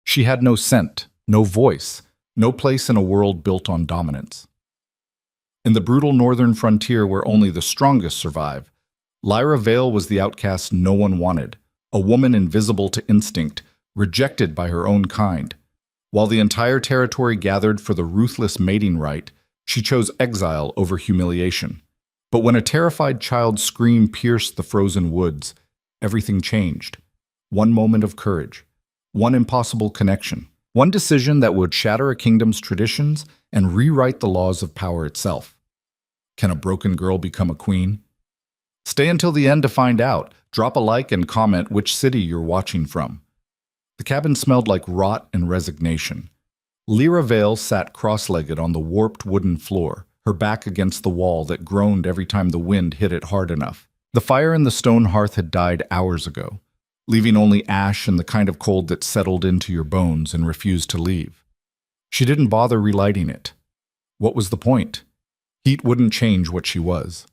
She had no scent, no voice, no place in a world built on dominance. In the brutal northern frontier where only the strongest survive, Lyra Vale was the outcast no one wanted, a woman invisible to instinct, rejected by her own kind. While the entire territory gathered for the ruthless mating rite, she chose exile over humiliation. But when a terrified child's scream pierced the frozen woods, everything changed. One moment of courage, one impossible connection, one decision that would shatter a kingdom's traditions and rewrite the laws of power itself. Can a broken girl become a queen? Stay until the end to find out. Drop a like and comment which city you're watching from. The cabin smelled like rot and resignation. Lyra Vale sat cross-legged on the warped wooden floor, her back against the wall that groaned every time the wind hit it hard enough. The fire in the stone hearth had died hours ago, leaving only ash and the kind of cold that settled into your bones and refused to leave. She didn't bother relighting it. What was the point? Heat wouldn't change what she was.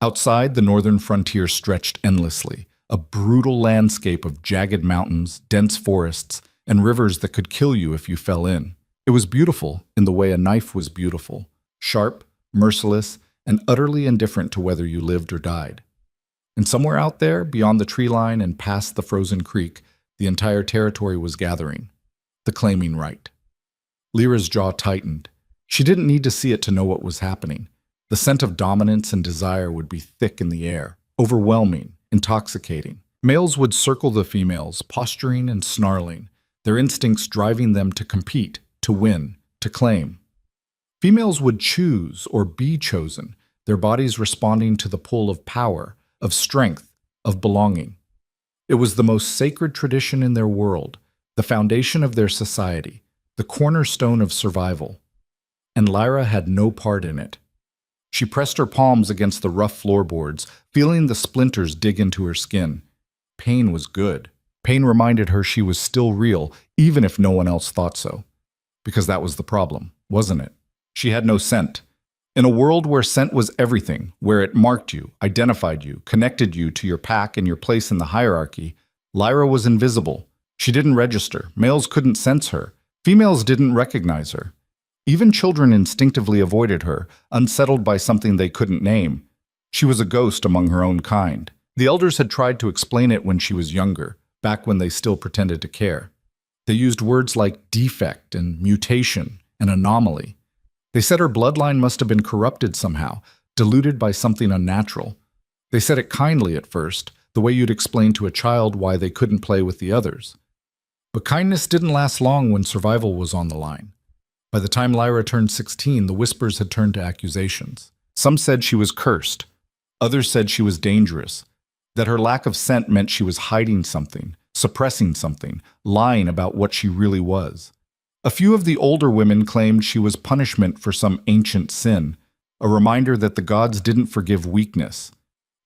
Outside, the northern frontier stretched endlessly, a brutal landscape of jagged mountains, dense forests, and rivers that could kill you if you fell in. It was beautiful in the way a knife was beautiful, sharp, merciless, and utterly indifferent to whether you lived or died. And somewhere out there, beyond the tree line and past the frozen creek, the entire territory was gathering, the claiming right. Lyra's jaw tightened. She didn't need to see it to know what was happening. The scent of dominance and desire would be thick in the air, overwhelming, intoxicating. Males would circle the females, posturing and snarling, their instincts driving them to compete, to win, to claim. Females would choose or be chosen, their bodies responding to the pull of power, of strength, of belonging. It was the most sacred tradition in their world, the foundation of their society, the cornerstone of survival. And Lyra had no part in it. She pressed her palms against the rough floorboards, feeling the splinters dig into her skin. Pain was good. Pain reminded her she was still real, even if no one else thought so. Because that was the problem, wasn't it? She had no scent. In a world where scent was everything, where it marked you, identified you, connected you to your pack and your place in the hierarchy, Lyra was invisible. She didn't register. Males couldn't sense her. Females didn't recognize her. Even children instinctively avoided her, unsettled by something they couldn't name. She was a ghost among her own kind. The elders had tried to explain it when she was younger, back when they still pretended to care. They used words like defect and mutation and anomaly. They said her bloodline must have been corrupted somehow, diluted by something unnatural. They said it kindly at first, the way you'd explain to a child why they couldn't play with the others. But kindness didn't last long when survival was on the line. By the time Lyra turned 16, the whispers had turned to accusations. Some said she was cursed. Others said she was dangerous, that her lack of scent meant she was hiding something, suppressing something, lying about what she really was. A few of the older women claimed she was punishment for some ancient sin, a reminder that the gods didn't forgive weakness.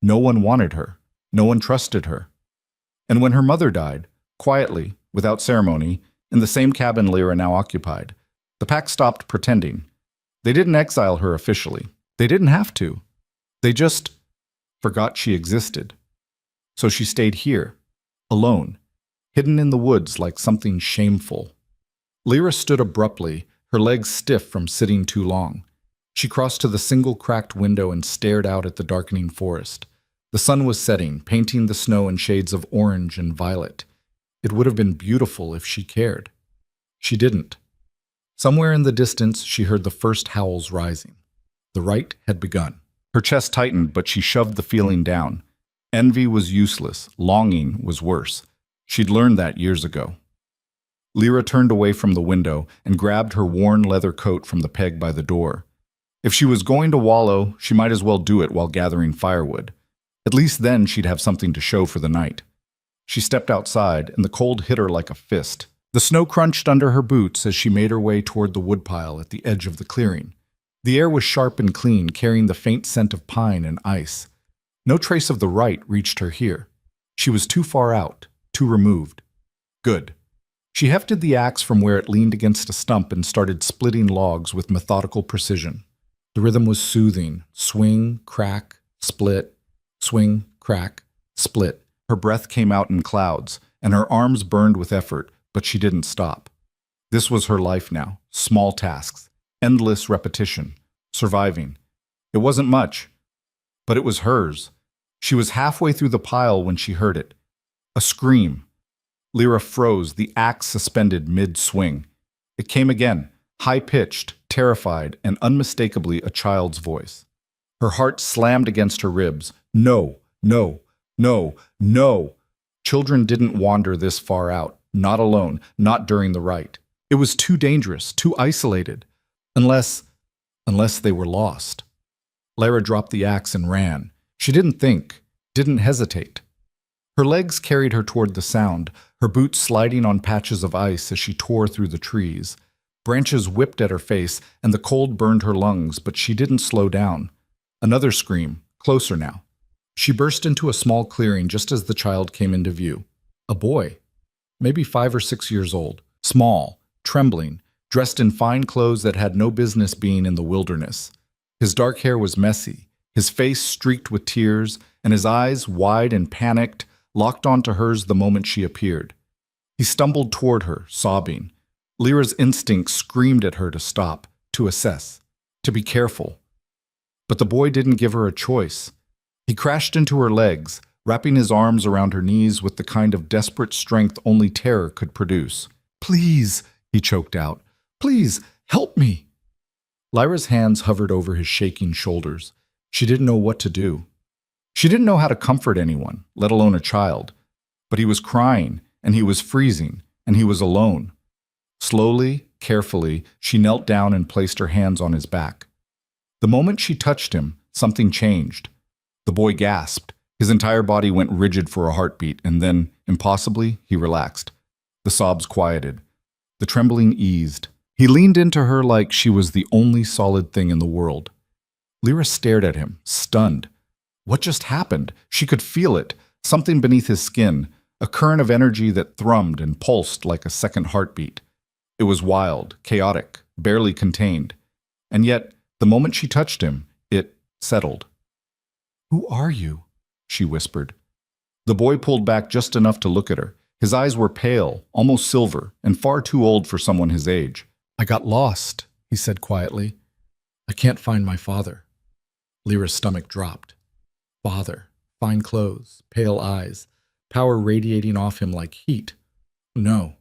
No one wanted her. No one trusted her. And when her mother died, quietly, without ceremony, in the same cabin Lyra now occupied, the pack stopped pretending. They didn't exile her officially. They didn't have to. They just forgot she existed. So she stayed here, alone, hidden in the woods like something shameful. Lyra stood abruptly, her legs stiff from sitting too long. She crossed to the single cracked window and stared out at the darkening forest. The sun was setting, painting the snow in shades of orange and violet. It would have been beautiful if she cared. She didn't. Somewhere in the distance, she heard the first howls rising. The rite had begun. Her chest tightened, but she shoved the feeling down. Envy was useless. Longing was worse. She'd learned that years ago. Lyra turned away from the window and grabbed her worn leather coat from the peg by the door. If she was going to wallow, she might as well do it while gathering firewood. At least then she'd have something to show for the night. She stepped outside, and the cold hit her like a fist. The snow crunched under her boots as she made her way toward the woodpile at the edge of the clearing. The air was sharp and clean, carrying the faint scent of pine and ice. No trace of the rite reached her here. She was too far out, too removed. Good. She hefted the axe from where it leaned against a stump and started splitting logs with methodical precision. The rhythm was soothing. Swing, crack, split. Swing, crack, split. Her breath came out in clouds, and her arms burned with effort, but she didn't stop. This was her life now. Small tasks, endless repetition, surviving. It wasn't much, but it was hers. She was halfway through the pile when she heard it. A scream. Lyra froze, the axe suspended mid-swing. It came again, high-pitched, terrified, and unmistakably a child's voice. Her heart slammed against her ribs. No, no, no, no. Children didn't wander this far out, not alone, not during the rite. It was too dangerous, too isolated. Unless they were lost. Lyra dropped the axe and ran. She didn't think, didn't hesitate. Her legs carried her toward the sound, her boots sliding on patches of ice as she tore through the trees. Branches whipped at her face, and the cold burned her lungs, but she didn't slow down. Another scream, closer now. She burst into a small clearing just as the child came into view. A boy, maybe 5 or 6 years old, small, trembling, dressed in fine clothes that had no business being in the wilderness. His dark hair was messy, his face streaked with tears, and his eyes, wide and panicked, locked onto hers the moment she appeared. He stumbled toward her, sobbing. Lyra's instinct screamed at her to stop, to assess, to be careful. But the boy didn't give her a choice. He crashed into her legs, wrapping his arms around her knees with the kind of desperate strength only terror could produce. "Please," he choked out. "Please, help me." Lyra's hands hovered over his shaking shoulders. She didn't know what to do. She didn't know how to comfort anyone, let alone a child. But he was crying, and he was freezing, and he was alone. Slowly, carefully, she knelt down and placed her hands on his back. The moment she touched him, something changed. The boy gasped. His entire body went rigid for a heartbeat, and then, impossibly, he relaxed. The sobs quieted. The trembling eased. He leaned into her like she was the only solid thing in the world. Lyra stared at him, stunned. What just happened? She could feel it, something beneath his skin, a current of energy that thrummed and pulsed like a second heartbeat. It was wild, chaotic, barely contained. And yet, the moment she touched him, it settled. "Who are you?" she whispered. The boy pulled back just enough to look at her. His eyes were pale, almost silver, and far too old for someone his age. "I got lost," he said quietly. "I can't find my father." Lyra's stomach dropped. Father, fine clothes, pale eyes, power radiating off him like heat. No.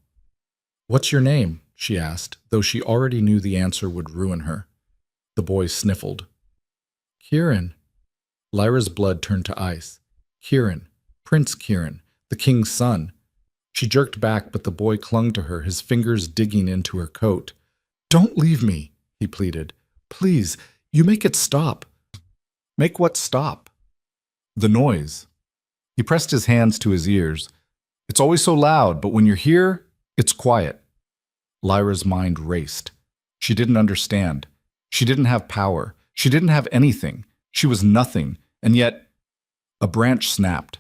"What's your name?" she asked, though she already knew the answer would ruin her. The boy sniffled. "Kieran." Lyra's blood turned to ice. Kieran, Prince Kieran, the king's son. She jerked back, but the boy clung to her, his fingers digging into her coat. "Don't leave me," he pleaded. "Please, you make it stop." "Make what stop?" "The noise." He pressed his hands to his ears. "It's always so loud, but when you're here, it's quiet." Lyra's mind raced. She didn't understand. She didn't have power. She didn't have anything. She was nothing, and yet a branch snapped.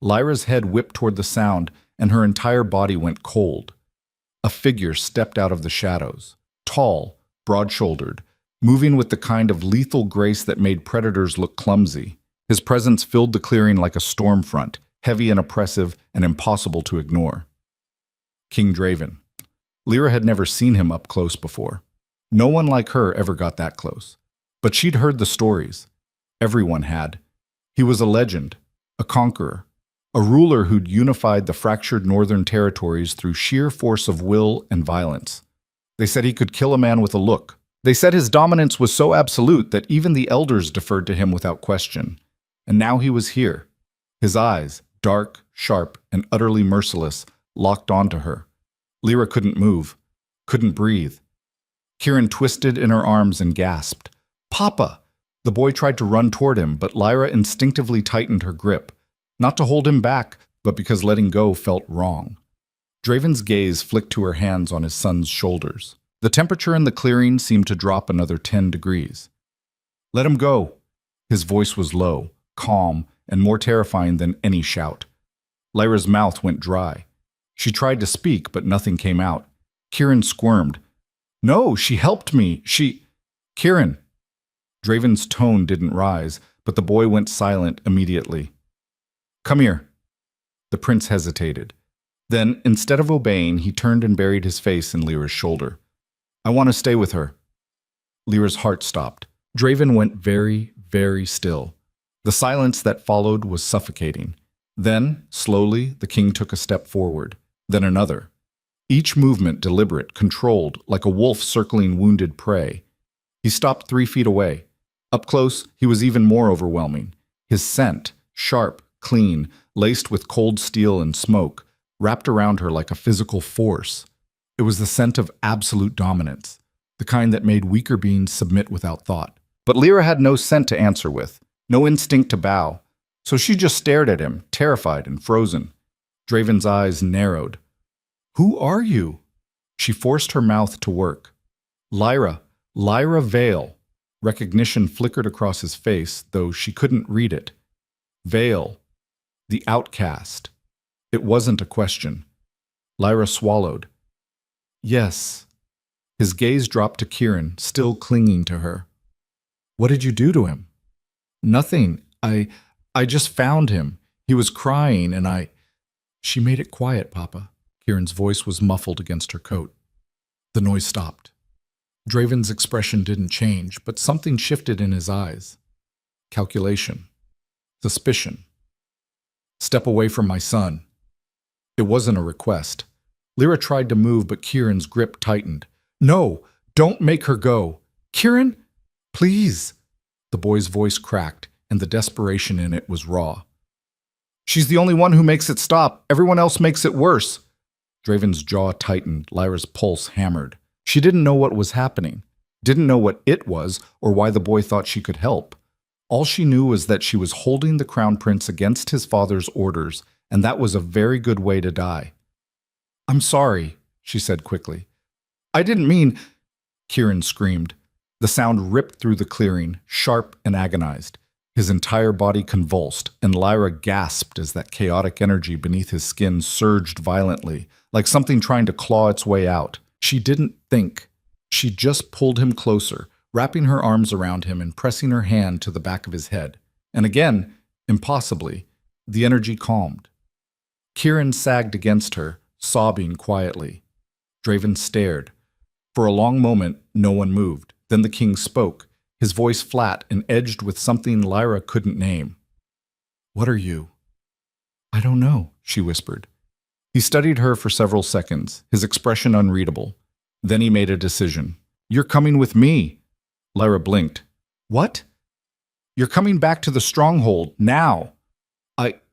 Lyra's head whipped toward the sound, and her entire body went cold. A figure stepped out of the shadows, tall, broad-shouldered, moving with the kind of lethal grace that made predators look clumsy. His presence filled the clearing like a storm front, heavy and oppressive and impossible to ignore. King Draven. Lyra had never seen him up close before. No one like her ever got that close. But she'd heard the stories. Everyone had. He was a legend, a conqueror, a ruler who'd unified the fractured northern territories through sheer force of will and violence. They said he could kill a man with a look. They said his dominance was so absolute that even the elders deferred to him without question. And now he was here. His eyes, dark, sharp, and utterly merciless, locked onto her. Lyra couldn't move, couldn't breathe. Kieran twisted in her arms and gasped. "Papa!" The boy tried to run toward him, but Lyra instinctively tightened her grip. Not to hold him back, but because letting go felt wrong. Draven's gaze flicked to her hands on his son's shoulders. The temperature in the clearing seemed to drop another 10 degrees. "Let him go." His voice was low, calm, and more terrifying than any shout. Lyra's mouth went dry. She tried to speak, but nothing came out. Kieran squirmed. "No, she helped me. Kieran." Draven's tone didn't rise, but the boy went silent immediately. "Come here." The prince hesitated. Then, instead of obeying, he turned and buried his face in Lyra's shoulder. I want to stay with her. Lyra's heart stopped. Draven went very, very still. The silence that followed was suffocating. Then, slowly, the king took a step forward, then another. Each movement deliberate, controlled, like a wolf circling wounded prey. He stopped 3 feet away. Up close, he was even more overwhelming. His scent, sharp, clean, laced with cold steel and smoke, wrapped around her like a physical force. It was the scent of absolute dominance, the kind that made weaker beings submit without thought. But Lyra had no scent to answer with, no instinct to bow, so she just stared at him, terrified and frozen. Draven's eyes narrowed. Who are you? She forced her mouth to work. Lyra Vale. Recognition flickered across his face, though she couldn't read it. Vale. The outcast. It wasn't a question. Lyra swallowed. Yes. His gaze dropped to Kieran, still clinging to her. What did you do to him? Nothing. I just found him. He was crying and She made it quiet, Papa. Kieran's voice was muffled against her coat. The noise stopped. Draven's expression didn't change, but something shifted in his eyes. Calculation. Suspicion. Step away from my son. It wasn't a request. Lyra tried to move, but Kieran's grip tightened. No, don't make her go. Kieran, please. The boy's voice cracked, and the desperation in it was raw. She's the only one who makes it stop. Everyone else makes it worse. Draven's jaw tightened, Lyra's pulse hammered. She didn't know what was happening, didn't know what it was or why the boy thought she could help. All she knew was that she was holding the crown prince against his father's orders, and that was a very good way to die. I'm sorry, she said quickly. I didn't mean... Kieran screamed. The sound ripped through the clearing, sharp and agonized. His entire body convulsed, and Lyra gasped as that chaotic energy beneath his skin surged violently, like something trying to claw its way out. She didn't think. She just pulled him closer, wrapping her arms around him and pressing her hand to the back of his head. And again, impossibly, the energy calmed. Kieran sagged against her, sobbing quietly. Draven stared. For a long moment, no one moved. Then the king spoke, his voice flat and edged with something Lyra couldn't name. What are you? I don't know, she whispered. He studied her for several seconds, his expression unreadable. Then he made a decision. You're coming with me. Lyra blinked. What? You're coming back to the stronghold, now.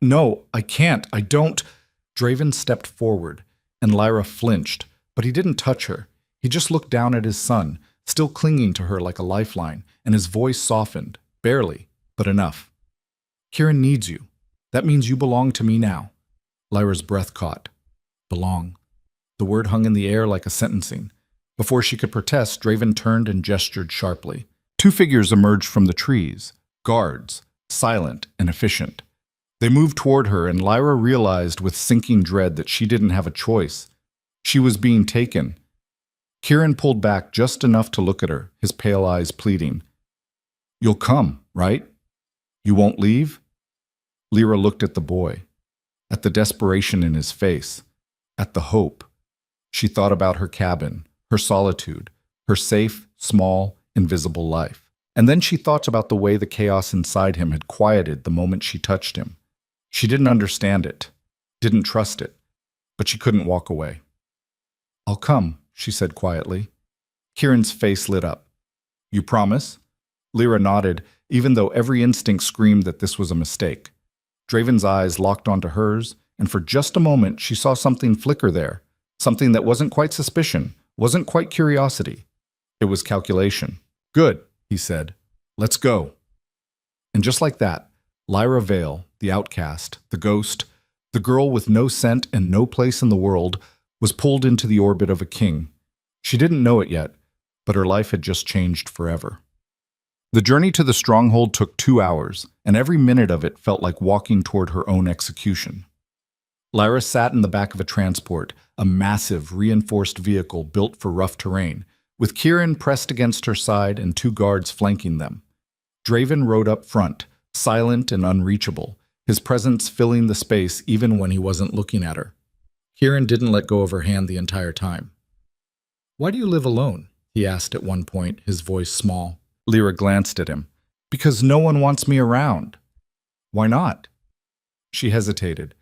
No, I can't, I don't. Draven stepped forward, and Lyra flinched, but he didn't touch her. He just looked down at his son, still clinging to her like a lifeline, and his voice softened, barely, but enough. Kieran needs you. That means you belong to me now. Lyra's breath caught. Belong. The word hung in the air like a sentencing. Before she could protest, Draven turned and gestured sharply. 2 figures emerged from the trees, guards, silent and efficient. They moved toward her, and Lyra realized with sinking dread that she didn't have a choice. She was being taken. Kieran pulled back just enough to look at her, his pale eyes pleading. You'll come, right? You won't leave? Lyra looked at the boy, at the desperation in his face, at the hope. She thought about her cabin, her solitude, her safe, small, invisible life. And then she thought about the way the chaos inside him had quieted the moment she touched him. She didn't understand it, didn't trust it, but she couldn't walk away. I'll come, she said quietly. Kieran's face lit up. You promise? Lyra nodded, even though every instinct screamed that this was a mistake. Draven's eyes locked onto hers, and for just a moment she saw something flicker there, something that wasn't quite suspicion, wasn't quite curiosity. It was calculation. Good, he said. Let's go. And just like that, Lyra Vale, the outcast, the ghost, the girl with no scent and no place in the world, was pulled into the orbit of a king. She didn't know it yet, but her life had just changed forever. The journey to the stronghold took 2 hours, and every minute of it felt like walking toward her own execution. Lyra sat in the back of a transport, a massive, reinforced vehicle built for rough terrain, with Kieran pressed against her side and 2 guards flanking them. Draven rode up front, silent and unreachable, his presence filling the space even when he wasn't looking at her. Kieran didn't let go of her hand the entire time. "Why do you live alone?" he asked at one point, his voice small. Lyra glanced at him. "Because no one wants me around." "Why not?" She hesitated.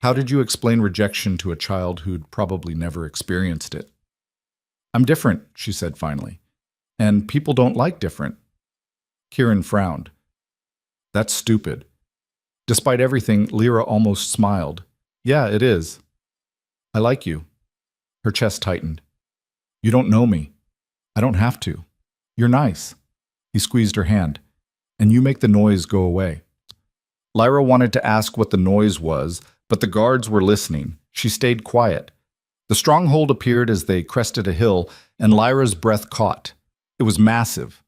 How did you explain rejection to a child who'd probably never experienced it? "I'm different," she said finally. "And people don't like different." Kieran frowned. "That's stupid." Despite everything, Lyra almost smiled. "Yeah, it is. I like you." Her chest tightened. "You don't know me. I don't have to. You're nice." He squeezed her hand. "And you make the noise go away." Lyra wanted to ask what the noise was, but the guards were listening. She stayed quiet. The stronghold appeared as they crested a hill, and Lyra's breath caught. It was massive.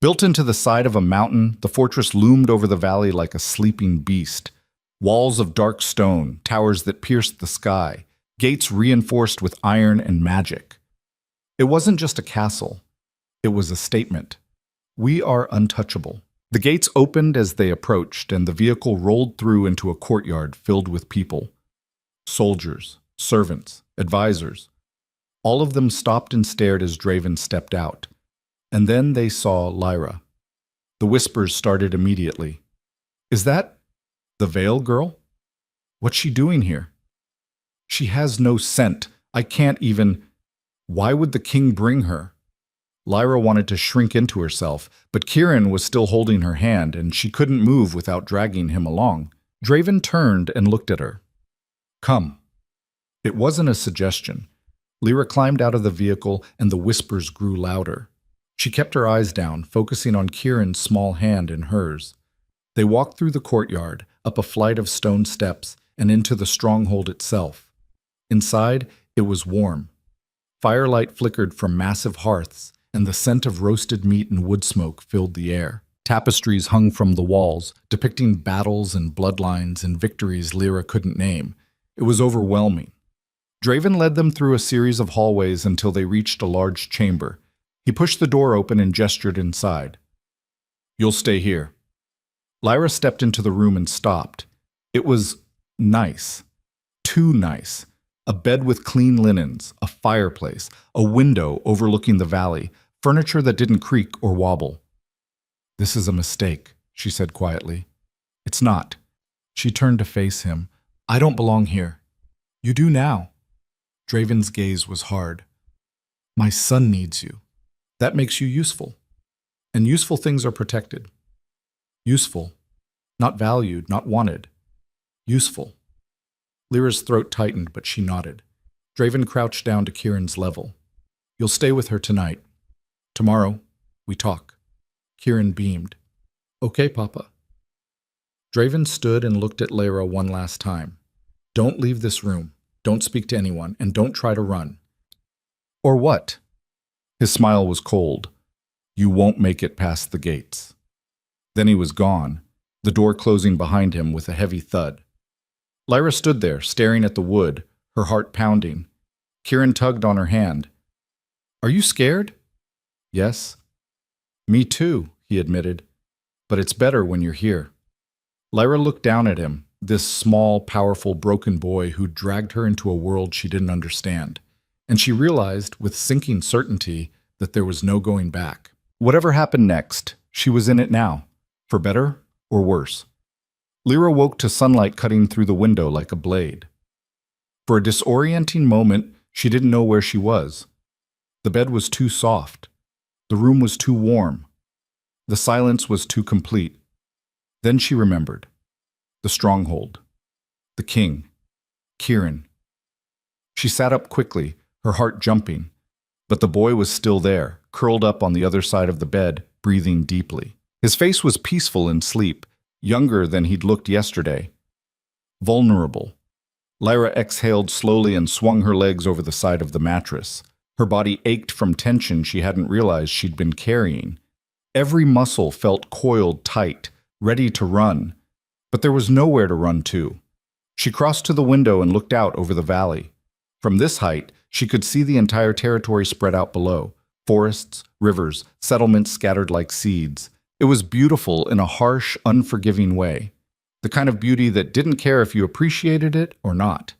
Built into the side of a mountain, the fortress loomed over the valley like a sleeping beast. Walls of dark stone, towers that pierced the sky, gates reinforced with iron and magic. It wasn't just a castle. It was a statement. We are untouchable. The gates opened as they approached, and the vehicle rolled through into a courtyard filled with people. Soldiers, servants, advisors. All of them stopped and stared as Draven stepped out. And then they saw Lyra. The whispers started immediately. "Is that the Veil girl? What's she doing here? She has no scent. I can't even... Why would the king bring her?" Lyra wanted to shrink into herself, but Kieran was still holding her hand, and she couldn't move without dragging him along. Draven turned and looked at her. "Come." It wasn't a suggestion. Lyra climbed out of the vehicle, and the whispers grew louder. She kept her eyes down, focusing on Kieran's small hand in hers. They walked through the courtyard, up a flight of stone steps, and into the stronghold itself. Inside, it was warm. Firelight flickered from massive hearths, and the scent of roasted meat and wood smoke filled the air. Tapestries hung from the walls, depicting battles and bloodlines and victories Lyra couldn't name. It was overwhelming. Draven led them through a series of hallways until they reached a large chamber. He pushed the door open and gestured inside. "You'll stay here." Lyra stepped into the room and stopped. It was nice. Too nice. A bed with clean linens, a fireplace, a window overlooking the valley, furniture that didn't creak or wobble. "This is a mistake," she said quietly. "It's not." She turned to face him. "I don't belong here." "You do now." Draven's gaze was hard. "My son needs you. That makes you useful. And useful things are protected. Useful. Not valued, not wanted. Useful." Lyra's throat tightened, but she nodded. Draven crouched down to Kieran's level. "You'll stay with her tonight. Tomorrow, we talk." Kieran beamed. "Okay, Papa." Draven stood and looked at Lyra one last time. "Don't leave this room. Don't speak to anyone, and don't try to run." "Or what?" His smile was cold. "You won't make it past the gates." Then he was gone, the door closing behind him with a heavy thud. Lyra stood there, staring at the wood, her heart pounding. Kieran tugged on her hand. "Are you scared?" "Yes." "Me too," he admitted. "But it's better when you're here." Lyra looked down at him, this small, powerful, broken boy who dragged her into a world she didn't understand. And she realized, with sinking certainty, that there was no going back. Whatever happened next, she was in it now, for better or worse. Lyra woke to sunlight cutting through the window like a blade. For a disorienting moment, she didn't know where she was. The bed was too soft. The room was too warm. The silence was too complete. Then she remembered. The stronghold. The king. Kieran. She sat up quickly, her heart jumping. But the boy was still there, curled up on the other side of the bed, breathing deeply. His face was peaceful in sleep, younger than he'd looked yesterday. Vulnerable. Lyra exhaled slowly and swung her legs over the side of the mattress. Her body ached from tension she hadn't realized she'd been carrying. Every muscle felt coiled tight, ready to run. But there was nowhere to run to. She crossed to the window and looked out over the valley. From this height, she could see the entire territory spread out below. Forests, rivers, settlements scattered like seeds. It was beautiful in a harsh, unforgiving way. The kind of beauty that didn't care if you appreciated it or not.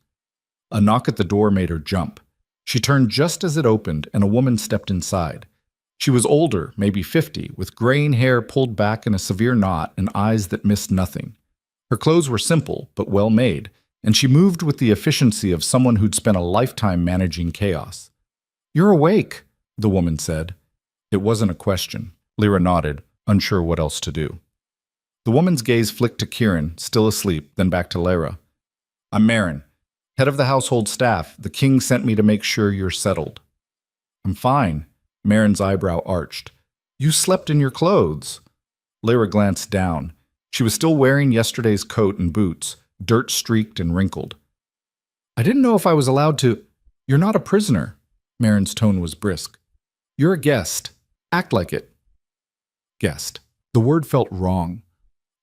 A knock at the door made her jump. She turned just as it opened, and a woman stepped inside. She was older, maybe 50, with graying hair pulled back in a severe knot and eyes that missed nothing. Her clothes were simple, but well made, and she moved with the efficiency of someone who'd spent a lifetime managing chaos. "You're awake," the woman said. It wasn't a question. Lyra nodded, unsure what else to do. The woman's gaze flicked to Kieran, still asleep, then back to Lyra. "I'm Marin, head of the household staff. The king sent me to make sure you're settled." "I'm fine." Marin's eyebrow arched. "You slept in your clothes." Lyra glanced down. She was still wearing yesterday's coat and boots, dirt-streaked and wrinkled. "I didn't know if I was allowed to—" "You're not a prisoner." Marin's tone was brisk. "You're a guest. Act like it." Guest. The word felt wrong.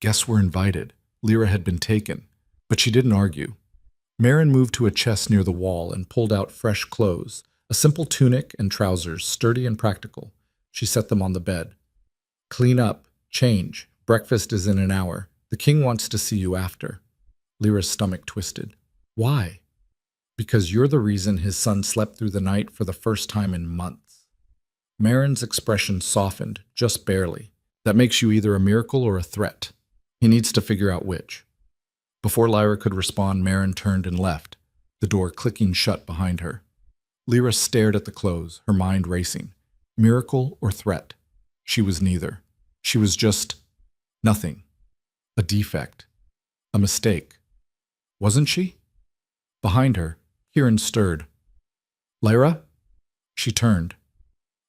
Guests were invited. Lyra had been taken. But she didn't argue. Marin moved to a chest near the wall and pulled out fresh clothes, a simple tunic and trousers, sturdy and practical. She set them on the bed. "Clean up. Change. Breakfast is in an hour. The king wants to see you after." Lyra's stomach twisted. "Why?" "Because you're the reason his son slept through the night for the first time in months." Marin's expression softened, just barely. "That makes you either a miracle or a threat. He needs to figure out which." Before Lyra could respond, Marin turned and left, the door clicking shut behind her. Lyra stared at the clothes, her mind racing. Miracle or threat? She was neither. She was just nothing. A defect. A mistake. Wasn't she? Behind her, Kieran stirred. "Lyra?" She turned.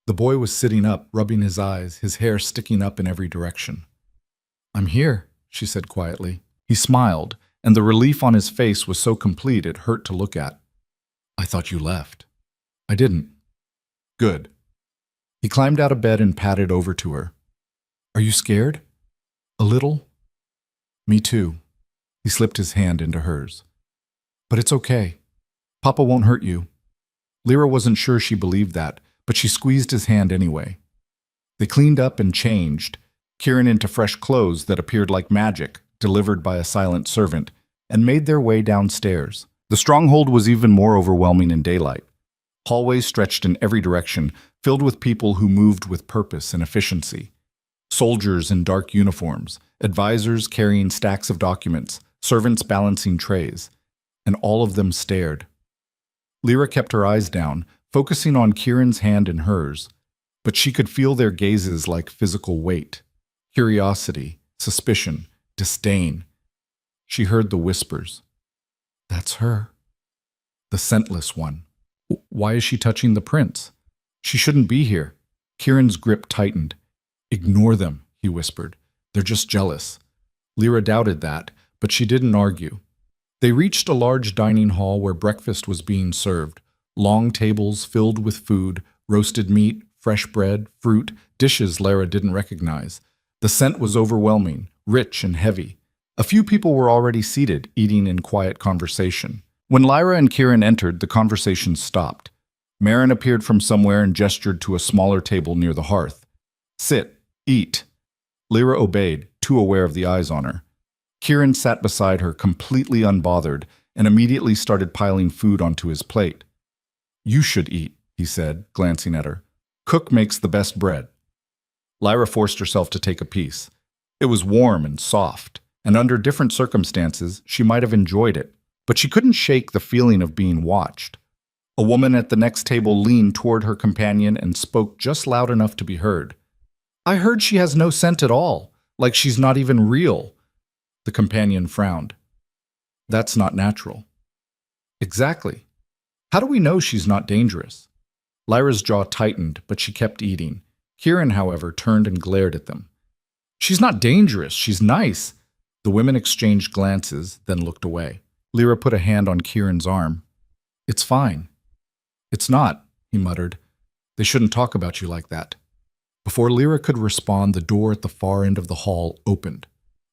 The boy was sitting up, rubbing his eyes, his hair sticking up in every direction. "I'm here," she said quietly. He smiled, and the relief on his face was so complete it hurt to look at. "I thought you left." "I didn't." "Good." He climbed out of bed and padded over to her. "Are you scared?" "A little." "Me too." He slipped his hand into hers. "But it's okay. Papa won't hurt you." Lyra wasn't sure she believed that, but she squeezed his hand anyway. They cleaned up and changed, Kieran into fresh clothes that appeared like magic, delivered by a silent servant, and made their way downstairs. The stronghold was even more overwhelming in daylight. Hallways stretched in every direction, filled with people who moved with purpose and efficiency. Soldiers in dark uniforms, advisors carrying stacks of documents, servants balancing trays, and all of them stared. Lyra kept her eyes down, focusing on Kieran's hand in hers, but she could feel their gazes like physical weight, curiosity, suspicion, disdain. She heard the whispers. "That's her. The scentless one. Why is she touching the prince? She shouldn't be here." Kieran's grip tightened. "Ignore them," he whispered. "They're just jealous." Lyra doubted that, but she didn't argue. They reached a large dining hall where breakfast was being served. Long tables filled with food, roasted meat, fresh bread, fruit, dishes Lyra didn't recognize. The scent was overwhelming, rich and heavy. A few people were already seated, eating in quiet conversation. When Lyra and Kieran entered, the conversation stopped. Marin appeared from somewhere and gestured to a smaller table near the hearth. "Sit, eat." Lyra obeyed, too aware of the eyes on her. Kieran sat beside her, completely unbothered, and immediately started piling food onto his plate. "You should eat," he said, glancing at her. "Cook makes the best bread." Lyra forced herself to take a piece. It was warm and soft, and under different circumstances, she might have enjoyed it, but she couldn't shake the feeling of being watched. A woman at the next table leaned toward her companion and spoke just loud enough to be heard. "I heard she has no scent at all, like she's not even real." The companion frowned. "That's not natural." "Exactly. How do we know she's not dangerous?" Lyra's jaw tightened, but she kept eating. Kieran, however, turned and glared at them. "She's not dangerous. She's nice." The women exchanged glances, then looked away. Lyra put a hand on Kieran's arm. "It's fine." "It's not," he muttered. "They shouldn't talk about you like that." Before Lyra could respond, the door at the far end of the hall opened.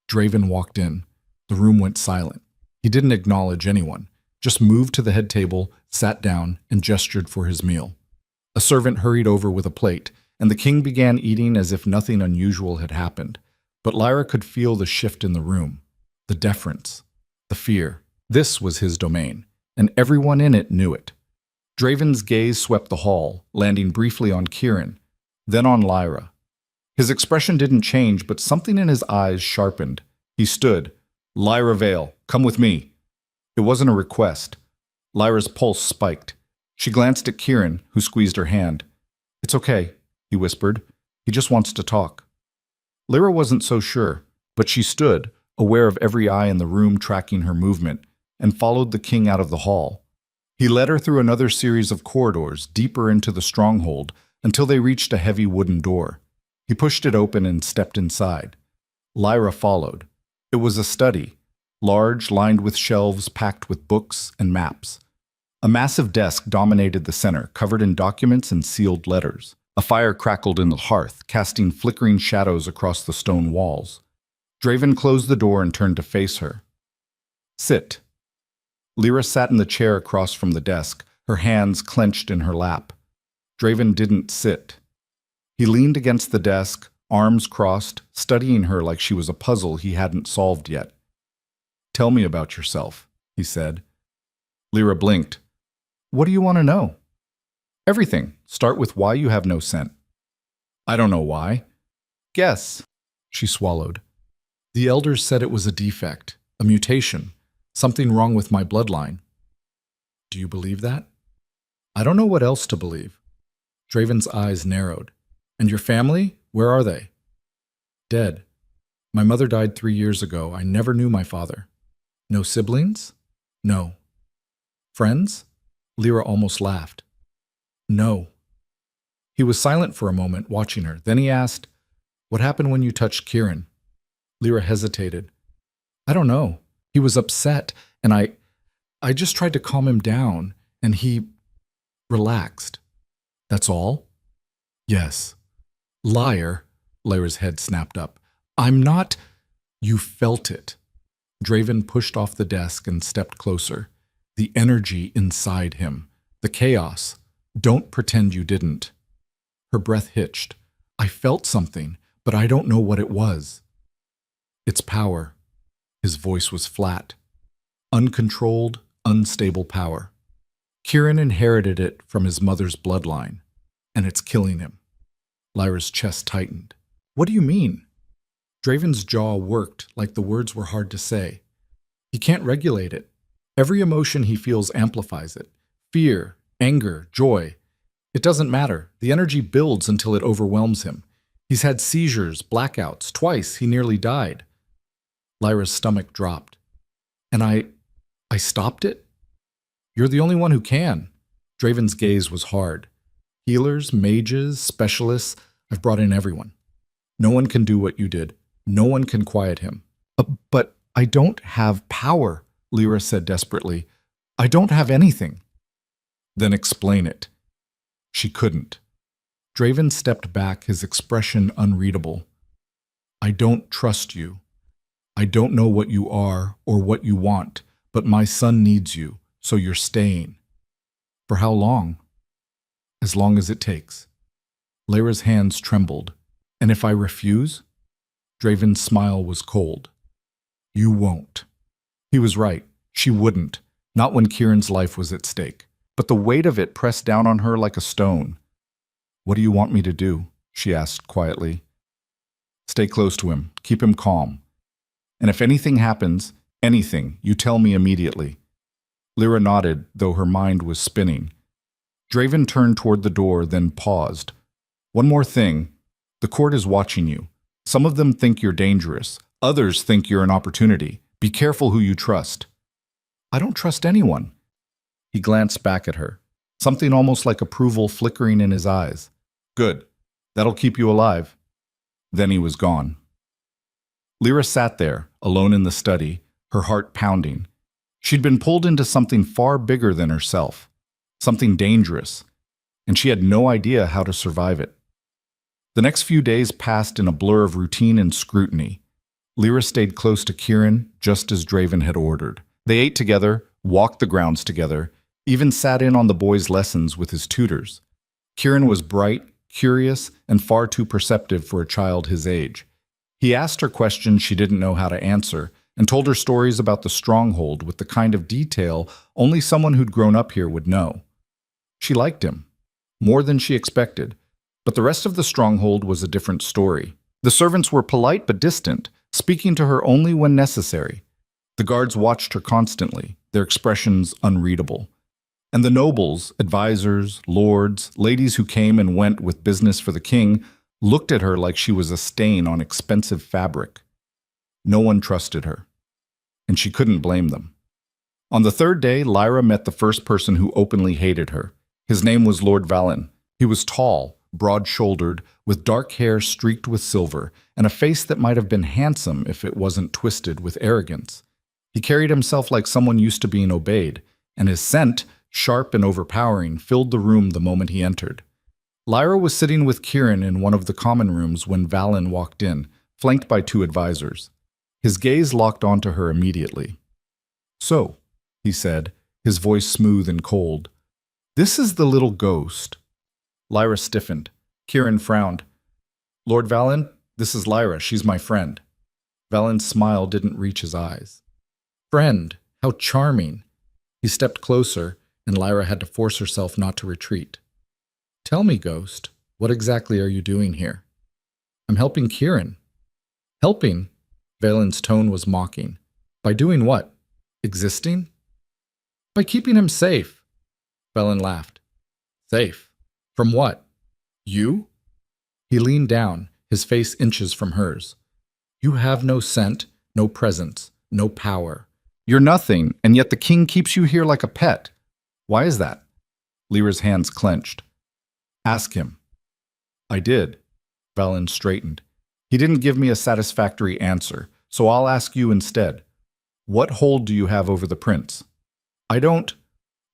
Draven walked in. The room went silent. He didn't acknowledge anyone, just moved to the head table, sat down, and gestured for his meal. A servant hurried over with a plate, and the king began eating as if nothing unusual had happened. But Lyra could feel the shift in the room, the deference, the fear. This was his domain. and everyone in it knew it. Draven's gaze swept the hall, landing briefly on Kieran, then on Lyra. His expression didn't change, but something in his eyes sharpened. He stood. "Lyra Vale, come with me." It wasn't a request. Lyra's pulse spiked. She glanced at Kieran, who squeezed her hand. "It's okay," he whispered. "He just wants to talk." Lyra wasn't so sure, but she stood, aware of every eye in the room tracking her movement, and followed the king out of the hall. He led her through another series of corridors, deeper into the stronghold, until they reached a heavy wooden door. He pushed it open and stepped inside. Lyra followed. It was a study, large, lined with shelves packed with books and maps. A massive desk dominated the center, covered in documents and sealed letters. A fire crackled in the hearth, casting flickering shadows across the stone walls. Draven closed the door and turned to face her. "Sit." Lyra sat in the chair across from the desk, her hands clenched in her lap. Draven didn't sit. He leaned against the desk, arms crossed, studying her like she was a puzzle he hadn't solved yet. "Tell me about yourself," he said. Lyra blinked. "What do you want to know?" "Everything. Start with why you have no scent." "I don't know why." "Guess." She swallowed. "The elders said it was a defect, a mutation, something wrong with my bloodline." "Do you believe that?" "I don't know what else to believe." Draven's eyes narrowed. "And your family? Where are they?" "Dead. My mother died 3 years ago. I never knew my father." "No siblings?" "No." "Friends?" Lyra almost laughed. "No." He was silent for a moment, watching her. Then he asked, "What happened when you touched Kieran?" Lyra hesitated. "I don't know. He was upset, and I just tried to calm him down, and he relaxed." "That's all?" "Yes." "Liar." Lyra's head snapped up. "I'm not—" "You felt it." Draven pushed off the desk and stepped closer. The energy inside him. The chaos. "Don't pretend you didn't." Her breath hitched. "I felt something, but I don't know what it was." "It's power." His voice was flat. Uncontrolled, unstable power. Kieran inherited it from his mother's bloodline, and it's killing him. Lyra's chest tightened. "What do you mean?" Draven's jaw worked like the words were hard to say. He can't regulate it. Every emotion he feels amplifies it. Fear, anger, joy. It doesn't matter. The energy builds until it overwhelms him. He's had seizures, blackouts. Twice he nearly died. Lyra's stomach dropped. "And I stopped it?" "You're the only one who can." Draven's gaze was hard. "Healers, mages, specialists, I've brought in everyone. No one can do what you did. No one can quiet him." But I don't have power," Lyra said desperately. "I don't have anything." "Then explain it." She couldn't. Draven stepped back, his expression unreadable. "I don't trust you. I don't know what you are or what you want, but my son needs you, so you're staying." "For how long?" "As long as it takes." Lyra's hands trembled. "And if I refuse?" Draven's smile was cold. "You won't." He was right. She wouldn't. Not when Kieran's life was at stake. But the weight of it pressed down on her like a stone. "What do you want me to do?" she asked quietly. "Stay close to him. Keep him calm. And if anything happens, anything, you tell me immediately." Lyra nodded, though her mind was spinning. Draven turned toward the door, then paused. "One more thing. The court is watching you. Some of them think you're dangerous. Others think you're an opportunity. Be careful who you trust." "I don't trust anyone." He glanced back at her, something almost like approval flickering in his eyes. "Good. That'll keep you alive." Then he was gone. Lyra sat there, alone in the study, her heart pounding. She'd been pulled into something far bigger than herself, something dangerous, and she had no idea how to survive it. The next few days passed in a blur of routine and scrutiny. Lyra stayed close to Kieran, just as Draven had ordered. They ate together, walked the grounds together, even sat in on the boy's lessons with his tutors. Kieran was bright, curious, and far too perceptive for a child his age. He asked her questions she didn't know how to answer, and told her stories about the stronghold with the kind of detail only someone who'd grown up here would know. She liked him, more than she expected, but the rest of the stronghold was a different story. The servants were polite but distant, speaking to her only when necessary. The guards watched her constantly, their expressions unreadable. And the nobles, advisors, lords, ladies who came and went with business for the king, looked at her like she was a stain on expensive fabric. No one trusted her, and she couldn't blame them. On the third day, Lyra met the first person who openly hated her. His name was Lord Valen. He was tall, broad-shouldered, with dark hair streaked with silver, and a face that might have been handsome if it wasn't twisted with arrogance. He carried himself like someone used to being obeyed, and his scent, sharp and overpowering, filled the room the moment he entered. Lyra was sitting with Kieran in one of the common rooms when Valen walked in, flanked by two advisors. His gaze locked onto her immediately. "So," he said, his voice smooth and cold, "this is the little ghost." Lyra stiffened. Kieran frowned. "Lord Valen, this is Lyra. She's my friend." Valen's smile didn't reach his eyes. "Friend, how charming." He stepped closer, and Lyra had to force herself not to retreat. "Tell me, Ghost, what exactly are you doing here?" "I'm helping Kieran." "Helping?" Valen's tone was mocking. "By doing what? Existing?" "By keeping him safe." Valen laughed. "Safe? From what? You?" He leaned down, his face inches from hers. "You have no scent, no presence, no power. You're nothing, and yet the king keeps you here like a pet. Why is that?" Lyra's hands clenched. "Ask him." "I did." Valen straightened. "He didn't give me a satisfactory answer, so I'll ask you instead. What hold do you have over the prince?" "I don't—"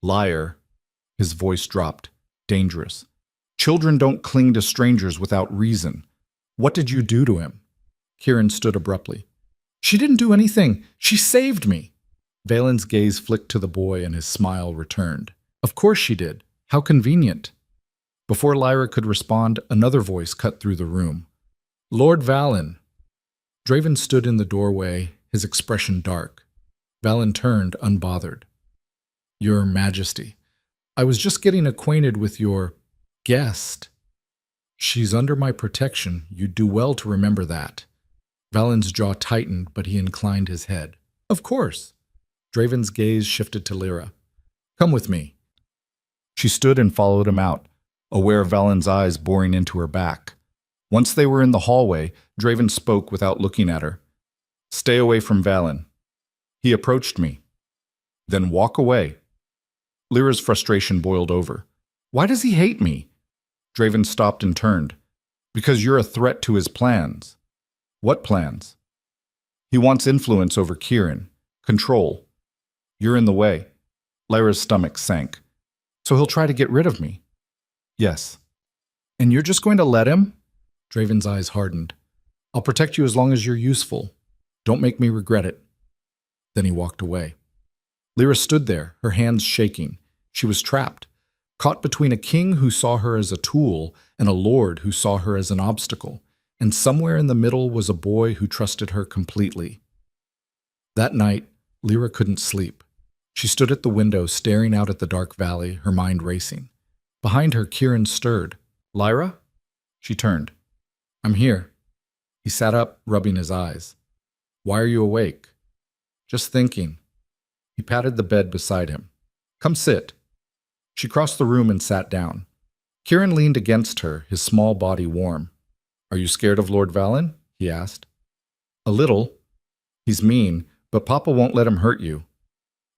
"Liar." His voice dropped. "Dangerous. Children don't cling to strangers without reason. What did you do to him?" Kieran stood abruptly. "She didn't do anything. She saved me." Valen's gaze flicked to the boy and his smile returned. "Of course she did. How convenient." Before Lyra could respond, another voice cut through the room. "Lord Valen." Draven stood in the doorway, his expression dark. Valen turned, unbothered. "Your Majesty, I was just getting acquainted with your guest. She's under my protection. You'd do well to remember that." Valen's jaw tightened, but he inclined his head. "Of course." Draven's gaze shifted to Lyra. "Come with me." She stood and followed him out, aware of Valen's eyes boring into her back. Once they were in the hallway, Draven spoke without looking at her. "Stay away from Valen." "He approached me." "Then walk away." Lyra's frustration boiled over. "Why does he hate me?" Draven stopped and turned. "Because you're a threat to his plans." "What plans?" "He wants influence over Kieran. Control. You're in the way." Lyra's stomach sank. "So he'll try to get rid of me?" "Yes." "And you're just going to let him?" Draven's eyes hardened. "I'll protect you as long as you're useful. Don't make me regret it." Then he walked away. Lyra stood there, her hands shaking. She was trapped, caught between a king who saw her as a tool and a lord who saw her as an obstacle, and somewhere in the middle was a boy who trusted her completely. That night, Lyra couldn't sleep. She stood at the window, staring out at the dark valley, her mind racing. Behind her, Kieran stirred. "Lyra?" She turned. "I'm here." He sat up, rubbing his eyes. "Why are you awake?" "Just thinking." He patted the bed beside him. "Come sit." She crossed the room and sat down. Kieran leaned against her, his small body warm. "Are you scared of Lord Valen?" he asked. "A little. He's mean, but Papa won't let him hurt you."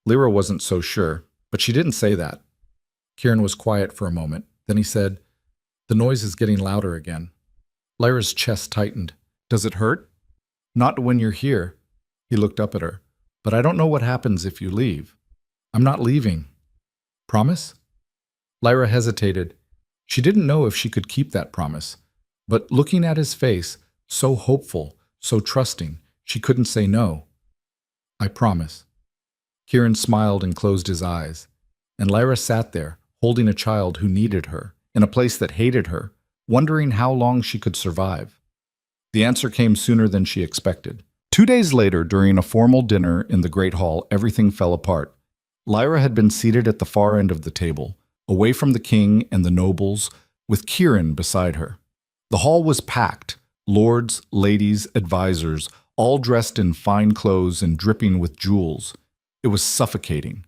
Lyra wasn't so sure, but she didn't say that. Kieran was quiet for a moment. Then he said, "The noise is getting louder again." Lyra's chest tightened. "Does it hurt?" "Not when you're here." He looked up at her. "But I don't know what happens if you leave." "I'm not leaving." "Promise?" Lyra hesitated. She didn't know if she could keep that promise. But looking at his face, so hopeful, so trusting, she couldn't say no. "I promise." Kieran smiled and closed his eyes. And Lyra sat there, holding a child who needed her, in a place that hated her, wondering how long she could survive. The answer came sooner than she expected. 2 days later, during a formal dinner in the Great Hall, everything fell apart. Lyra had been seated at the far end of the table, away from the king and the nobles, with Kieran beside her. The hall was packed, lords, ladies, advisors, all dressed in fine clothes and dripping with jewels. It was suffocating.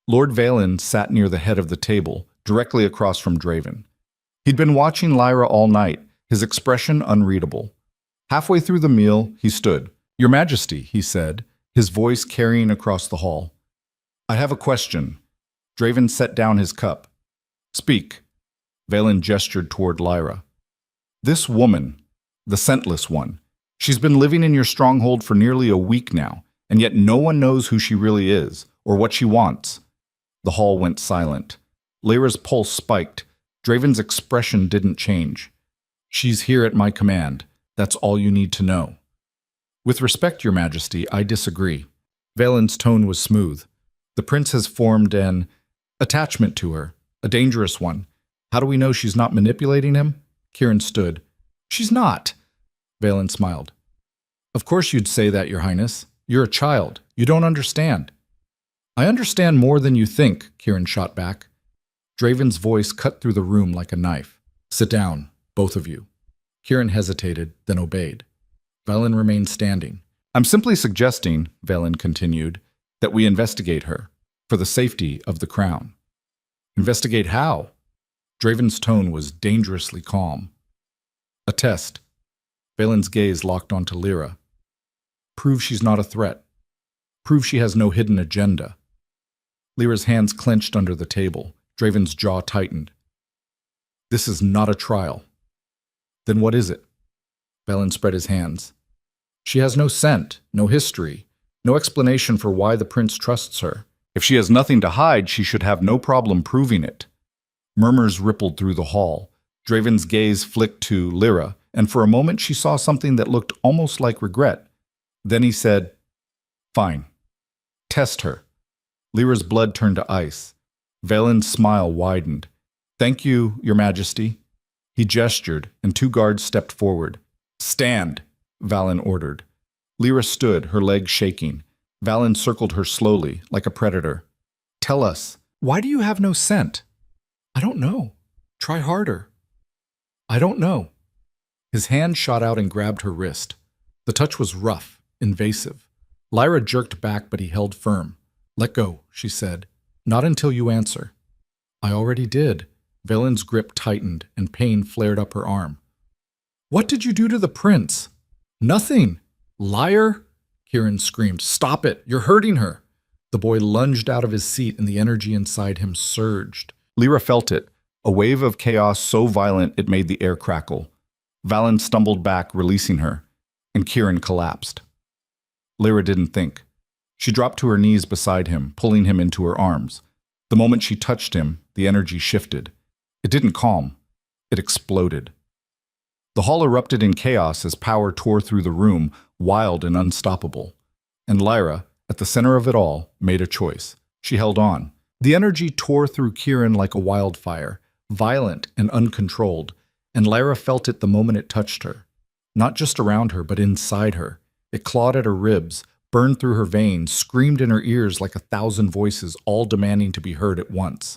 Lord Valen sat near the head of the table, directly across from Draven. He'd been watching Lyra all night, his expression unreadable. Halfway through the meal, he stood. "Your Majesty," he said, his voice carrying across the hall. "I have a question." Draven set down his cup. "Speak." Valen gestured toward Lyra. "This woman, the scentless one, she's been living in your stronghold for nearly a week now, and yet no one knows who she really is, or what she wants." The hall went silent. Lyra's pulse spiked. Draven's expression didn't change. "She's here at my command. That's all you need to know." "With respect, Your Majesty, I disagree." Valen's tone was smooth. "The prince has formed an attachment to her, a dangerous one. How do we know she's not manipulating him?" Kieran stood. "She's not." Valen smiled. "Of course you'd say that, Your Highness. You're a child. You don't understand." "I understand more than you think," Kieran shot back. Draven's voice cut through the room like a knife. "Sit down, both of you." Kieran hesitated, then obeyed. Valen remained standing. "I'm simply suggesting," Valen continued, "that we investigate her, for the safety of the crown." "Investigate how?" Draven's tone was dangerously calm. "A test." Valen's gaze locked onto Lyra. "Prove she's not a threat. Prove she has no hidden agenda." Lyra's hands clenched under the table. Draven's jaw tightened. "This is not a trial." "Then what is it?" Valen spread his hands. "She has no scent, no history, no explanation for why the prince trusts her. If she has nothing to hide, she should have no problem proving it." Murmurs rippled through the hall. Draven's gaze flicked to Lyra, and for a moment she saw something that looked almost like regret. Then he said, "Fine. Test her." Lyra's blood turned to ice. Valen's smile widened. "Thank you, Your Majesty." He gestured, and 2 guards stepped forward. "Stand," Valen ordered. Lyra stood, her legs shaking. Valen circled her slowly, like a predator. "Tell us, why do you have no scent?" "I don't know. Try harder." "I don't know." His hand shot out and grabbed her wrist. The touch was rough, invasive. Lyra jerked back, but he held firm. "Let go," she said. "Not until you answer." "I already did." Valen's grip tightened, and pain flared up her arm. "What did you do to the prince?" "Nothing." "Liar!" Kieran screamed. "Stop it! You're hurting her!" The boy lunged out of his seat, and the energy inside him surged. Lyra felt it, a wave of chaos so violent it made the air crackle. Valen stumbled back, releasing her, and Kieran collapsed. Lyra didn't think. She dropped to her knees beside him, pulling him into her arms. The moment she touched him, the energy shifted. It didn't calm. It exploded. The hall erupted in chaos as power tore through the room, wild and unstoppable. And Lyra, at the center of it all, made a choice. She held on. The energy tore through Kieran like a wildfire, violent and uncontrolled, and Lyra felt it the moment it touched her. Not just around her, but inside her. It clawed at her ribs, burned through her veins, screamed in her ears like 1,000 voices, all demanding to be heard at once.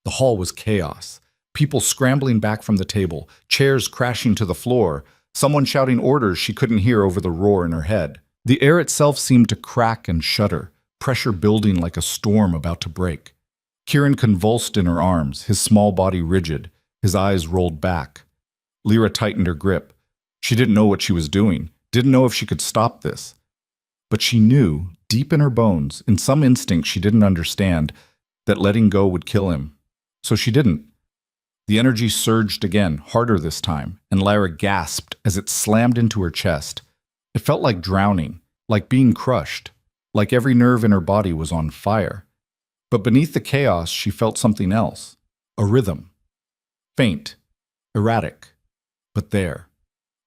The hall was chaos. People scrambling back from the table, chairs crashing to the floor, someone shouting orders she couldn't hear over the roar in her head. The air itself seemed to crack and shudder, pressure building like a storm about to break. Kieran convulsed in her arms, his small body rigid, his eyes rolled back. Lyra tightened her grip. She didn't know what she was doing, didn't know if she could stop this. But she knew, deep in her bones, in some instinct she didn't understand, that letting go would kill him. So she didn't. The energy surged again, harder this time, and Lyra gasped as it slammed into her chest. It felt like drowning, like being crushed, like every nerve in her body was on fire. But beneath the chaos, she felt something else, a rhythm. Faint, erratic, but there,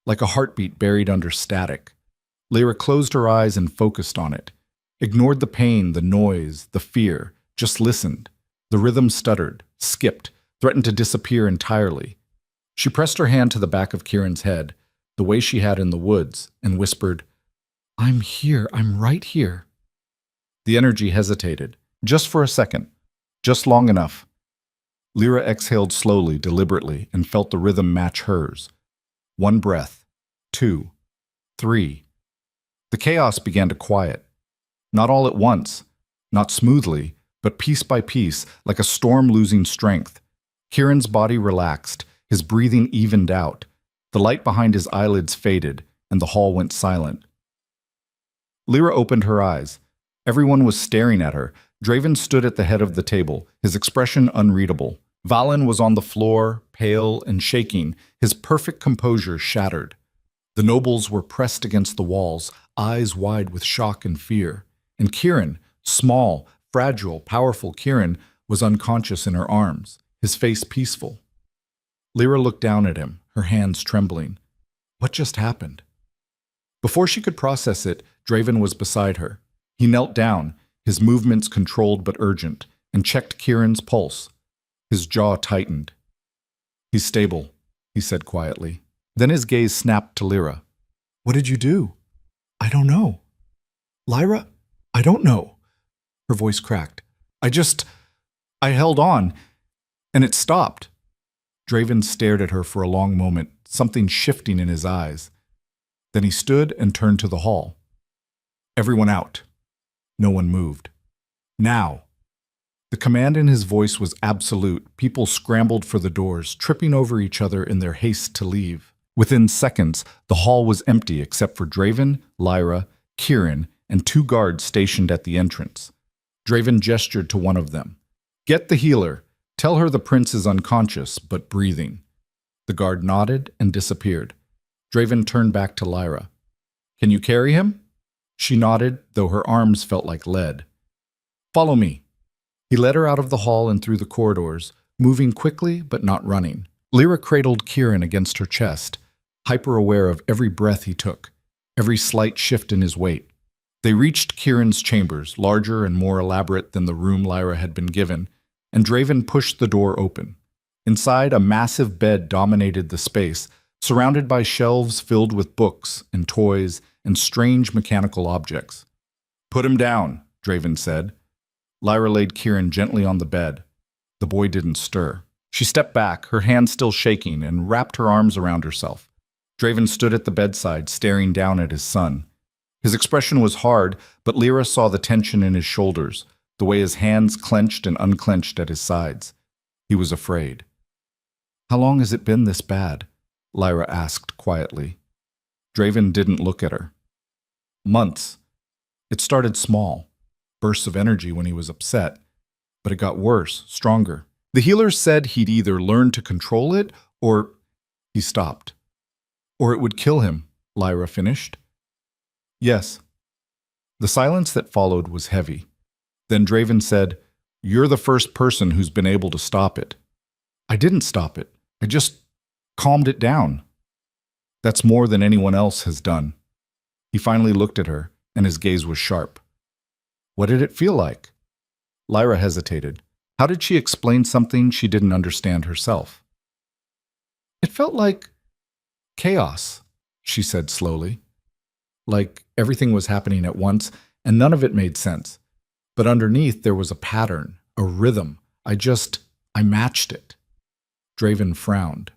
like a heartbeat buried under static. Lyra closed her eyes and focused on it, ignored the pain, the noise, the fear, just listened. The rhythm stuttered, skipped, threatened to disappear entirely. She pressed her hand to the back of Kieran's head, the way she had in the woods, and whispered, I'm here. I'm right here. The energy hesitated, just for a second, just long enough. Lyra exhaled slowly, deliberately, and felt the rhythm match hers. 1 breath, 2, 3. The chaos began to quiet. Not all at once, not smoothly, but piece by piece, like a storm losing strength. Kieran's body relaxed, his breathing evened out. The light behind his eyelids faded, and the hall went silent. Lyra opened her eyes. Everyone was staring at her. Draven stood at the head of the table, his expression unreadable. Valen was on the floor, pale and shaking, his perfect composure shattered. The nobles were pressed against the walls, eyes wide with shock and fear. And Kieran, small, fragile, powerful Kieran, was unconscious in her arms, his face peaceful. Lyra looked down at him, her hands trembling. What just happened? Before she could process it, Draven was beside her. He knelt down, his movements controlled but urgent, and checked Kieran's pulse. His jaw tightened. He's stable, he said quietly. Then his gaze snapped to Lyra. What did you do? I don't know. Lyra, I don't know. Her voice cracked. I held on, and it stopped. Draven stared at her for a long moment, something shifting in his eyes. Then he stood and turned to the hall. Everyone out. No one moved. Now. The command in his voice was absolute. People scrambled for the doors, tripping over each other in their haste to leave. Within seconds, the hall was empty except for Draven, Lyra, Kieran, and 2 guards stationed at the entrance. Draven gestured to one of them. Get the healer. Tell her the prince is unconscious, but breathing. The guard nodded and disappeared. Draven turned back to Lyra. Can you carry him? She nodded, though her arms felt like lead. Follow me. He led her out of the hall and through the corridors, moving quickly but not running. Lyra cradled Kieran against her chest, hyper-aware of every breath he took, every slight shift in his weight. They reached Kieran's chambers, larger and more elaborate than the room Lyra had been given, and Draven pushed the door open. Inside, a massive bed dominated the space, surrounded by shelves filled with books and toys and strange mechanical objects. Put him down, Draven said. Lyra laid Kieran gently on the bed. The boy didn't stir. She stepped back, her hands still shaking, and wrapped her arms around herself. Draven stood at the bedside, staring down at his son. His expression was hard, but Lyra saw the tension in his shoulders, the way his hands clenched and unclenched at his sides. He was afraid. How long has it been this bad? Lyra asked quietly. Draven didn't look at her. Months. It started small, bursts of energy when he was upset, but it got worse, stronger. The healer said he'd either learn to control it or... He stopped. Or it would kill him, Lyra finished. Yes. The silence that followed was heavy. Then Draven said, You're the first person who's been able to stop it. I didn't stop it. I just calmed it down. That's more than anyone else has done. He finally looked at her, and his gaze was sharp. What did it feel like? Lyra hesitated. How did she explain something she didn't understand herself? It felt like chaos, she said slowly. Like everything was happening at once, and none of it made sense. But underneath there was a pattern, a rhythm. I matched it. Draven frowned.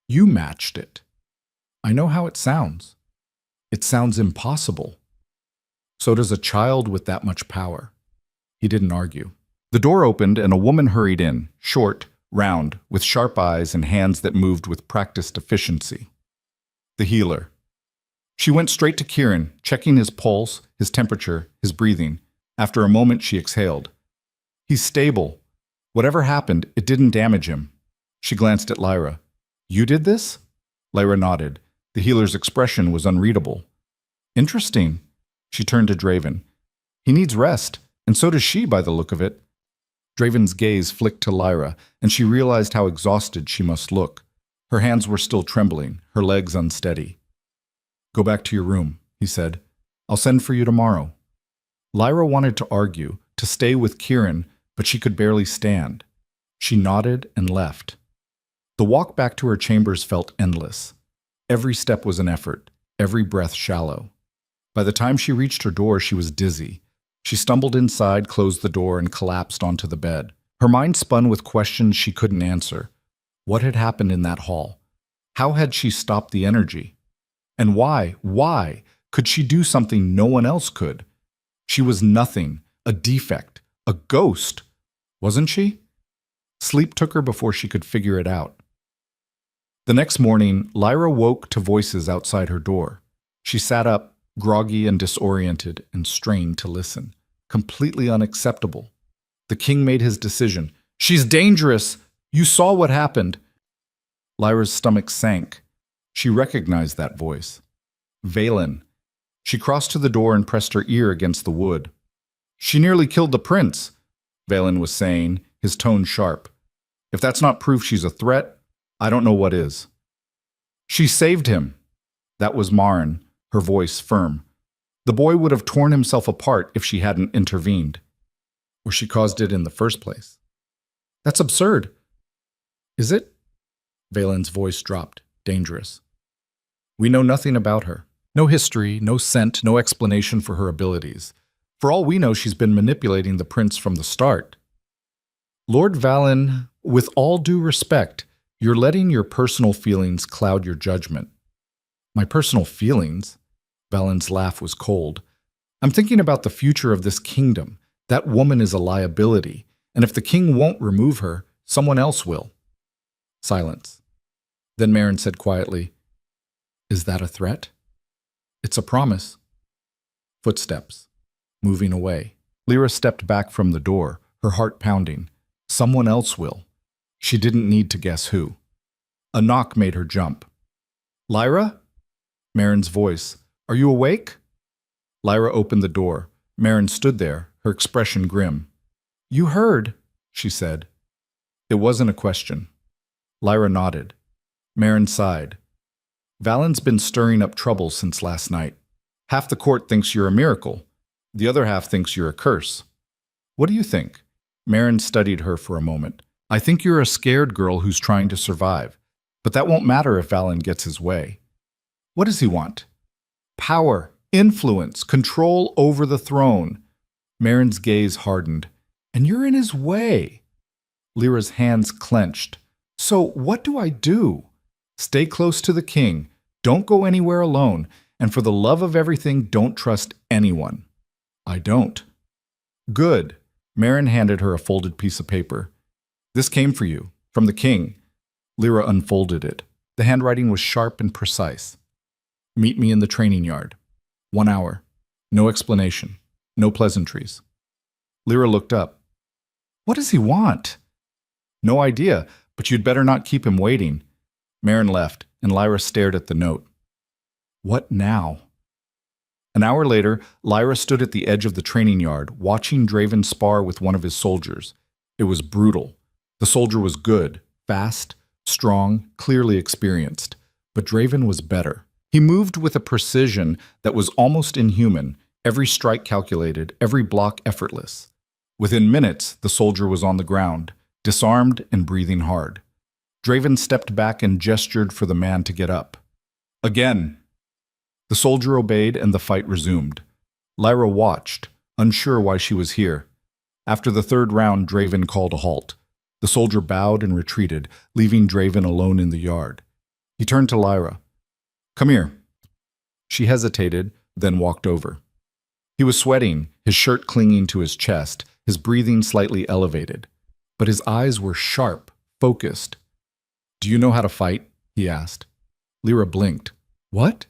You matched it. I know how it sounds. It sounds impossible. So does a child with that much power. He didn't argue. The door opened and a woman hurried in, short, round, with sharp eyes and hands that moved with practiced efficiency. The healer. She went straight to Kieran, checking his pulse, his temperature, his breathing. After a moment, she exhaled. He's stable. Whatever happened, it didn't damage him. She glanced at Lyra. You did this? Lyra nodded. The healer's expression was unreadable. Interesting. She turned to Draven. He needs rest, and so does she by the look of it. Draven's gaze flicked to Lyra, and she realized how exhausted she must look. Her hands were still trembling, her legs unsteady. Go back to your room, he said. I'll send for you tomorrow. Lyra wanted to argue, to stay with Kieran, but she could barely stand. She nodded and left. The walk back to her chambers felt endless. Every step was an effort, every breath shallow. By the time she reached her door, she was dizzy. She stumbled inside, closed the door, and collapsed onto the bed. Her mind spun with questions she couldn't answer. What had happened in that hall? How had she stopped the energy? And why could she do something no one else could? She was nothing, a defect, a ghost, wasn't she? Sleep took her before she could figure it out. The next morning, Lyra woke to voices outside her door. She sat up, groggy and disoriented, and strained to listen. Completely unacceptable. The king made his decision. "She's dangerous! You saw what happened!" Lyra's stomach sank. She recognized that voice. Valen. She crossed to the door and pressed her ear against the wood. "She nearly killed the prince," Valen was saying, his tone sharp. "If that's not proof she's a threat, I don't know what is." "She saved him." That was Marin, her voice firm. The boy would have torn himself apart if she hadn't intervened. Or she caused it in the first place. "That's absurd." "Is it?" Valen's voice dropped, dangerous. "We know nothing about her. No history, no scent, no explanation for her abilities. For all we know, she's been manipulating the prince from the start." "Lord Valen, with all due respect, you're letting your personal feelings cloud your judgment." "My personal feelings?" Valen's laugh was cold. "I'm thinking about the future of this kingdom. That woman is a liability, and if the king won't remove her, someone else will." Silence. Then Marin said quietly, "Is that a threat?" "It's a promise." Footsteps. Moving away. Lyra stepped back from the door, her heart pounding. Someone else will. She didn't need to guess who. A knock made her jump. "Lyra?" Marin's voice. "Are you awake?" Lyra opened the door. Marin stood there, her expression grim. "You heard," she said. It wasn't a question. Lyra nodded. Marin sighed. "Valen's been stirring up trouble since last night. Half the court thinks you're a miracle. The other half thinks you're a curse. What do you think?" Marin studied her for a moment. "I think you're a scared girl who's trying to survive. But that won't matter if Valen gets his way." "What does he want?" "Power, influence, control over the throne." Marin's gaze hardened. "And you're in his way." Lyra's hands clenched. "So what do I do?" "Stay close to the king. Don't go anywhere alone. And for the love of everything, don't trust anyone." "I don't." "Good." Marin handed her a folded piece of paper. "This came for you, from the king." Lyra unfolded it. The handwriting was sharp and precise. "Meet me in the training yard. 1 hour. No explanation. No pleasantries." Lyra looked up. "What does he want?" "No idea, but you'd better not keep him waiting." Marin left, and Lyra stared at the note. What now? An hour later, Lyra stood at the edge of the training yard, watching Draven spar with one of his soldiers. It was brutal. The soldier was good, fast, strong, clearly experienced. But Draven was better. He moved with a precision that was almost inhuman, every strike calculated, every block effortless. Within minutes, the soldier was on the ground, disarmed and breathing hard. Draven stepped back and gestured for the man to get up. Again! The soldier obeyed and the fight resumed. Lyra watched, unsure why she was here. After the third round, Draven called a halt. The soldier bowed and retreated, leaving Draven alone in the yard. He turned to Lyra. "Come here." She hesitated, then walked over. He was sweating, his shirt clinging to his chest, his breathing slightly elevated. But his eyes were sharp, focused. "Do you know how to fight?" he asked. Lyra blinked. "What?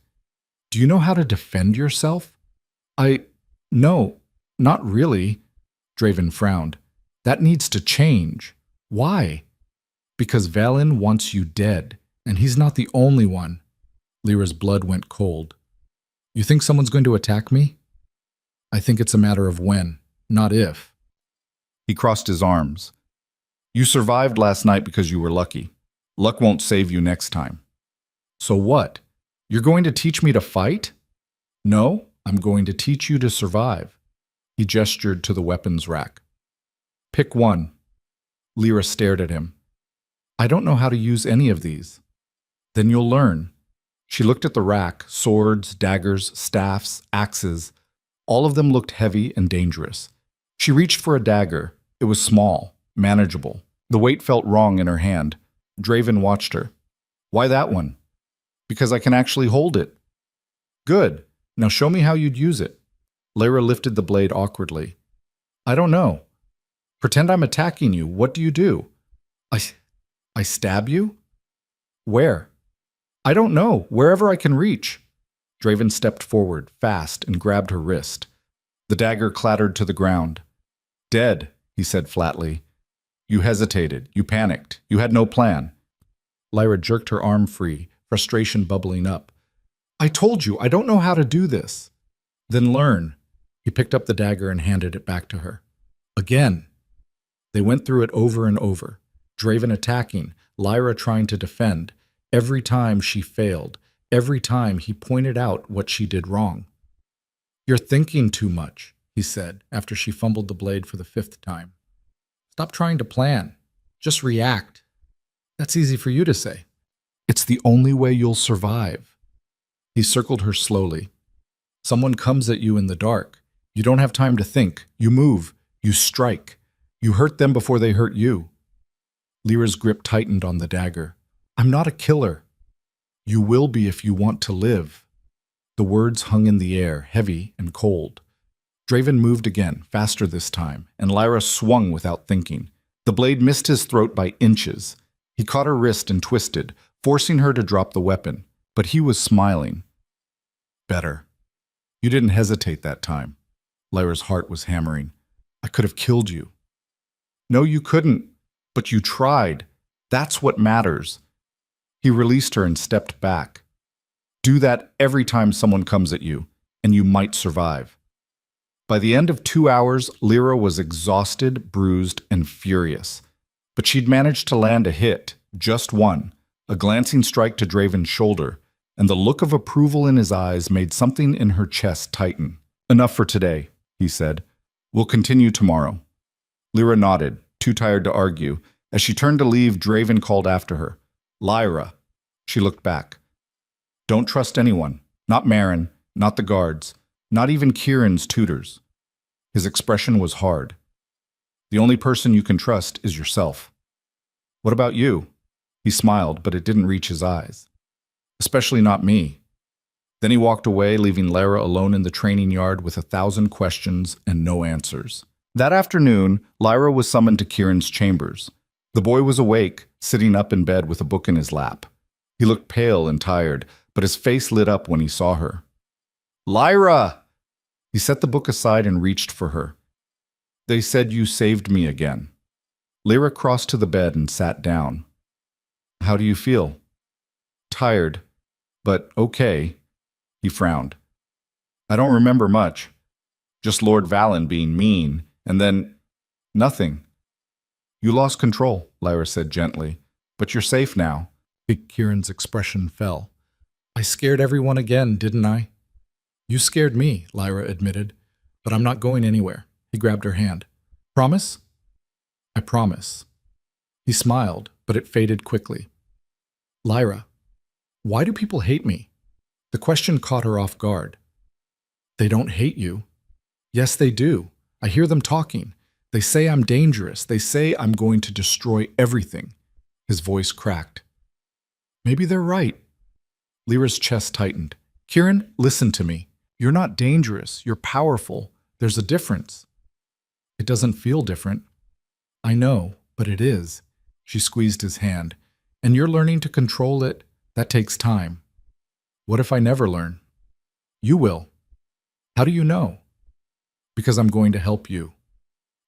Do you know how to defend yourself?" No, not really." Draven frowned. "That needs to change." "Why?" "Because Valen wants you dead, and he's not the only one." Lyra's blood went cold. "You think someone's going to attack me?" "I think it's a matter of when, not if." He crossed his arms. "You survived last night because you were lucky. Luck won't save you next time." "So what? You're going to teach me to fight?" "No, I'm going to teach you to survive." He gestured to the weapons rack. "Pick one." Lyra stared at him. "I don't know how to use any of these." "Then you'll learn." She looked at the rack, swords, daggers, staffs, axes. All of them looked heavy and dangerous. She reached for a dagger. It was small, manageable. The weight felt wrong in her hand. Draven watched her. Why that one? Because I can actually hold it. Good. Now show me how you'd use it. Lyra lifted the blade awkwardly. I don't know. Pretend I'm attacking you. What do you do? I stab you? Where? I don't know. Wherever I can reach. Draven stepped forward, fast, and grabbed her wrist. The dagger clattered to the ground. Dead, he said flatly. You hesitated. You panicked. You had no plan. Lyra jerked her arm free, frustration bubbling up. I told you, I don't know how to do this. Then learn. He picked up the dagger and handed it back to her. Again. They went through it over and over. Draven attacking, Lyra trying to defend. Every time she failed. Every time he pointed out what she did wrong. You're thinking too much, he said, after she fumbled the blade for the 5th time. Stop trying to plan. Just react. That's easy for you to say. It's the only way you'll survive. He circled her slowly. Someone comes at you in the dark. You don't have time to think. You move. You strike. You hurt them before they hurt you. Lyra's grip tightened on the dagger. I'm not a killer. You will be if you want to live. The words hung in the air, heavy and cold. Draven moved again, faster this time, and Lyra swung without thinking. The blade missed his throat by inches. He caught her wrist and twisted, forcing her to drop the weapon. But he was smiling. Better. You didn't hesitate that time. Lyra's heart was hammering. I could have killed you. No, you couldn't. But you tried. That's what matters. He released her and stepped back. Do that every time someone comes at you, and you might survive. By the end of 2 hours, Lyra was exhausted, bruised, and furious. But she'd managed to land a hit, just one, a glancing strike to Draven's shoulder, and the look of approval in his eyes made something in her chest tighten. Enough for today, he said. We'll continue tomorrow. Lyra nodded, too tired to argue. As she turned to leave, Draven called after her. Lyra. She looked back. Don't trust anyone. Not Marin, not the guards, not even Kieran's tutors. His expression was hard. The only person you can trust is yourself. What about you? He smiled, but it didn't reach his eyes. Especially not me. Then he walked away, leaving Lyra alone in the training yard with 1,000 questions and no answers. That afternoon, Lyra was summoned to Kieran's chambers. The boy was awake, sitting up in bed with a book in his lap. He looked pale and tired, but his face lit up when he saw her. Lyra! He set the book aside and reached for her. They said you saved me again. Lyra crossed to the bed and sat down. How do you feel? Tired, but okay. He frowned. I don't remember much. Just Lord Valen being mean, and then nothing. You lost control, Lyra said gently, but you're safe now. Kieran's expression fell. I scared everyone again, didn't I? You scared me, Lyra admitted, but I'm not going anywhere. He grabbed her hand. Promise? I promise. He smiled, but it faded quickly. Lyra, why do people hate me? The question caught her off guard. They don't hate you. Yes, they do. I hear them talking. They say I'm dangerous. They say I'm going to destroy everything. His voice cracked. Maybe they're right. Lyra's chest tightened. Kieran, listen to me. You're not dangerous. You're powerful. There's a difference. It doesn't feel different. I know, but it is. She squeezed his hand. And you're learning to control it. That takes time. What if I never learn? You will. How do you know? Because I'm going to help you.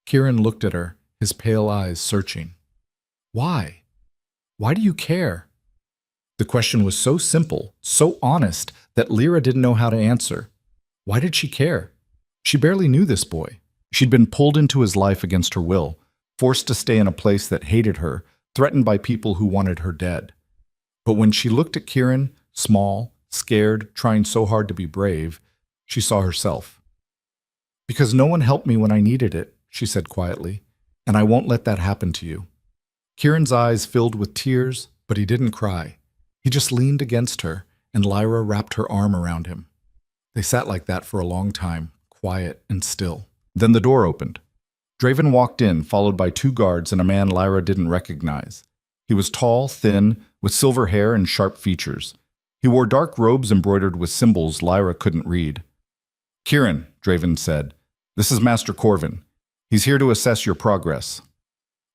Kieran looked at her, his pale eyes searching. Why? Why do you care? The question was so simple, so honest, that Lyra didn't know how to answer. Why did she care? She barely knew this boy. She'd been pulled into his life against her will, forced to stay in a place that hated her, threatened by people who wanted her dead. But when she looked at Kieran, small, scared, trying so hard to be brave, she saw herself. Because no one helped me when I needed it, she said quietly, and I won't let that happen to you. Kieran's eyes filled with tears, but he didn't cry. He just leaned against her, and Lyra wrapped her arm around him. They sat like that for a long time, quiet and still. Then the door opened. Draven walked in, followed by 2 guards and a man Lyra didn't recognize. He was tall, thin, with silver hair and sharp features. He wore dark robes embroidered with symbols Lyra couldn't read. "Kieran," Draven said, "this is Master Corvin. He's here to assess your progress."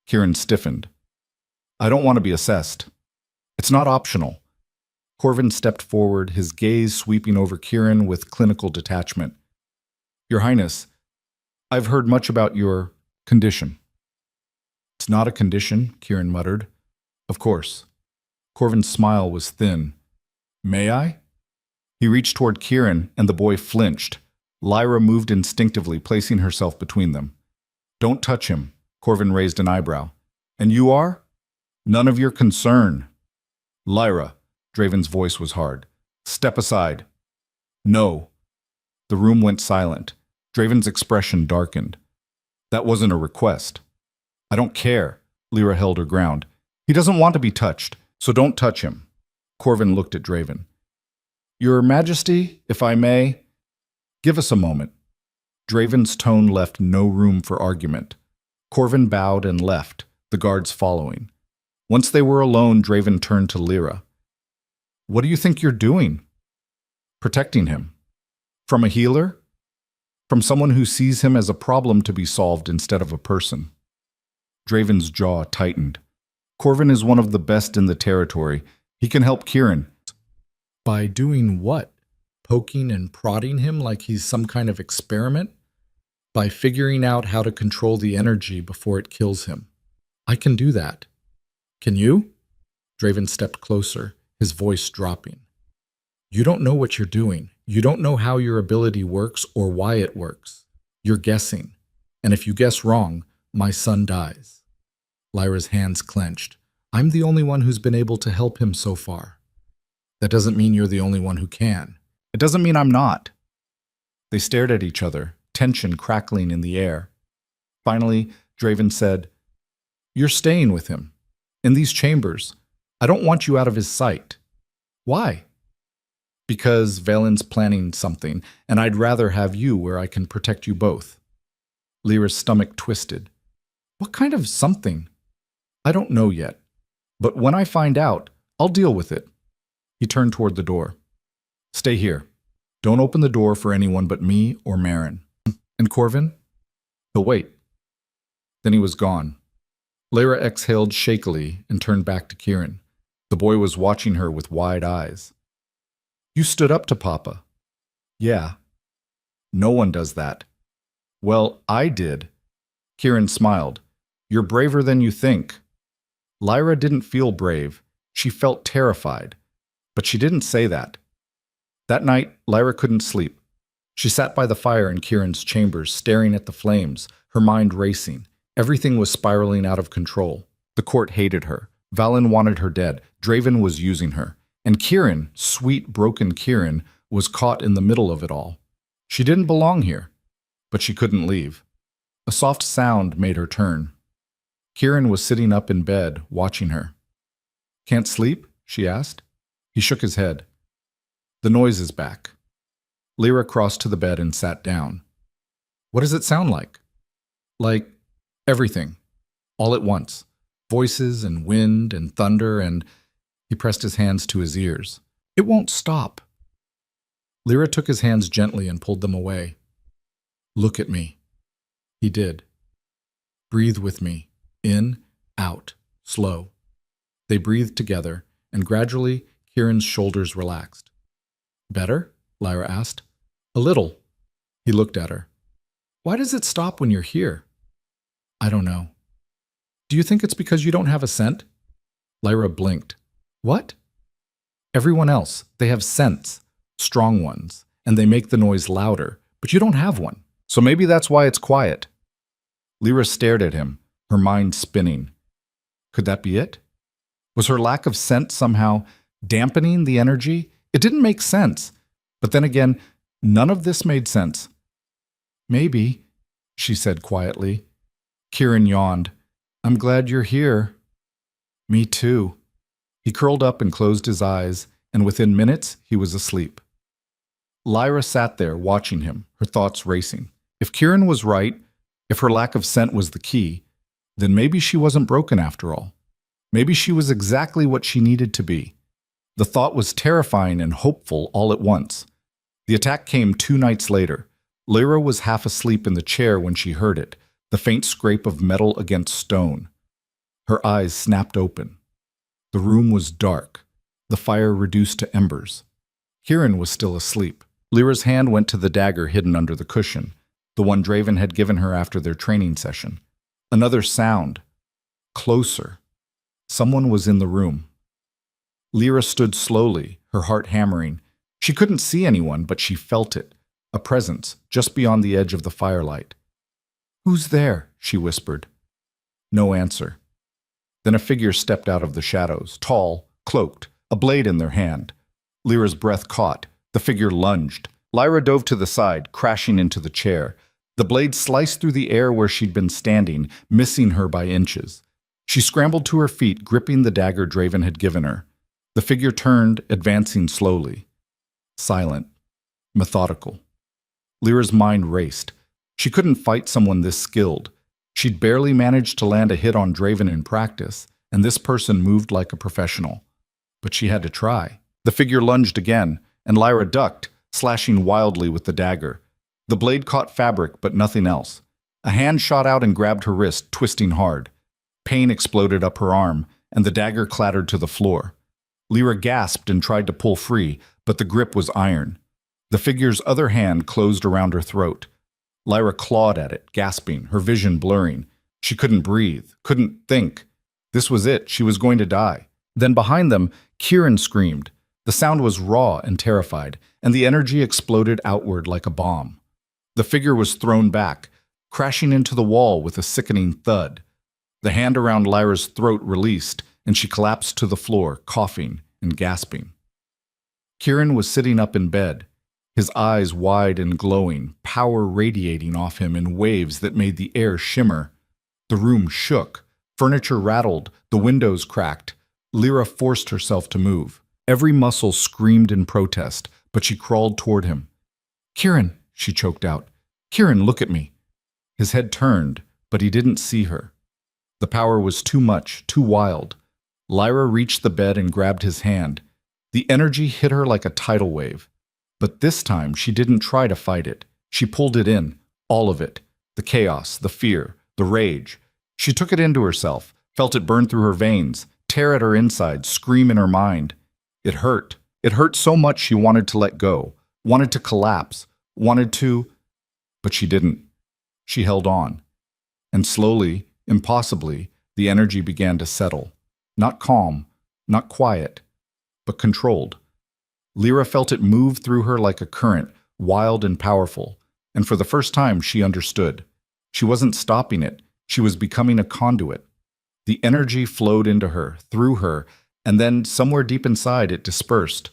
Kieran stiffened. "I don't want to be assessed. It's not optional." Corvin stepped forward, his gaze sweeping over Kieran with clinical detachment. "Your Highness, I've heard much about your condition." "It's not a condition," Kieran muttered. "Of course." Corvin's smile was thin. "May I?" He reached toward Kieran, and the boy flinched. Lyra moved instinctively, placing herself between them. "Don't touch him." Corvin raised an eyebrow. "And you are?" "None of your concern." "Lyra," Draven's voice was hard. "Step aside." "No." The room went silent. Draven's expression darkened. "That wasn't a request." "I don't care." Lyra held her ground. "He doesn't want to be touched, so don't touch him." Corvin looked at Draven. "Your Majesty, if I may, give us a moment." Draven's tone left no room for argument. Corvin bowed and left, the guards following. Once they were alone, Draven turned to Lyra. "What do you think you're doing?" "Protecting him." "From a healer?" "From someone who sees him as a problem to be solved instead of a person." Draven's jaw tightened. "Corvin is one of the best in the territory. He can help Kieran." "By doing what? Poking and prodding him like he's some kind of experiment?" "By figuring out how to control the energy before it kills him." "I can do that." "Can you?" Draven stepped closer, his voice dropping. "You don't know what you're doing. You don't know how your ability works or why it works. You're guessing. And if you guess wrong, my son dies." Lyra's hands clenched. "I'm the only one who's been able to help him so far." "That doesn't mean you're the only one who can." "It doesn't mean I'm not." They stared at each other, tension crackling in the air. Finally, Draven said, "You're staying with him. In these chambers. I don't want you out of his sight." "Why?" "Because Valen's planning something, and I'd rather have you where I can protect you both." Lyra's stomach twisted. "What kind of something?" "I don't know yet. But when I find out, I'll deal with it." He turned toward the door. "Stay here. Don't open the door for anyone but me or Marin." "And Corvin?" "He'll wait." Then he was gone. Lyra exhaled shakily and turned back to Kieran. The boy was watching her with wide eyes. "You stood up to Papa." "Yeah." "No one does that." "Well, I did." Kieran smiled. "You're braver than you think." Lyra didn't feel brave. She felt terrified. But she didn't say that. That night, Lyra couldn't sleep. She sat by the fire in Kieran's chambers, staring at the flames, her mind racing. Everything was spiraling out of control. The court hated her. Valen wanted her dead. Draven was using her. And Kieran, sweet, broken Kieran, was caught in the middle of it all. She didn't belong here. But she couldn't leave. A soft sound made her turn. Kieran was sitting up in bed, watching her. "Can't sleep?" she asked. He shook his head. "The noise is back." Lyra crossed to the bed and sat down. "What does it sound like?" "Like everything. All at once. Voices and wind and thunder and—" He pressed his hands to his ears. "It won't stop." Lyra took his hands gently and pulled them away. "Look at me." He did. "Breathe with me. In, out, slow." They breathed together, and gradually Kieran's shoulders relaxed. "Better?" Lyra asked. "A little." He looked at her. "Why does it stop when you're here?" "I don't know." "Do you think it's because you don't have a scent?" Lyra blinked. "What?" "Everyone else, they have scents, strong ones, and they make the noise louder, but you don't have one. So maybe that's why it's quiet." Lyra stared at him, her mind spinning. Could that be it? Was her lack of scent somehow dampening the energy? It didn't make sense. But then again, none of this made sense. "Maybe," she said quietly. Kieran yawned. "I'm glad you're here." "Me too." He curled up and closed his eyes, and within minutes he was asleep. Lyra sat there watching him, her thoughts racing. If Kieran was right, if her lack of scent was the key, then maybe she wasn't broken after all. Maybe she was exactly what she needed to be. The thought was terrifying and hopeful all at once. The attack came 2 nights later. Lyra was half asleep in the chair when she heard it, the faint scrape of metal against stone. Her eyes snapped open. The room was dark, the fire reduced to embers. Kieran was still asleep. Lyra's hand went to the dagger hidden under the cushion, the one Draven had given her after their training session. Another sound. Closer. Someone was in the room. Lyra stood slowly, her heart hammering. She couldn't see anyone, but she felt it, a presence just beyond the edge of the firelight. "Who's there?" she whispered. No answer. Then a figure stepped out of the shadows, tall, cloaked, a blade in their hand. Lyra's breath caught. The figure lunged. Lyra dove to the side, crashing into the chair. The blade sliced through the air where she'd been standing, missing her by inches. She scrambled to her feet, gripping the dagger Draven had given her. The figure turned, advancing slowly. Silent. Methodical. Lyra's mind raced. She couldn't fight someone this skilled. She'd barely managed to land a hit on Draven in practice, and this person moved like a professional. But she had to try. The figure lunged again, and Lyra ducked, slashing wildly with the dagger. The blade caught fabric, but nothing else. A hand shot out and grabbed her wrist, twisting hard. Pain exploded up her arm, and the dagger clattered to the floor. Lyra gasped and tried to pull free, but the grip was iron. The figure's other hand closed around her throat. Lyra clawed at it, gasping, her vision blurring. She couldn't breathe, couldn't think. This was it. She was going to die. Then behind them, Kieran screamed. The sound was raw and terrified, and the energy exploded outward like a bomb. The figure was thrown back, crashing into the wall with a sickening thud. The hand around Lyra's throat released, and she collapsed to the floor, coughing and gasping. Kieran was sitting up in bed, his eyes wide and glowing, power radiating off him in waves that made the air shimmer. The room shook, furniture rattled, the windows cracked. Lyra forced herself to move. Every muscle screamed in protest, but she crawled toward him. "Kieran," she choked out. "Kieran, look at me." His head turned, but he didn't see her. The power was too much, too wild. Lyra reached the bed and grabbed his hand. The energy hit her like a tidal wave. But this time, she didn't try to fight it. She pulled it in, all of it. The chaos, the fear, the rage. She took it into herself, felt it burn through her veins, tear at her inside, scream in her mind. It hurt. It hurt so much she wanted to let go, wanted to collapse, wanted to... But she didn't. She held on. And slowly, impossibly, the energy began to settle. Not calm, not quiet, but controlled. Lyra felt it move through her like a current, wild and powerful, and for the first time she understood. She wasn't stopping it, she was becoming a conduit. The energy flowed into her, through her, and then somewhere deep inside it dispersed,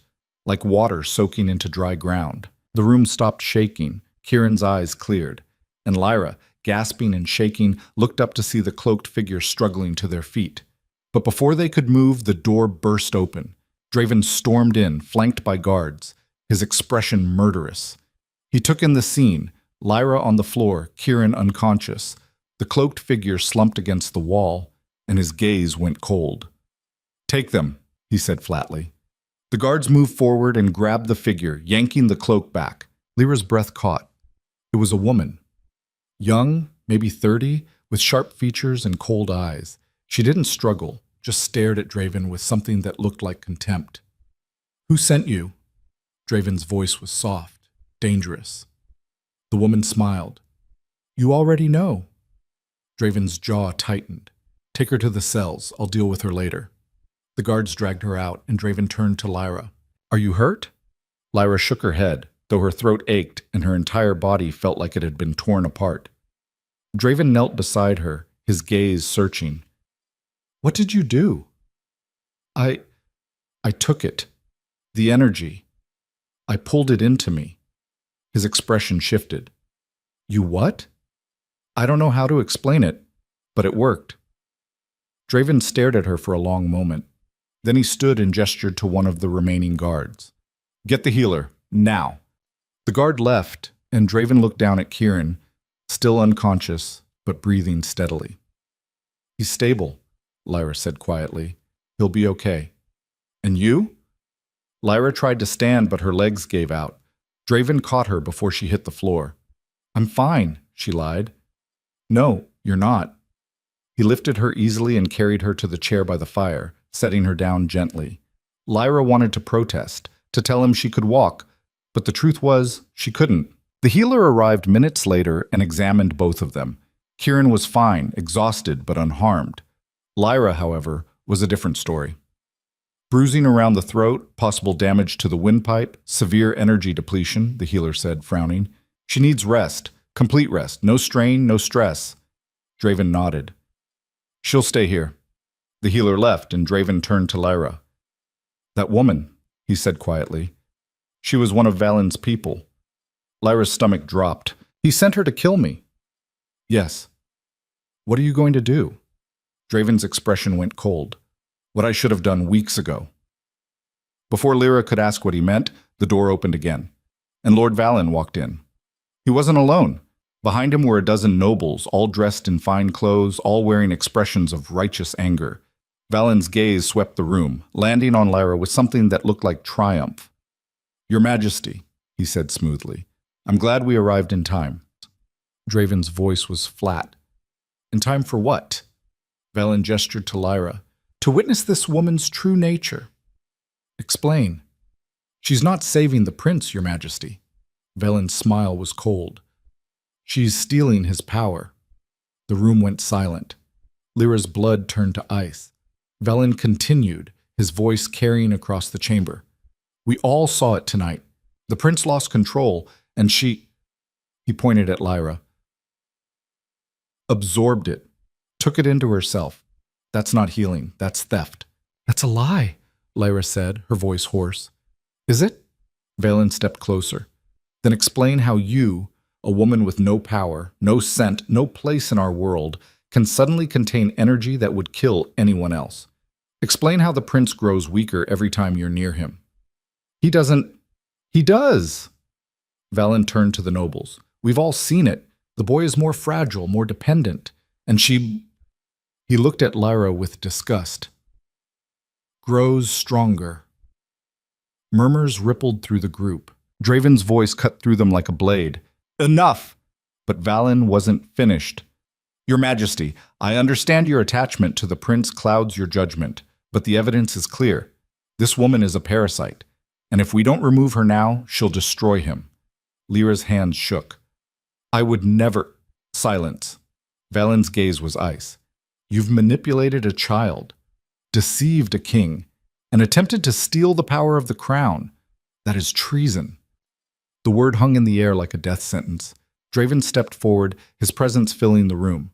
like water soaking into dry ground. The room stopped shaking, Kieran's eyes cleared, and Lyra, gasping and shaking, looked up to see the cloaked figure struggling to their feet. But before they could move, the door burst open. Draven stormed in, flanked by guards, his expression murderous. He took in the scene, Lyra on the floor, Kieran unconscious. The cloaked figure slumped against the wall, and his gaze went cold. "Take them," he said flatly. The guards moved forward and grabbed the figure, yanking the cloak back. Lyra's breath caught. It was a woman. Young, maybe 30, with sharp features and cold eyes. She didn't struggle, just stared at Draven with something that looked like contempt. "Who sent you?" Draven's voice was soft, dangerous. The woman smiled. "You already know." Draven's jaw tightened. "Take her to the cells. I'll deal with her later." The guards dragged her out, and Draven turned to Lyra. "Are you hurt?" Lyra shook her head, though her throat ached and her entire body felt like it had been torn apart. Draven knelt beside her, his gaze searching. "What did you do?" I took it. The energy. I pulled it into me." His expression shifted. "You what?" "I don't know how to explain it, but it worked." Draven stared at her for a long moment. Then he stood and gestured to one of the remaining guards. "Get the healer, now." The guard left, and Draven looked down at Kieran, still unconscious, but breathing steadily. "He's stable," Lyra said quietly. "He'll be okay." "And you?" Lyra tried to stand, but her legs gave out. Draven caught her before she hit the floor. "I'm fine," she lied. "No, you're not." He lifted her easily and carried her to the chair by the fire, setting her down gently. Lyra wanted to protest, to tell him she could walk, but the truth was, she couldn't. The healer arrived minutes later and examined both of them. Kieran was fine, exhausted, but unharmed. Lyra, however, was a different story. Bruising around the throat, possible damage to the windpipe, severe energy depletion, the healer said, frowning. "She needs rest, complete rest, no strain, no stress." Draven nodded. "She'll stay here." The healer left, and Draven turned to Lyra. "That woman," he said quietly. "She was one of Valen's people." Lyra's stomach dropped. "He sent her to kill me." "Yes." "What are you going to do?" Draven's expression went cold. "What I should have done weeks ago." Before Lyra could ask what he meant, the door opened again, and Lord Valen walked in. He wasn't alone. Behind him were a dozen nobles, all dressed in fine clothes, all wearing expressions of righteous anger. Valen's gaze swept the room, landing on Lyra with something that looked like triumph. "Your Majesty," he said smoothly, "I'm glad we arrived in time." Draven's voice was flat. "In time for what?" Valen gestured to Lyra. "To witness this woman's true nature." "Explain." "She's not saving the prince, Your Majesty." Valen's smile was cold. "She's stealing his power." The room went silent. Lyra's blood turned to ice. Valen continued, his voice carrying across the chamber. "We all saw it tonight. The prince lost control, and she—" he pointed at Lyra. "Absorbed it. Took it into herself. That's not healing. That's theft." "That's a lie," Lyra said, her voice hoarse. "Is it?" Valen stepped closer. "Then explain how you, a woman with no power, no scent, no place in our world, can suddenly contain energy that would kill anyone else. Explain how the prince grows weaker every time you're near him." "He doesn't—" "He does!" Valen turned to the nobles. "We've all seen it. The boy is more fragile, more dependent. And she—" He looked at Lyra with disgust. "Grows stronger." Murmurs rippled through the group. Draven's voice cut through them like a blade. "Enough!" But Valen wasn't finished. "Your Majesty, I understand your attachment to the prince clouds your judgment, but the evidence is clear. This woman is a parasite, and if we don't remove her now, she'll destroy him." Lyra's hands shook. "I would never—" Silence. Valen's gaze was ice. "You've manipulated a child, deceived a king, and attempted to steal the power of the crown. That is treason." The word hung in the air like a death sentence. Draven stepped forward, his presence filling the room.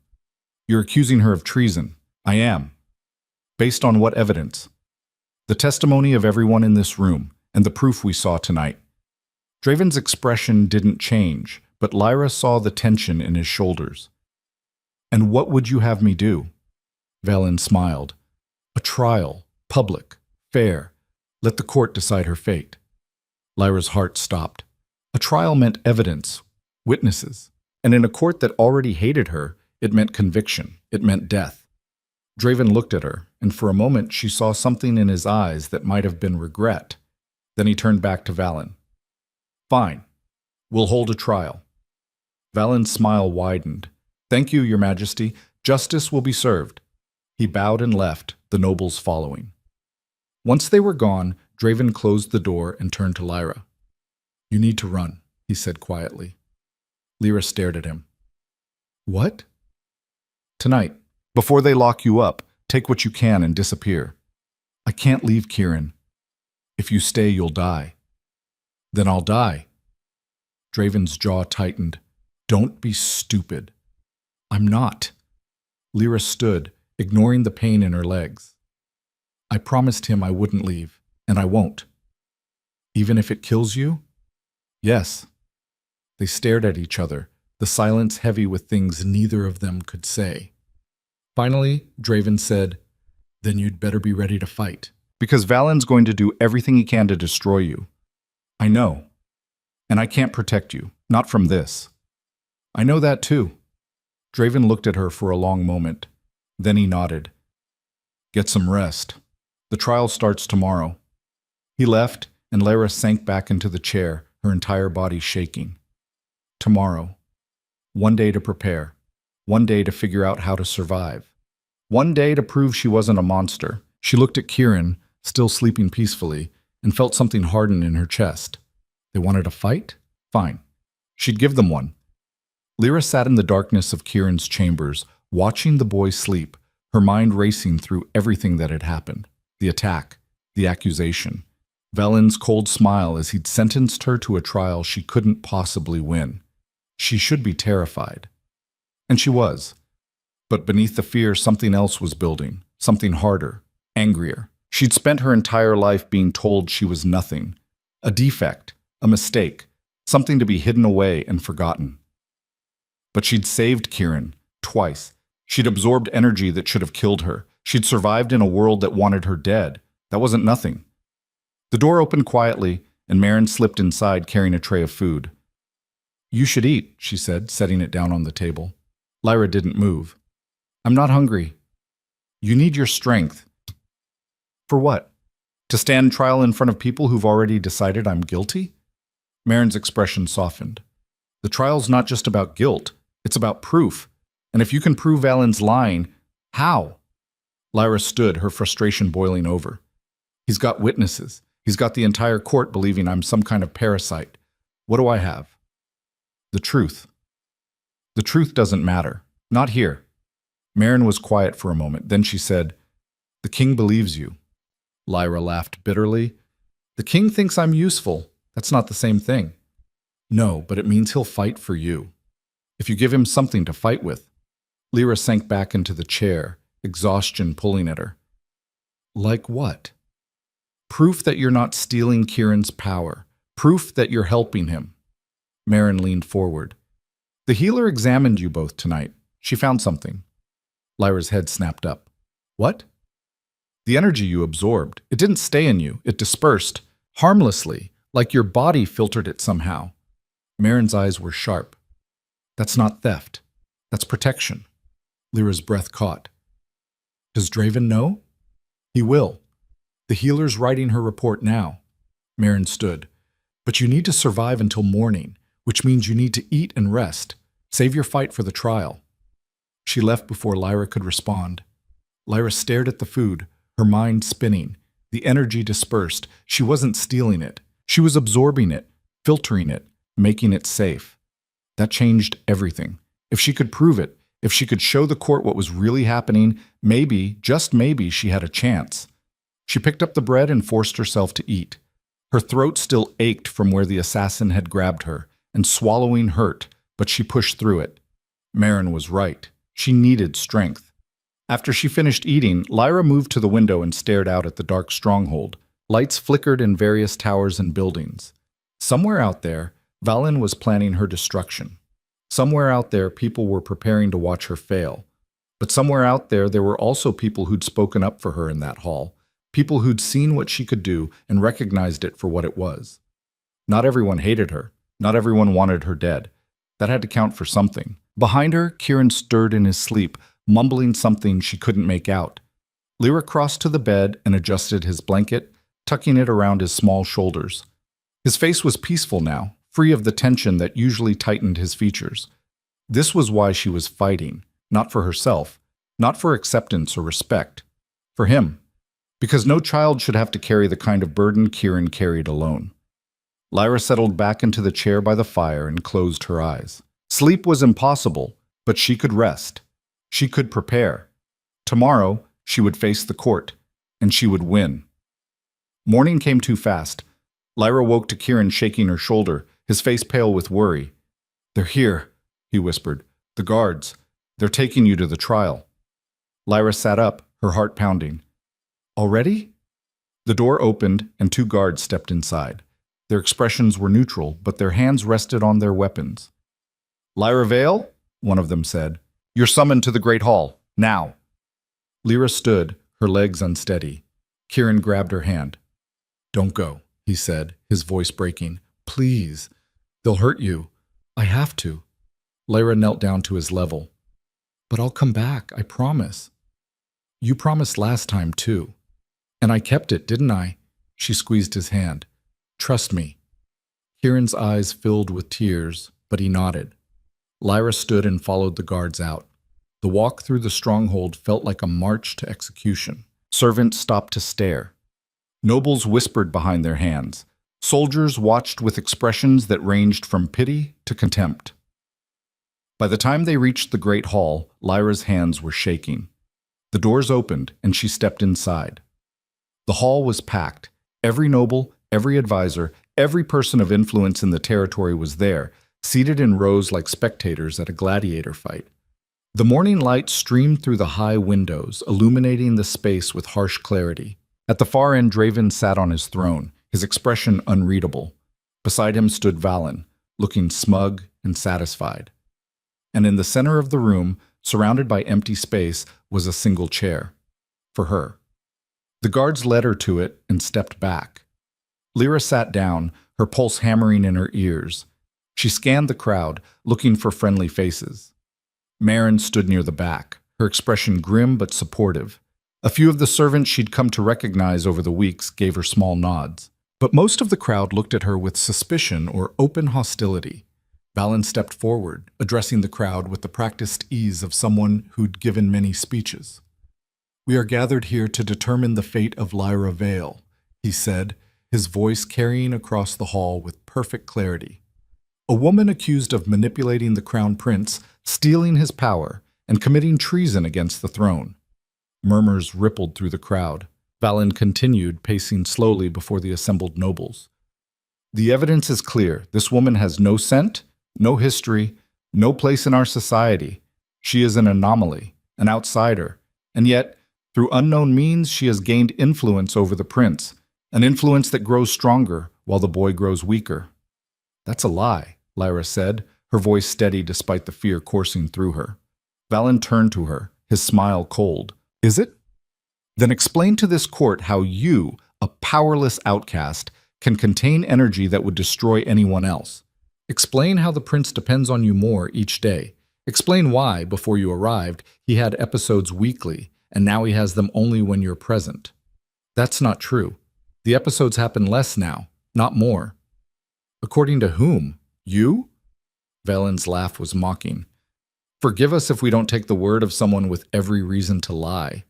"You're accusing her of treason." "I am." "Based on what evidence?" "The testimony of everyone in this room, and the proof we saw tonight." Draven's expression didn't change, but Lyra saw the tension in his shoulders. "And what would you have me do?" Valen smiled. "A trial, public, fair. Let the court decide her fate." Lyra's heart stopped. A trial meant evidence, witnesses, and in a court that already hated her, it meant conviction, it meant death. Draven looked at her, and for a moment she saw something in his eyes that might have been regret. Then he turned back to Valen. "Fine. We'll hold a trial." Valen's smile widened. "Thank you, Your Majesty. Justice will be served." He bowed and left, the nobles following. Once they were gone, Draven closed the door and turned to Lyra. "You need to run," he said quietly. Lyra stared at him. "What?" "Tonight, before they lock you up, take what you can and disappear." "I can't leave Kieran." "If you stay, you'll die." "Then I'll die." Draven's jaw tightened. "Don't be stupid." "I'm not." Lyra stood, ignoring the pain in her legs. "I promised him I wouldn't leave, and I won't." "Even if it kills you?" "Yes." They stared at each other, the silence heavy with things neither of them could say. Finally, Draven said, "Then you'd better be ready to fight, Because Valen's going to do everything he can to destroy you. I know. And I can't protect you. Not from this. I know that too. Draven looked at her for a long moment. Then he nodded. Get some rest. The trial starts tomorrow. He left, and Lara sank back into the chair, her entire body shaking. Tomorrow. One day to prepare. One day to figure out how to survive. One day to prove she wasn't a monster. She looked at Kieran, still sleeping peacefully, and felt something harden in her chest. They wanted a fight? Fine. She'd give them one. Lyra sat in the darkness of Kieran's chambers, watching the boy sleep, her mind racing through everything that had happened. The attack, the accusation, Valen's cold smile as he'd sentenced her to a trial she couldn't possibly win. She should be terrified. And she was. But beneath the fear, something else was building, something harder, angrier. She'd spent her entire life being told she was nothing, a defect, a mistake, something to be hidden away and forgotten. But she'd saved Kieran, twice. She'd absorbed energy that should have killed her. She'd survived in a world that wanted her dead. That wasn't nothing. The door opened quietly, and Maren slipped inside carrying a tray of food. You should eat, she said, setting it down on the table. Lyra didn't move. I'm not hungry. You need your strength. For what? To stand trial in front of people who've already decided I'm guilty? Maren's expression softened. The trial's not just about guilt. It's about proof. And if you can prove Valen's lying, how? Lyra stood, her frustration boiling over. He's got witnesses. He's got the entire court believing I'm some kind of parasite. What do I have? The truth. The truth doesn't matter. Not here. Maren was quiet for a moment. Then she said, The king believes you. Lyra laughed bitterly. The king thinks I'm useful. That's not the same thing. No, but it means he'll fight for you. If you give him something to fight with. Lyra sank back into the chair, exhaustion pulling at her. Like what? Proof that you're not stealing Kieran's power. Proof that you're helping him. Maren leaned forward. The healer examined you both tonight. She found something. Lyra's head snapped up. What? The energy you absorbed. It didn't stay in you. It dispersed, harmlessly, like your body filtered it somehow. Maren's eyes were sharp. That's not theft. That's protection. Lyra's breath caught. Does Draven know? He will. The healer's writing her report now. Maren stood. But you need to survive until morning, which means you need to eat and rest. Save your fight for the trial. She left before Lyra could respond. Lyra stared at the food, her mind spinning. The energy dispersed. She wasn't stealing it. She was absorbing it, filtering it, making it safe. That changed everything. If she could prove it, if she could show the court what was really happening, maybe, just maybe, she had a chance. She picked up the bread and forced herself to eat. Her throat still ached from where the assassin had grabbed her, and swallowing hurt, but she pushed through it. Maren was right. She needed strength. After she finished eating, Lyra moved to the window and stared out at the dark stronghold. Lights flickered in various towers and buildings. Somewhere out there, Valen was planning her destruction. Somewhere out there, people were preparing to watch her fail. But somewhere out there were also people who'd spoken up for her in that hall. People who'd seen what she could do and recognized it for what it was. Not everyone hated her. Not everyone wanted her dead. That had to count for something. Behind her, Kieran stirred in his sleep, mumbling something she couldn't make out. Lyra crossed to the bed and adjusted his blanket, tucking it around his small shoulders. His face was peaceful now, free of the tension that usually tightened his features. This was why she was fighting, not for herself, not for acceptance or respect. For him. Because no child should have to carry the kind of burden Kieran carried alone. Lyra settled back into the chair by the fire and closed her eyes. Sleep was impossible, but she could rest. She could prepare. Tomorrow, she would face the court, and she would win. Morning came too fast. Lyra woke to Kieran shaking her shoulder, his face pale with worry. They're here, he whispered. The guards. They're taking you to the trial. Lyra sat up, her heart pounding. Already? The door opened, and 2 guards stepped inside. Their expressions were neutral, but their hands rested on their weapons. Lyra Vale, one of them said, you're summoned to the Great Hall, now. Lyra stood, her legs unsteady. Kieran grabbed her hand. "Don't go," he said, his voice breaking. "Please. They'll hurt you. I have to." Lyra knelt down to his level. "But I'll come back, I promise." "You promised last time, too." "And I kept it, didn't I?" She squeezed his hand. "Trust me." Kieran's eyes filled with tears, but he nodded. Lyra stood and followed the guards out. The walk through the stronghold felt like a march to execution. Servants stopped to stare. Nobles whispered behind their hands. Soldiers watched with expressions that ranged from pity to contempt. By the time they reached the great hall, Lyra's hands were shaking. The doors opened, and she stepped inside. The hall was packed. Every noble, every advisor, every person of influence in the territory was there, seated in rows like spectators at a gladiator fight. The morning light streamed through the high windows, illuminating the space with harsh clarity. At the far end, Draven sat on his throne, his expression unreadable. Beside him stood Valen, looking smug and satisfied. And in the center of the room, surrounded by empty space, was a single chair. For her. The guards led her to it and stepped back. Lyra sat down, her pulse hammering in her ears. She scanned the crowd, looking for friendly faces. Marin stood near the back, her expression grim but supportive. A few of the servants she'd come to recognize over the weeks gave her small nods. But most of the crowd looked at her with suspicion or open hostility. Valen stepped forward, addressing the crowd with the practiced ease of someone who'd given many speeches. "We are gathered here to determine the fate of Lyra Vale," he said, his voice carrying across the hall with perfect clarity. "A woman accused of manipulating the crown prince, stealing his power, and committing treason against the throne." Murmurs rippled through the crowd. Valen continued, pacing slowly before the assembled nobles. "The evidence is clear. This woman has no scent, no history, no place in our society. She is an anomaly, an outsider, and yet, through unknown means, she has gained influence over the prince, an influence that grows stronger while the boy grows weaker." "That's a lie," Lyra said, her voice steady despite the fear coursing through her. Valen turned to her, his smile cold. "Is it? Then explain to this court how you, a powerless outcast, can contain energy that would destroy anyone else. Explain how the prince depends on you more each day. Explain why, before you arrived, he had episodes weekly, and now he has them only when you're present." "That's not true. The episodes happen less now, not more." "According to whom? You?" Valen's laugh was mocking. "Forgive us if we don't take the word of someone with every reason to lie."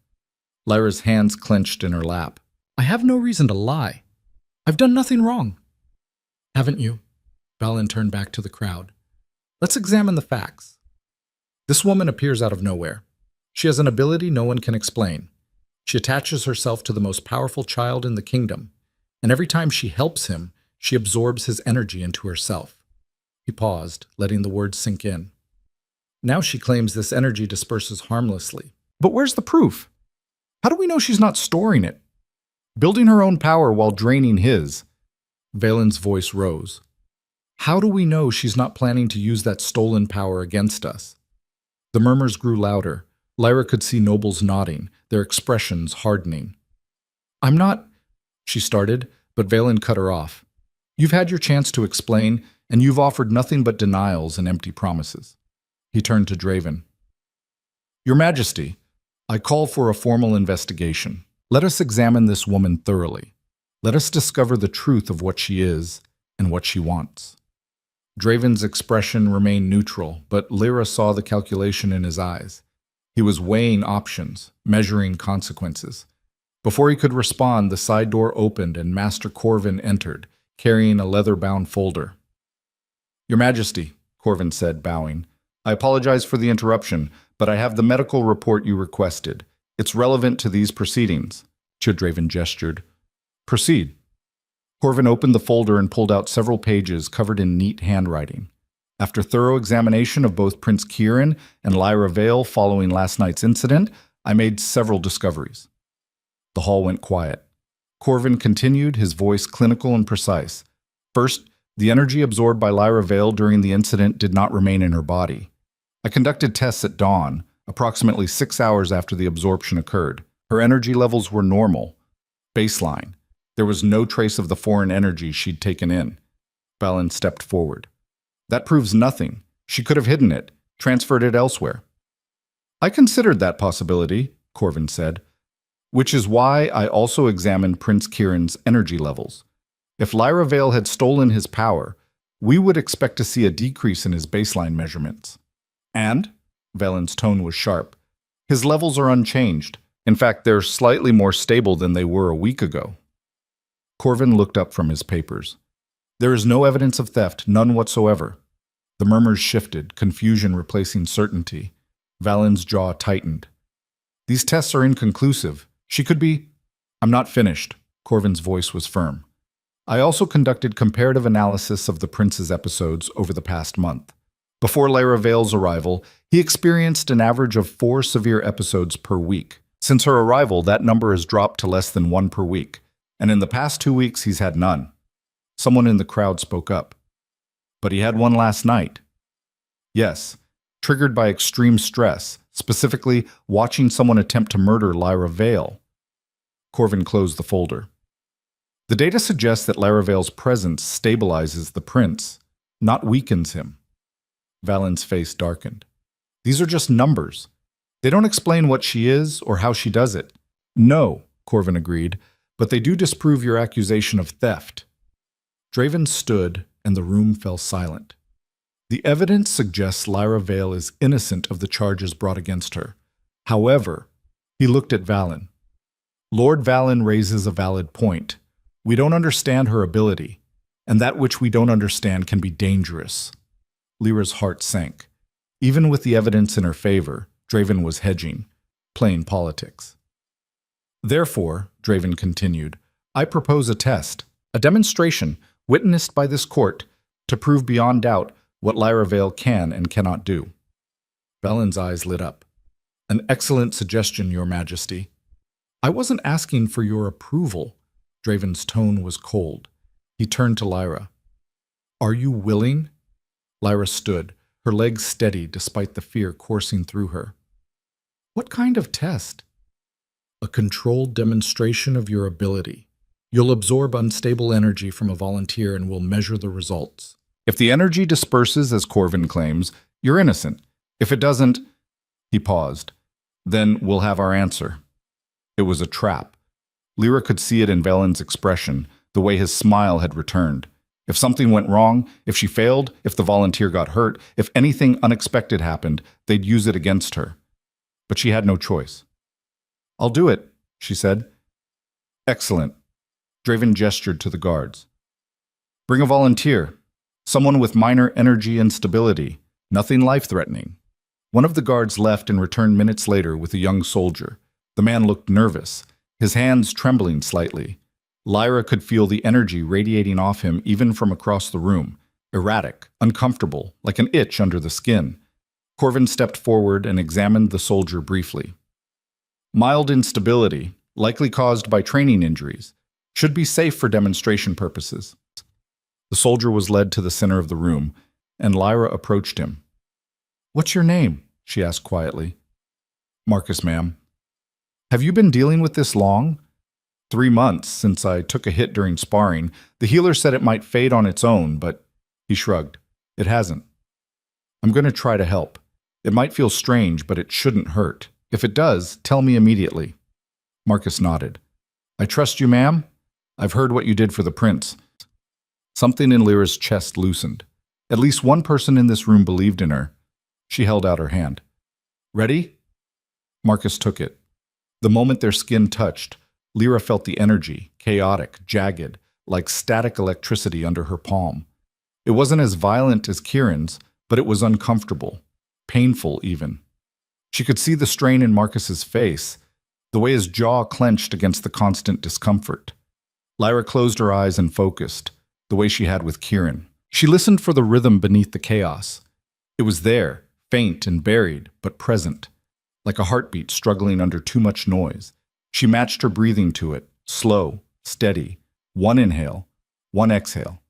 Lyra's hands clenched in her lap. "I have no reason to lie. I've done nothing wrong." "Haven't you?" Valen turned back to the crowd. "Let's examine the facts. This woman appears out of nowhere. She has an ability no one can explain. She attaches herself to the most powerful child in the kingdom, and every time she helps him, she absorbs his energy into herself." He paused, letting the words sink in. "Now she claims this energy disperses harmlessly. But where's the proof? How do we know she's not storing it? Building her own power while draining his?" Valen's voice rose. "How do we know she's not planning to use that stolen power against us?" The murmurs grew louder. Lyra could see nobles nodding, their expressions hardening. "I'm not," she started, but Valen cut her off. "You've had your chance to explain, and you've offered nothing but denials and empty promises." He turned to Draven. "Your Majesty, I call for a formal investigation. Let us examine this woman thoroughly. Let us discover the truth of what she is and what she wants." Draven's expression remained neutral, but Lyra saw the calculation in his eyes. He was weighing options, measuring consequences. Before he could respond, the side door opened and Master Corvin entered, carrying a leather-bound folder. "Your Majesty," Corvin said, bowing, "I apologize for the interruption, but I have the medical report you requested. It's relevant to these proceedings." Draven gestured. "Proceed." Corvin opened the folder and pulled out several pages covered in neat handwriting. After thorough examination of both Prince Kieran and Lyra Vale following last night's incident, I made several discoveries. The hall went quiet. Corvin continued, his voice clinical and precise. "First, the energy absorbed by Lyra Vale during the incident did not remain in her body. I conducted tests at dawn, approximately 6 hours after the absorption occurred. Her energy levels were normal. Baseline. There was no trace of the foreign energy she'd taken in. Valen stepped forward. That proves nothing. She could have hidden it, transferred it elsewhere. I considered that possibility, Corvin said, which is why I also examined Prince Kieran's energy levels. If Lyra Vale had stolen his power, we would expect to see a decrease in his baseline measurements. And? Valen's tone was sharp. His levels are unchanged. In fact, they're slightly more stable than they were a week ago. Corvin looked up from his papers. There is no evidence of theft, none whatsoever. The murmurs shifted, confusion replacing certainty. Valen's jaw tightened. These tests are inconclusive. She could be... I'm not finished. Corvin's voice was firm. I also conducted comparative analysis of the prince's episodes over the past month. Before Lyra Vale's arrival, he experienced an average of 4 severe episodes per week. Since her arrival, that number has dropped to less than 1 per week, and in the past 2 weeks he's had none. Someone in the crowd spoke up. But he had one last night. Yes, triggered by extreme stress, specifically watching someone attempt to murder Lyra Vale. Corvin closed the folder. The data suggests that Lyra Vale's presence stabilizes the prince, not weakens him. Valen's face darkened. These are just numbers. They don't explain what she is or how she does it. No, Corvin agreed, but they do disprove your accusation of theft. Draven stood, and the room fell silent. The evidence suggests Lyra Vale is innocent of the charges brought against her. However, he looked at Valen. Lord Valen raises a valid point. We don't understand her ability, and that which we don't understand can be dangerous. Lyra's heart sank. Even with the evidence in her favor, Draven was hedging, playing politics. Therefore, Draven continued, I propose a test, a demonstration witnessed by this court to prove beyond doubt what Lyra Vale can and cannot do. Valen's eyes lit up. An excellent suggestion, Your Majesty. I wasn't asking for your approval. Draven's tone was cold. He turned to Lyra. Are you willing? Lyra stood, her legs steady despite the fear coursing through her. What kind of test? A controlled demonstration of your ability. You'll absorb unstable energy from a volunteer and we'll measure the results. If the energy disperses as Corvin claims, you're innocent. If it doesn't, he paused, then we'll have our answer. It was a trap. Lyra could see it in Valen's expression, the way his smile had returned. If something went wrong, if she failed, if the volunteer got hurt, if anything unexpected happened, they'd use it against her. But she had no choice. I'll do it, she said. Excellent. Draven gestured to the guards. Bring a volunteer. Someone with minor energy instability. Nothing life-threatening. One of the guards left and returned minutes later with a young soldier. The man looked nervous, his hands trembling slightly. Lyra could feel the energy radiating off him even from across the room, erratic, uncomfortable, like an itch under the skin. Corvin stepped forward and examined the soldier briefly. Mild instability, likely caused by training injuries, should be safe for demonstration purposes. The soldier was led to the center of the room, and Lyra approached him. What's your name? She asked quietly. Marcus, ma'am. Have you been dealing with this long? 3 months since I took a hit during sparring. The healer said it might fade on its own, but he shrugged. It hasn't. I'm going to try to help. It might feel strange, but it shouldn't hurt. If it does, tell me immediately. Marcus nodded. I trust you, ma'am. I've heard what you did for the prince. Something in Lyra's chest loosened. At least one person in this room believed in her. She held out her hand. Ready? Marcus took it. The moment their skin touched, Lyra felt the energy, chaotic, jagged, like static electricity under her palm. It wasn't as violent as Kieran's, but it was uncomfortable, painful even. She could see the strain in Marcus's face, the way his jaw clenched against the constant discomfort. Lyra closed her eyes and focused, the way she had with Kieran. She listened for the rhythm beneath the chaos. It was there, faint and buried, but present, like a heartbeat struggling under too much noise. She matched her breathing to it, slow, steady, one inhale, one exhale.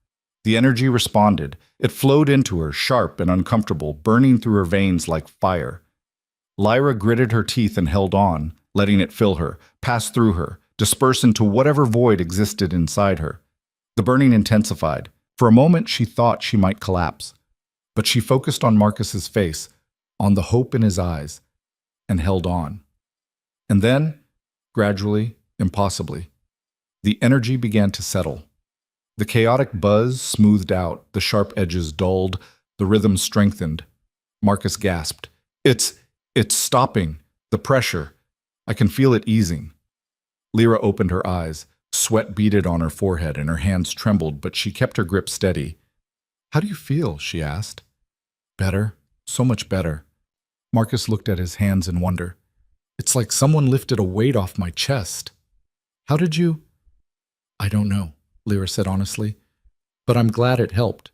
The energy responded. It flowed into her, sharp and uncomfortable, burning through her veins like fire. Lyra gritted her teeth and held on, letting it fill her, pass through her, disperse into whatever void existed inside her. The burning intensified. For a moment, she thought she might collapse. But she focused on Marcus's face, on the hope in his eyes, and held on. And then, gradually, impossibly, the energy began to settle. The chaotic buzz smoothed out, the sharp edges dulled, the rhythm strengthened. Marcus gasped. It's stopping. The pressure. I can feel it easing. Lyra opened her eyes. Sweat beaded on her forehead and her hands trembled, but she kept her grip steady. How do you feel? She asked. Better. So much better. Marcus looked at his hands in wonder. It's like someone lifted a weight off my chest. How did you? I don't know, Lyra said honestly, but I'm glad it helped.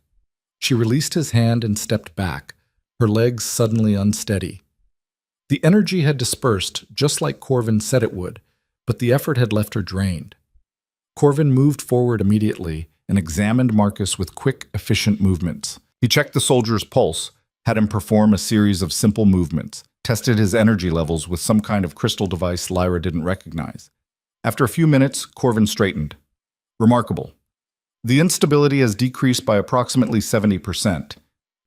She released his hand and stepped back, her legs suddenly unsteady. The energy had dispersed, just like Corvin said it would, but the effort had left her drained. Corvin moved forward immediately and examined Marcus with quick, efficient movements. He checked the soldier's pulse, had him perform a series of simple movements, tested his energy levels with some kind of crystal device Lyra didn't recognize. After a few minutes, Corvin straightened. Remarkable. The instability has decreased by approximately 70%.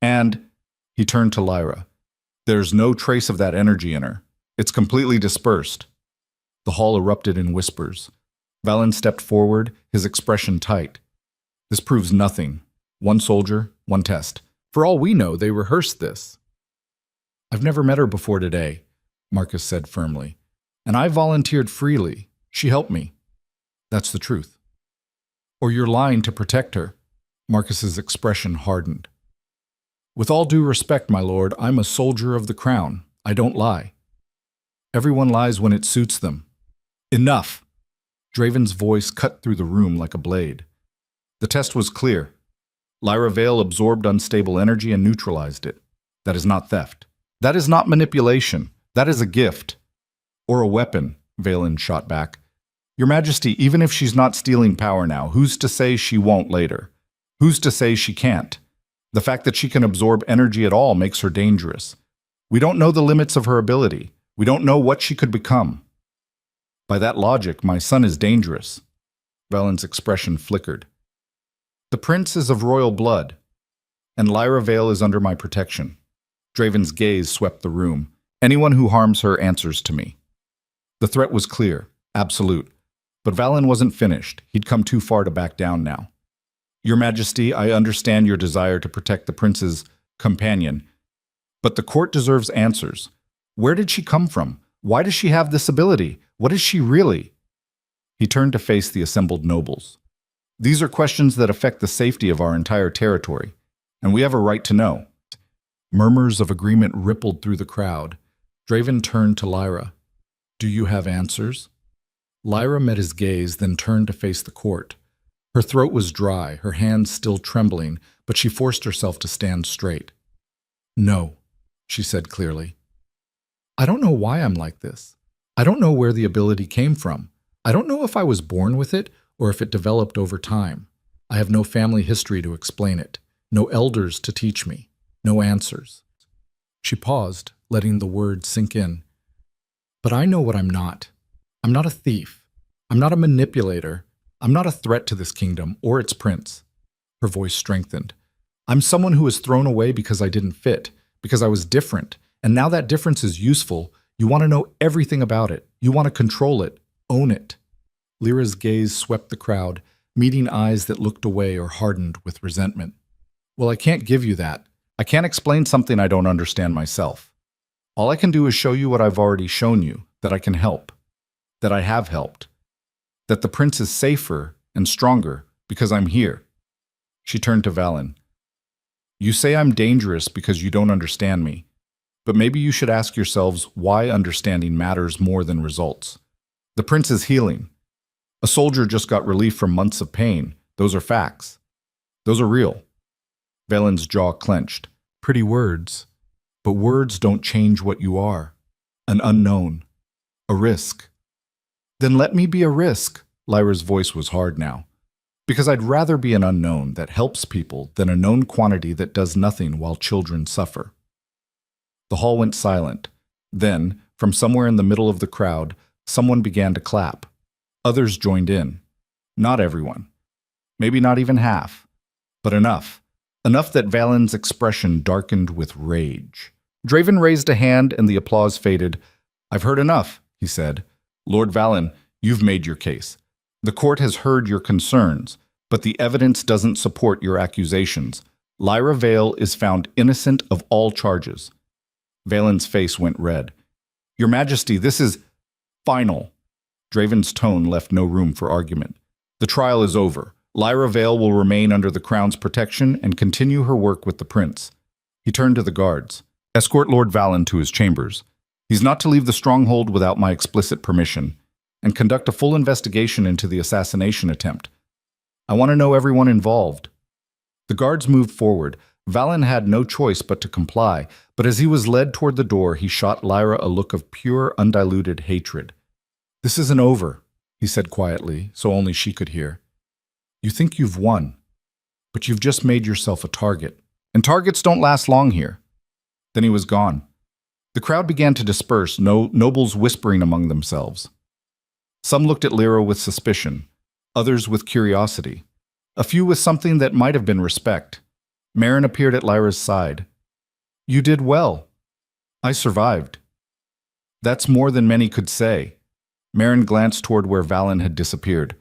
And, he turned to Lyra, there's no trace of that energy in her. It's completely dispersed. The hall erupted in whispers. Valen stepped forward, his expression tight. This proves nothing. One soldier, one test. For all we know, they rehearsed this. I've never met her before today, Marcus said firmly. And I volunteered freely. She helped me. That's the truth. Or you're lying to protect her. Marcus's expression hardened. With all due respect, my lord, I'm a soldier of the crown. I don't lie. Everyone lies when it suits them. Enough! Draven's voice cut through the room like a blade. The test was clear. Lyra Vale absorbed unstable energy and neutralized it. That is not theft. That is not manipulation. That is a gift. Or a weapon, Valen shot back. Your Majesty, even if she's not stealing power now, who's to say she won't later? Who's to say she can't? The fact that she can absorb energy at all makes her dangerous. We don't know the limits of her ability. We don't know what she could become. By that logic, my son is dangerous. Valen's expression flickered. The prince is of royal blood, and Lyra Vale is under my protection. Draven's gaze swept the room. Anyone who harms her answers to me. The threat was clear, absolute. But Valen wasn't finished. He'd come too far to back down now. Your Majesty, I understand your desire to protect the prince's companion, but the court deserves answers. Where did she come from? Why does she have this ability? What is she really? He turned to face the assembled nobles. These are questions that affect the safety of our entire territory, and we have a right to know. Murmurs of agreement rippled through the crowd. Draven turned to Lyra. Do you have answers? Lyra met his gaze, then turned to face the court. Her throat was dry, her hands still trembling, but she forced herself to stand straight. No, she said clearly. I don't know why I'm like this. I don't know where the ability came from. I don't know if I was born with it or if it developed over time. I have no family history to explain it, no elders to teach me, no answers. She paused, letting the words sink in. But I know what I'm not. I'm not a thief. I'm not a manipulator. I'm not a threat to this kingdom or its prince. Her voice strengthened. I'm someone who was thrown away because I didn't fit, because I was different, and now that difference is useful. You want to know everything about it. You want to control it, own it. Lyra's gaze swept the crowd, meeting eyes that looked away or hardened with resentment. Well, I can't give you that. I can't explain something I don't understand myself. All I can do is show you what I've already shown you, that I can help, that I have helped, that the prince is safer and stronger because I'm here. She turned to Valen. You say I'm dangerous because you don't understand me, but maybe you should ask yourselves why understanding matters more than results. The prince is healing. A soldier just got relief from months of pain. Those are facts. Those are real. Valen's jaw clenched. Pretty words. But words don't change what you are. An unknown. A risk. Then let me be a risk. Lyra's voice was hard now. Because I'd rather be an unknown that helps people than a known quantity that does nothing while children suffer. The hall went silent. Then, from somewhere in the middle of the crowd, someone began to clap. Others joined in. Not everyone. Maybe not even half. But enough. Enough that Valen's expression darkened with rage. Draven raised a hand and the applause faded. "I've heard enough," he said. "Lord Valen, you've made your case. The court has heard your concerns, but the evidence doesn't support your accusations. Lyra Vale is found innocent of all charges." Valen's face went red. "Your Majesty, this is final." Draven's tone left no room for argument. "The trial is over. Lyra Vale will remain under the Crown's protection and continue her work with the Prince." He turned to the guards. "Escort Lord Valen to his chambers. He's not to leave the stronghold without my explicit permission, and conduct a full investigation into the assassination attempt. I want to know everyone involved." The guards moved forward. Valen had no choice but to comply, but as he was led toward the door, he shot Lyra a look of pure, undiluted hatred. "This isn't over," he said quietly, so only she could hear. "You think you've won, but you've just made yourself a target. And targets don't last long here." Then he was gone. The crowd began to disperse, nobles whispering among themselves. Some looked at Lyra with suspicion, others with curiosity, a few with something that might have been respect. Marin appeared at Lyra's side. "You did well. I survived." "That's more than many could say." Marin glanced toward where Valen had disappeared.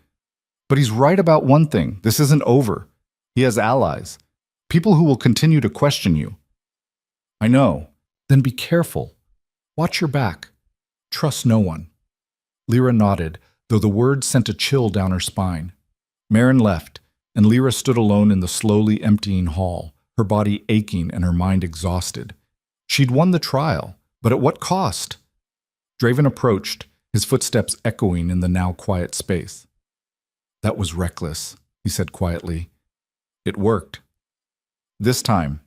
"But he's right about one thing. This isn't over. He has allies. People who will continue to question you." "I know. Then be careful. Watch your back. Trust no one." Lyra nodded, though the words sent a chill down her spine. Marin left, and Lyra stood alone in the slowly emptying hall, her body aching and her mind exhausted. She'd won the trial, but at what cost? Draven approached, his footsteps echoing in the now quiet space. "That was reckless," he said quietly. "It worked. This time."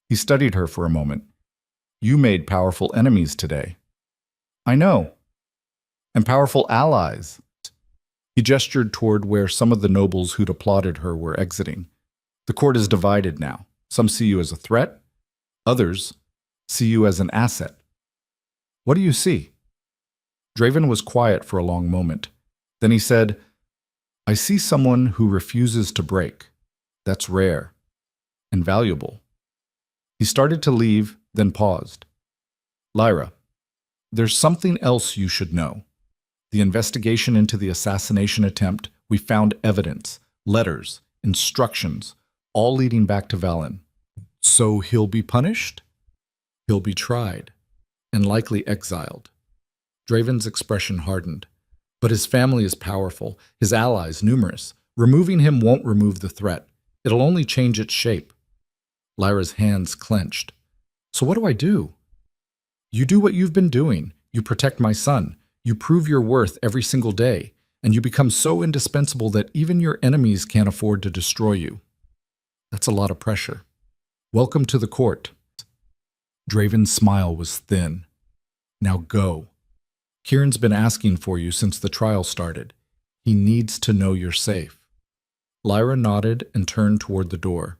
He studied her for a moment. "You made powerful enemies today." "I know. And powerful allies." He gestured toward where some of the nobles who'd applauded her were exiting. "The court is divided now. Some see you as a threat. Others see you as an asset. What do you see?" Draven was quiet for a long moment. Then he said, "I see someone who refuses to break. That's rare and valuable." He started to leave, then paused. "Lyra, there's something else you should know. The investigation into the assassination attempt, we found evidence, letters, instructions, all leading back to Valen. So he'll be punished? He'll be tried, and likely exiled." Draven's expression hardened. "But his family is powerful, his allies numerous. Removing him won't remove the threat. It'll only change its shape." Lyra's hands clenched. "So what do I do?" "You do what you've been doing. You protect my son. You prove your worth every single day, and you become so indispensable that even your enemies can't afford to destroy you." "That's a lot of pressure." "Welcome to the court." Draven's smile was thin. "Now go. Kieran's been asking for you since the trial started. He needs to know you're safe." Lyra nodded and turned toward the door.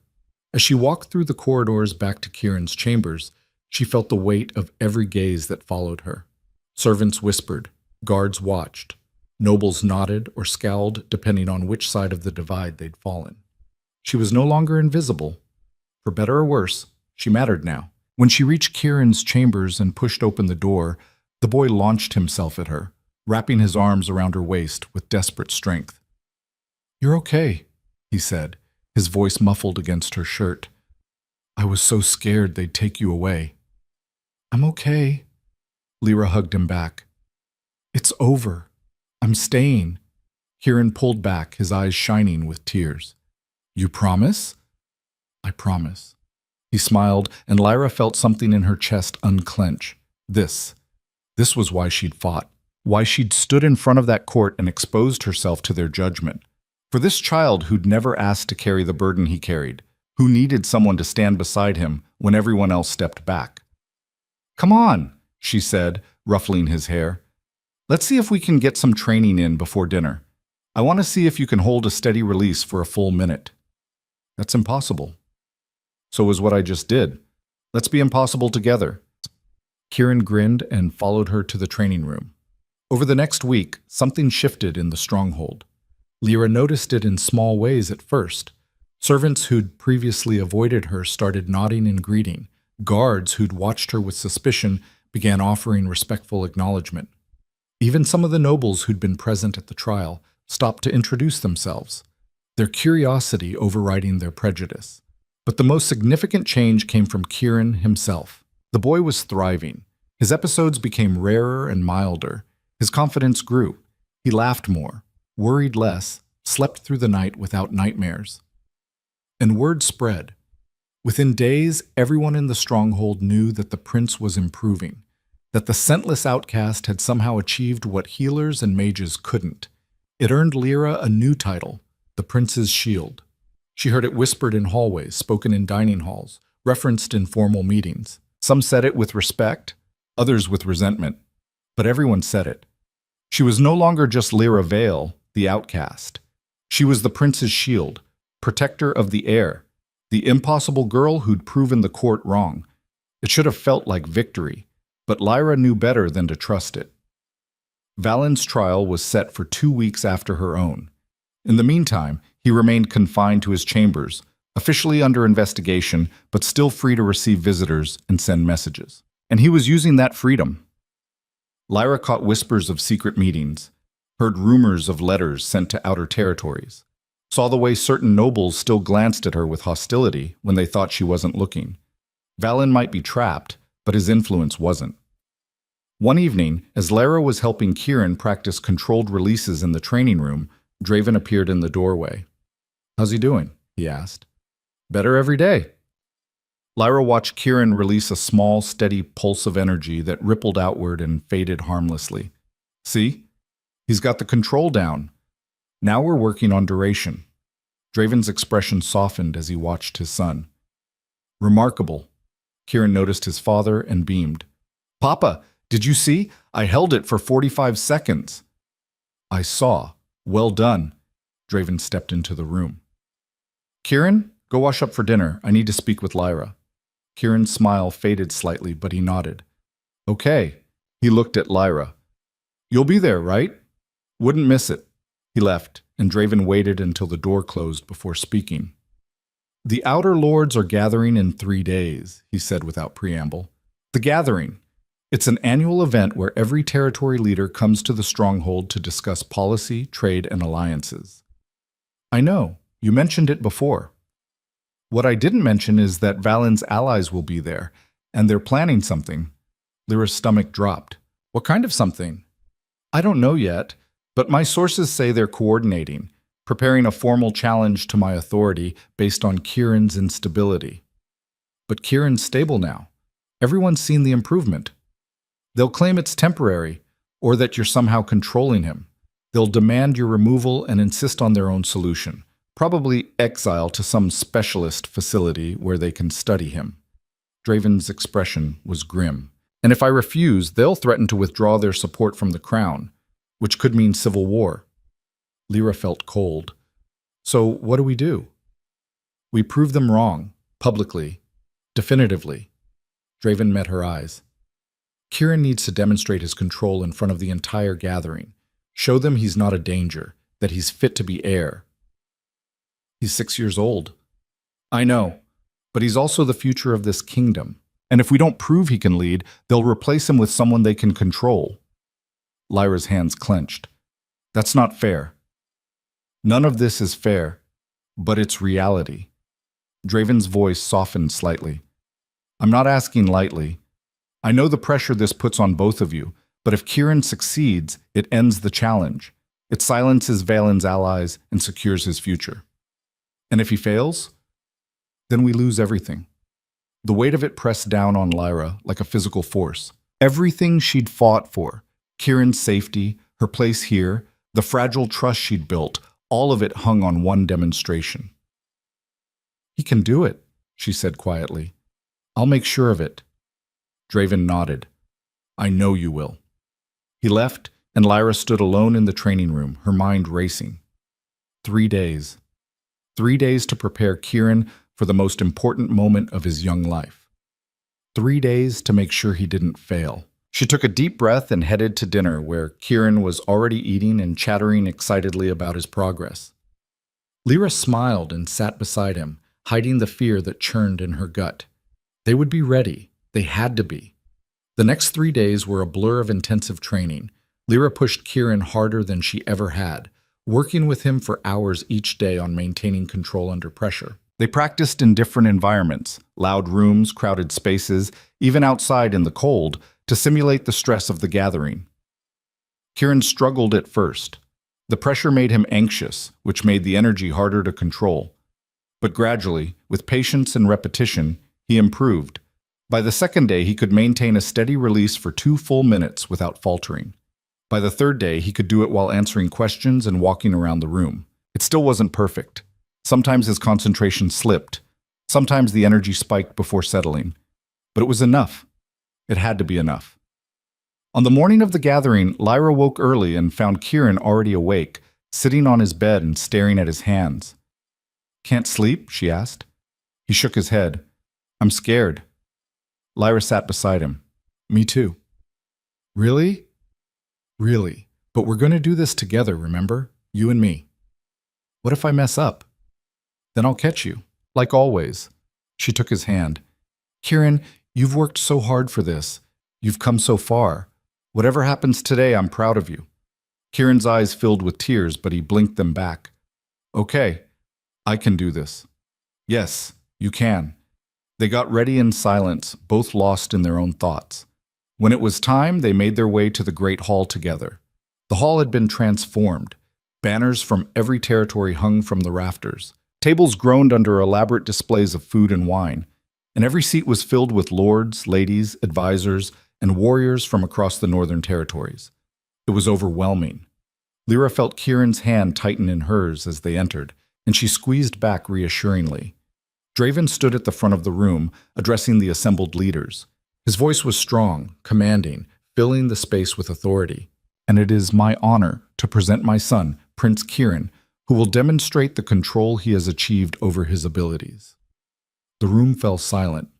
As she walked through the corridors back to Kieran's chambers, she felt the weight of every gaze that followed her. Servants whispered. Guards watched. Nobles nodded or scowled depending on which side of the divide they'd fallen. She was no longer invisible. For better or worse, she mattered now. When she reached Kieran's chambers and pushed open the door, the boy launched himself at her, wrapping his arms around her waist with desperate strength. "You're okay," he said, his voice muffled against her shirt. "I was so scared they'd take you away." "I'm okay." Lyra hugged him back. "It's over. I'm staying." Kieran pulled back, his eyes shining with tears. "You promise?" "I promise." He smiled, and Lyra felt something in her chest unclench. This was why she'd fought, why she'd stood in front of that court and exposed herself to their judgment. For this child who'd never asked to carry the burden he carried, who needed someone to stand beside him when everyone else stepped back. "Come on," she said, ruffling his hair. "Let's see if we can get some training in before dinner. I want to see if you can hold a steady release for a full minute." "That's impossible." "So is what I just did. Let's be impossible together." Kieran grinned and followed her to the training room. Over the next week, something shifted in the stronghold. Lyra noticed it in small ways at first. Servants who'd previously avoided her started nodding and greeting. Guards who'd watched her with suspicion began offering respectful acknowledgement. Even some of the nobles who'd been present at the trial stopped to introduce themselves, their curiosity overriding their prejudice. But the most significant change came from Kieran himself. The boy was thriving. His episodes became rarer and milder. His confidence grew. He laughed more, worried less, slept through the night without nightmares. And word spread. Within days, everyone in the stronghold knew that the prince was improving, that the scentless outcast had somehow achieved what healers and mages couldn't. It earned Lyra a new title, the Prince's Shield. She heard it whispered in hallways, spoken in dining halls, referenced in formal meetings. Some said it with respect, others with resentment, but everyone said it. She was no longer just Lyra Vale, the outcast. She was the Prince's Shield, protector of the heir, the impossible girl who'd proven the court wrong. It should have felt like victory, but Lyra knew better than to trust it. Valen's trial was set for 2 weeks after her own. In the meantime, he remained confined to his chambers, officially under investigation, but still free to receive visitors and send messages. And he was using that freedom. Lyra caught whispers of secret meetings, heard rumors of letters sent to outer territories, saw the way certain nobles still glanced at her with hostility when they thought she wasn't looking. Valen might be trapped, but his influence wasn't. One evening, as Lyra was helping Kieran practice controlled releases in the training room, Draven appeared in the doorway. "How's he doing?" he asked. "Better every day." Lyra watched Kieran release a small, steady pulse of energy that rippled outward and faded harmlessly. "See? He's got the control down. Now we're working on duration." Draven's expression softened as he watched his son. "Remarkable." Kieran noticed his father and beamed. "Papa, did you see? I held it for 45 seconds." "I saw. Well done." Draven stepped into the room. "Kieran, go wash up for dinner. I need to speak with Lyra." Kieran's smile faded slightly, but he nodded. "Okay." He looked at Lyra. "You'll be there, right?" "Wouldn't miss it." He left, and Draven waited until the door closed before speaking. "The Outer Lords are gathering in 3 days," he said without preamble. "The Gathering. It's an annual event where every territory leader comes to the stronghold to discuss policy, trade, and alliances." "I know. You mentioned it before." "What I didn't mention is that Valen's allies will be there, and they're planning something." Lyra's stomach dropped. "What kind of something?" "I don't know yet, but my sources say they're coordinating, preparing a formal challenge to my authority based on Kieran's instability." "But Kieran's stable now. Everyone's seen the improvement." "They'll claim it's temporary, or that you're somehow controlling him. They'll demand your removal and insist on their own solution. Probably exile to some specialist facility where they can study him." Draven's expression was grim. "And if I refuse, they'll threaten to withdraw their support from the crown, which could mean civil war." Lyra felt cold. "So what do we do?" "We prove them wrong, publicly, definitively." Draven met her eyes. "Kieran needs to demonstrate his control in front of the entire gathering. Show them he's not a danger, that he's fit to be heir." "He's 6 years old." "I know, but he's also the future of this kingdom. And if we don't prove he can lead, they'll replace him with someone they can control." Lyra's hands clenched. "That's not fair." "None of this is fair, but it's reality." Draven's voice softened slightly. "I'm not asking lightly. I know the pressure this puts on both of you, but if Kieran succeeds, it ends the challenge. It silences Valen's allies and secures his future. And if he fails, then we lose everything." The weight of it pressed down on Lyra like a physical force. Everything she'd fought for, Kieran's safety, her place here, the fragile trust she'd built, all of it hung on one demonstration. "He can do it," she said quietly. "I'll make sure of it." Draven nodded. "I know you will." He left, and Lyra stood alone in the training room, her mind racing. 3 days. 3 days to prepare Kieran for the most important moment of his young life. 3 days to make sure he didn't fail. She took a deep breath and headed to dinner, where Kieran was already eating and chattering excitedly about his progress. Lyra smiled and sat beside him, hiding the fear that churned in her gut. They would be ready. They had to be. The next 3 days were a blur of intensive training. Lyra pushed Kieran harder than she ever had, working with him for hours each day on maintaining control under pressure. They practiced in different environments, loud rooms, crowded spaces, even outside in the cold, to simulate the stress of the gathering. Kieran struggled at first. The pressure made him anxious, which made the energy harder to control. But gradually, with patience and repetition, he improved. By the second day, he could maintain a steady release for 2 full minutes without faltering. By the third day, he could do it while answering questions and walking around the room. It still wasn't perfect. Sometimes his concentration slipped. Sometimes the energy spiked before settling. But it was enough. It had to be enough. On the morning of the gathering, Lyra woke early and found Kieran already awake, sitting on his bed and staring at his hands. "Can't sleep?" she asked. He shook his head. "I'm scared." Lyra sat beside him. "Me too." "Really?" "Really. But we're going to do this together, remember? You and me." "What if I mess up?" "Then I'll catch you, like always." She took his hand. "Kieran, you've worked so hard for this. You've come so far. Whatever happens today, I'm proud of you." Kieran's eyes filled with tears, but he blinked them back. "Okay, I can do this." "Yes, you can." They got ready in silence, both lost in their own thoughts. When it was time, they made their way to the great hall together. The hall had been transformed. Banners from every territory hung from the rafters. Tables groaned under elaborate displays of food and wine, and every seat was filled with lords, ladies, advisors, and warriors from across the northern territories. It was overwhelming. Lyra felt Kieran's hand tighten in hers as they entered, and she squeezed back reassuringly. Draven stood at the front of the room, addressing the assembled leaders. His voice was strong, commanding, filling the space with authority. "And it is my honor to present my son, Prince Kieran, who will demonstrate the control he has achieved over his abilities." The room fell silent.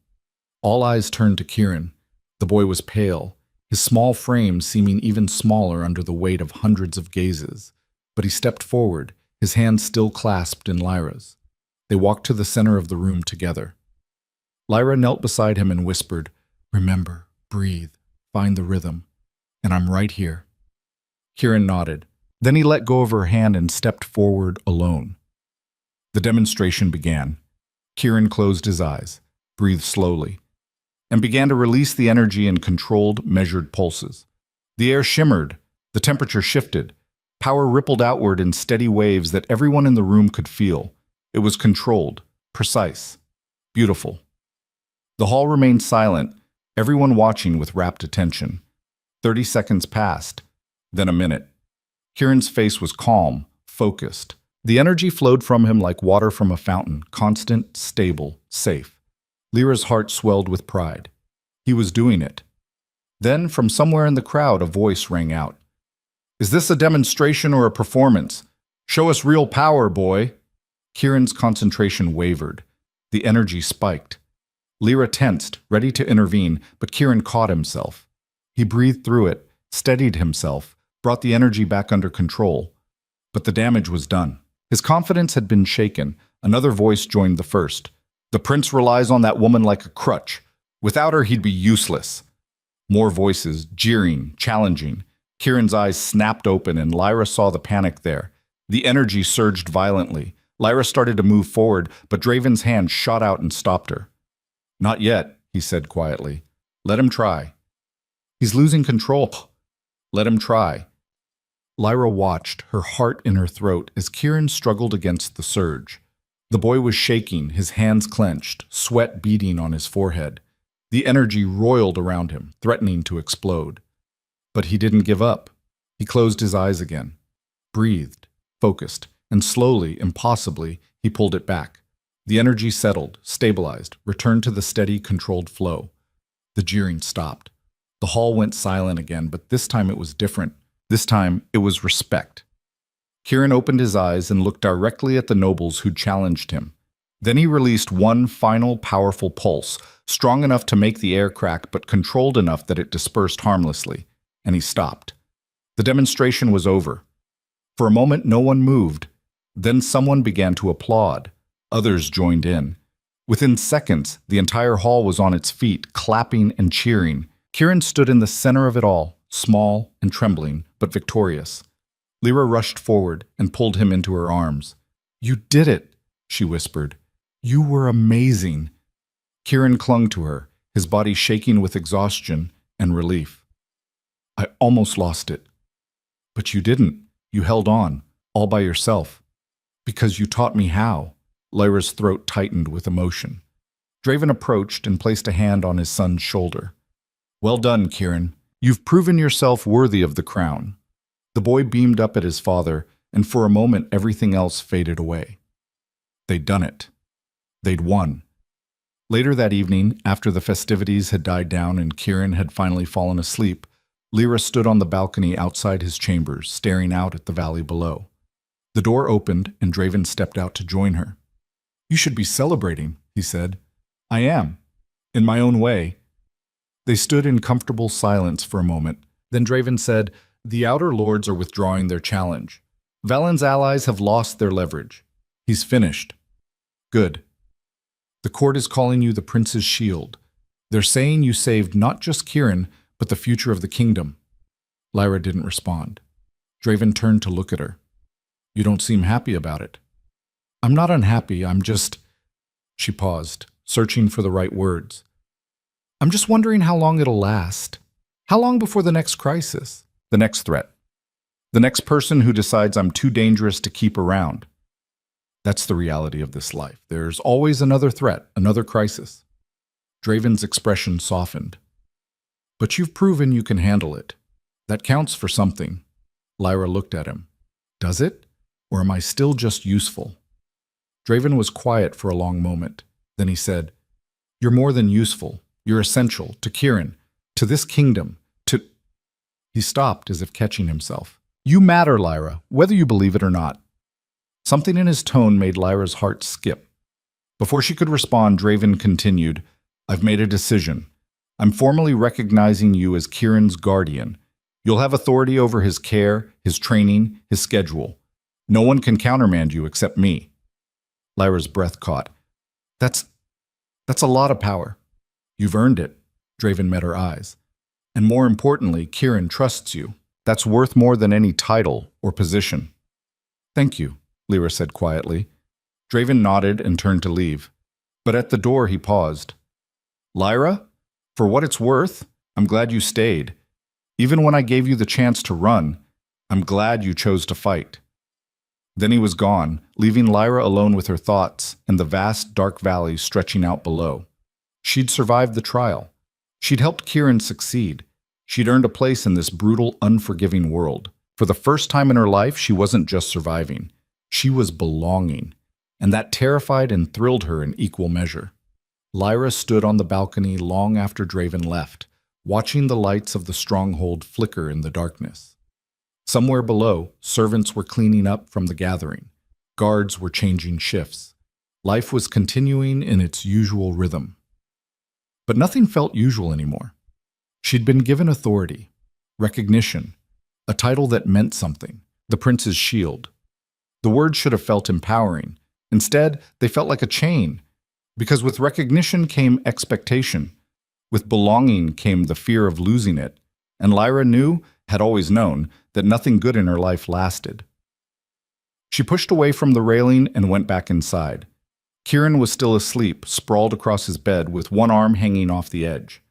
All eyes turned to Kieran. The boy was pale, his small frame seeming even smaller under the weight of hundreds of gazes. But he stepped forward, his hands still clasped in Lyra's. They walked to the center of the room together. Lyra knelt beside him and whispered, "Remember, breathe, find the rhythm, and I'm right here." Kieran nodded. Then he let go of her hand and stepped forward alone. The demonstration began. Kieran closed his eyes, breathed slowly, and began to release the energy in controlled, measured pulses. The air shimmered, the temperature shifted, power rippled outward in steady waves that everyone in the room could feel. It was controlled, precise, beautiful. The hall remained silent, everyone watching with rapt attention. 30 seconds passed, then a minute. Kieran's face was calm, focused. The energy flowed from him like water from a fountain, constant, stable, safe. Lyra's heart swelled with pride. He was doing it. Then, from somewhere in the crowd, a voice rang out. "Is this a demonstration or a performance? Show us real power, boy." Kieran's concentration wavered. The energy spiked. Lyra tensed, ready to intervene, but Kieran caught himself. He breathed through it, steadied himself, brought the energy back under control. But the damage was done. His confidence had been shaken. Another voice joined the first. "The prince relies on that woman like a crutch. Without her, he'd be useless." More voices, jeering, challenging. Kieran's eyes snapped open and Lyra saw the panic there. The energy surged violently. Lyra started to move forward, but Draven's hand shot out and stopped her. "Not yet," he said quietly. "Let him try." "He's losing control." "Let him try." Lyra watched, her heart in her throat, as Kieran struggled against the surge. The boy was shaking, his hands clenched, sweat beading on his forehead. The energy roiled around him, threatening to explode. But he didn't give up. He closed his eyes again, breathed, focused, and slowly, impossibly, he pulled it back. The energy settled, stabilized, returned to the steady, controlled flow. The jeering stopped. The hall went silent again, but this time it was different. This time it was respect. Kieran opened his eyes and looked directly at the nobles who'd challenged him. Then he released one final powerful pulse, strong enough to make the air crack but controlled enough that it dispersed harmlessly, and he stopped. The demonstration was over. For a moment, no one moved. Then someone began to applaud. Others joined in. Within seconds, the entire hall was on its feet, clapping and cheering. Kieran stood in the center of it all, small and trembling, but victorious. Lyra rushed forward and pulled him into her arms. "You did it," she whispered. "You were amazing." Kieran clung to her, his body shaking with exhaustion and relief. "I almost lost it." "But you didn't. You held on, all by yourself. Because you taught me how." Lyra's throat tightened with emotion. Draven approached and placed a hand on his son's shoulder. "Well done, Kieran. You've proven yourself worthy of the crown." The boy beamed up at his father, and for a moment everything else faded away. They'd done it. They'd won. Later that evening, after the festivities had died down and Kieran had finally fallen asleep, Lyra stood on the balcony outside his chambers, staring out at the valley below. The door opened, and Draven stepped out to join her. "You should be celebrating," he said. "I am, in my own way." They stood in comfortable silence for a moment. Then Draven said, "The Outer Lords are withdrawing their challenge. Valen's allies have lost their leverage. He's finished." "Good. The court is calling you the Prince's Shield. They're saying you saved not just Kieran, but the future of the kingdom." Lyra didn't respond. Draven turned to look at her. "You don't seem happy about it." "I'm not unhappy, I'm just—" She paused, searching for the right words. "I'm just wondering how long it'll last. How long before the next crisis? The next threat. The next person who decides I'm too dangerous to keep around. That's the reality of this life. There's always another threat, another crisis." Draven's expression softened. "But you've proven you can handle it. That counts for something." Lyra looked at him. "Does it? Or am I still just useful?" Draven was quiet for a long moment. Then he said, "You're more than useful. You're essential to Kieran, to this kingdom, to—" He stopped as if catching himself. "You matter, Lyra, whether you believe it or not." Something in his tone made Lyra's heart skip. Before she could respond, Draven continued, "I've made a decision. I'm formally recognizing you as Kieran's guardian. You'll have authority over his care, his training, his schedule. No one can countermand you except me." Lyra's breath caught. That's a lot of power." "You've earned it." Draven met her eyes. "And more importantly, Kieran trusts you. That's worth more than any title or position." "Thank you," Lyra said quietly. Draven nodded and turned to leave. But at the door he paused. "Lyra, for what it's worth, I'm glad you stayed. Even when I gave you the chance to run, I'm glad you chose to fight." Then he was gone, leaving Lyra alone with her thoughts and the vast, dark valley stretching out below. She'd survived the trial. She'd helped Kieran succeed. She'd earned a place in this brutal, unforgiving world. For the first time in her life, she wasn't just surviving. She was belonging, and that terrified and thrilled her in equal measure. Lyra stood on the balcony long after Draven left, watching the lights of the stronghold flicker in the darkness. Somewhere below, servants were cleaning up from the gathering. Guards were changing shifts. Life was continuing in its usual rhythm. But nothing felt usual anymore. She'd been given authority, recognition, a title that meant something, the Prince's Shield. The words should have felt empowering. Instead, they felt like a chain, because with recognition came expectation. With belonging came the fear of losing it, and Lyra knew, had always known, that nothing good in her life lasted. She pushed away from the railing and went back inside. Kieran was still asleep, sprawled across his bed with one arm hanging off the edge.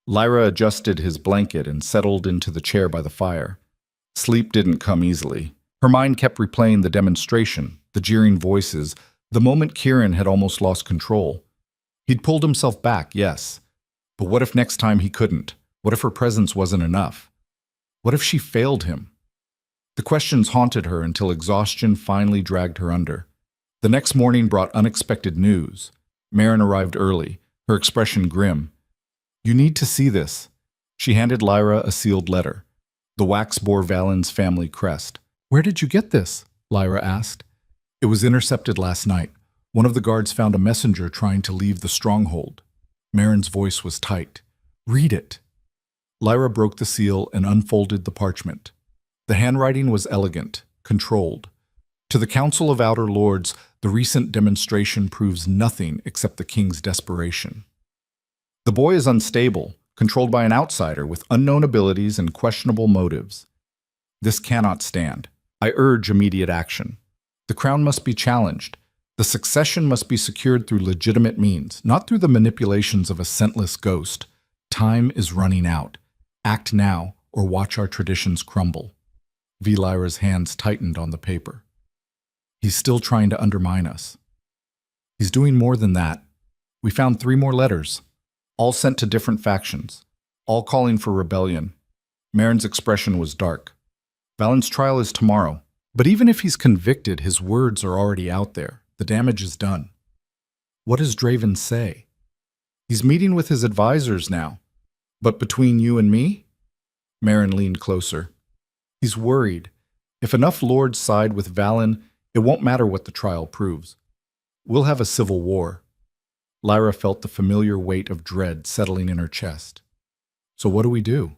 Lyra adjusted his blanket and settled into the chair by the fire. Sleep didn't come easily. Her mind kept replaying the demonstration, the jeering voices, the moment Kieran had almost lost control. He'd pulled himself back, yes. But what if next time he couldn't? What if her presence wasn't enough? What if she failed him? The questions haunted her until exhaustion finally dragged her under. The next morning brought unexpected news. Marin arrived early, her expression grim. "You need to see this." She handed Lyra a sealed letter. The wax bore Valen's family crest. "Where did you get this?" Lyra asked. "It was intercepted last night. One of the guards found a messenger trying to leave the stronghold. Marin's voice was tight. "Read it." Lyra broke the seal and unfolded the parchment. The handwriting was elegant, controlled. To the Council of Outer Lords, the recent demonstration proves nothing except the king's desperation. The boy is unstable, controlled by an outsider with unknown abilities and questionable motives. This cannot stand. I urge immediate action. The crown must be challenged. The succession must be secured through legitimate means, not through the manipulations of a scentless ghost. Time is running out. Act now, or watch our traditions crumble. V. Lyra's hands tightened on the paper. He's still trying to undermine us. He's doing more than that. We found 3 more letters, all sent to different factions, all calling for rebellion. Marin's expression was dark. Valen's trial is tomorrow, but even if he's convicted, his words are already out there. The damage is done. What does Draven say? He's meeting with his advisors now. But between you and me? Marin leaned closer. He's worried. If enough lords side with Valen, it won't matter what the trial proves. We'll have a civil war. Lyra felt the familiar weight of dread settling in her chest. So what do?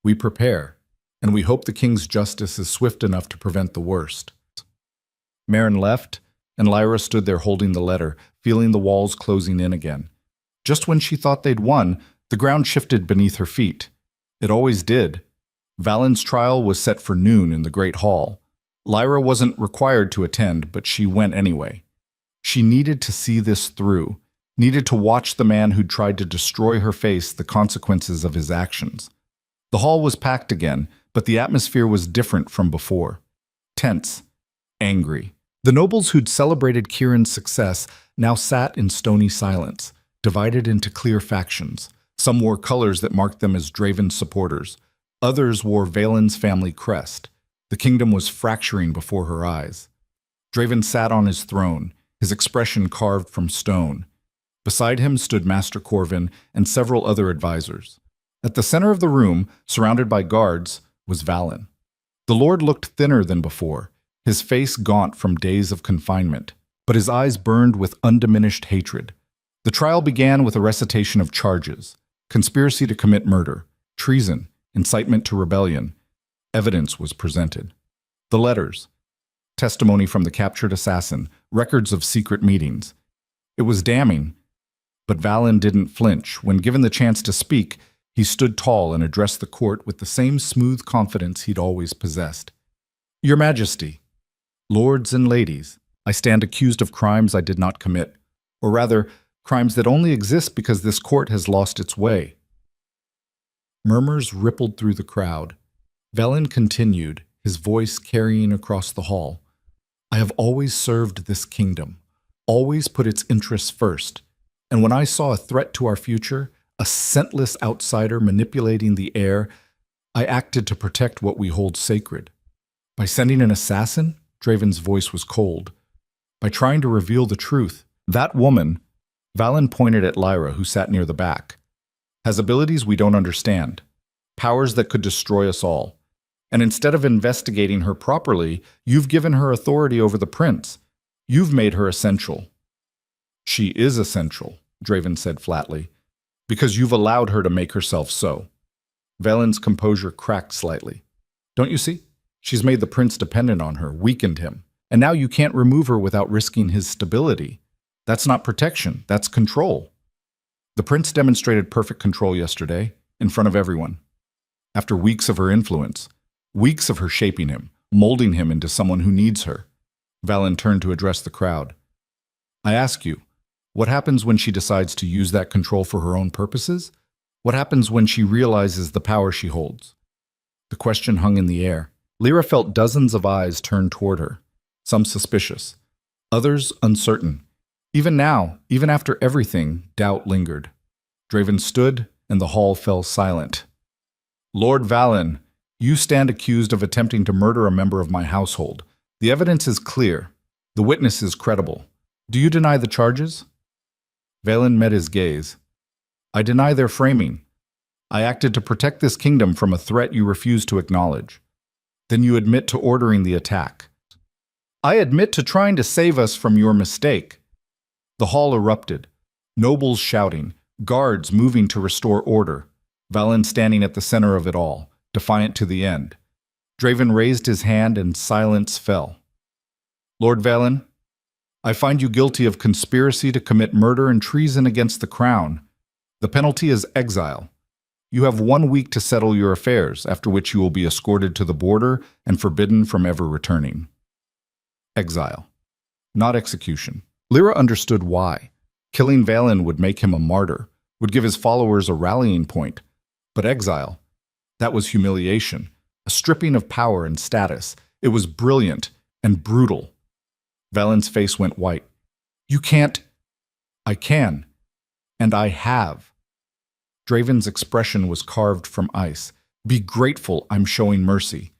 We prepare, and we hope the king's justice is swift enough to prevent the worst. Marin left, and Lyra stood there holding the letter, feeling the walls closing in again. Just when she thought they'd won, the ground shifted beneath her feet. It always did. Valen's trial was set for noon in the Great Hall. Lyra wasn't required to attend, but she went anyway. She needed to see this through, needed to watch the man who'd tried to destroy her face the consequences of his actions. The hall was packed again, but the atmosphere was different from before. Tense, angry. The nobles who'd celebrated Kieran's success now sat in stony silence, divided into clear factions. Some wore colors that marked them as Draven's supporters. Others wore Valen's family crest. The kingdom was fracturing before her eyes. Draven sat on his throne, his expression carved from stone. Beside him stood Master Corvin and several other advisors. At the center of the room, surrounded by guards, was Valen. The lord looked thinner than before, his face gaunt from days of confinement, but his eyes burned with undiminished hatred. The trial began with a recitation of charges: conspiracy to commit murder, treason, incitement to rebellion. Evidence was presented. The letters, testimony from the captured assassin, records of secret meetings. It was damning, but Valen didn't flinch. When given the chance to speak, he stood tall and addressed the court with the same smooth confidence he'd always possessed. Your Majesty, lords and ladies, I stand accused of crimes I did not commit, or rather, crimes that only exist because this court has lost its way. Murmurs rippled through the crowd. Valen continued, his voice carrying across the hall. I have always served this kingdom, always put its interests first, and when I saw a threat to our future, a scentless outsider manipulating the air, I acted to protect what we hold sacred. By sending an assassin, Draven's voice was cold. By trying to reveal the truth, that woman, Valen pointed at Lyra, who sat near the back, has abilities we don't understand, powers that could destroy us all. And instead of investigating her properly, you've given her authority over the prince. You've made her essential. She is essential, Draven said flatly, because you've allowed her to make herself so. Valen's composure cracked slightly. Don't you see? She's made the prince dependent on her, weakened him, and now you can't remove her without risking his stability. That's not protection, that's control. The prince demonstrated perfect control yesterday, in front of everyone. After weeks of her influence, weeks of her shaping him, molding him into someone who needs her, Valen turned to address the crowd. I ask you, what happens when she decides to use that control for her own purposes? What happens when she realizes the power she holds? The question hung in the air. Lyra felt dozens of eyes turned toward her, some suspicious, others uncertain. Even now, even after everything, doubt lingered. Draven stood, and the hall fell silent. Lord Valen, you stand accused of attempting to murder a member of my household. The evidence is clear. The witness is credible. Do you deny the charges? Valen met his gaze. I deny their framing. I acted to protect this kingdom from a threat you refuse to acknowledge. Then you admit to ordering the attack. I admit to trying to save us from your mistake. The hall erupted. Nobles shouting, guards moving to restore order, Valen standing at the center of it all, defiant to the end. Draven raised his hand and silence fell. Lord Valen, I find you guilty of conspiracy to commit murder and treason against the crown. The penalty is exile. You have 1 week to settle your affairs, after which you will be escorted to the border and forbidden from ever returning. Exile, not execution. Lyra understood why. Killing Valen would make him a martyr, would give his followers a rallying point. But exile, that was humiliation, a stripping of power and status. It was brilliant and brutal. Valen's face went white. You can't. I can. And I have. Draven's expression was carved from ice. Be grateful I'm showing mercy.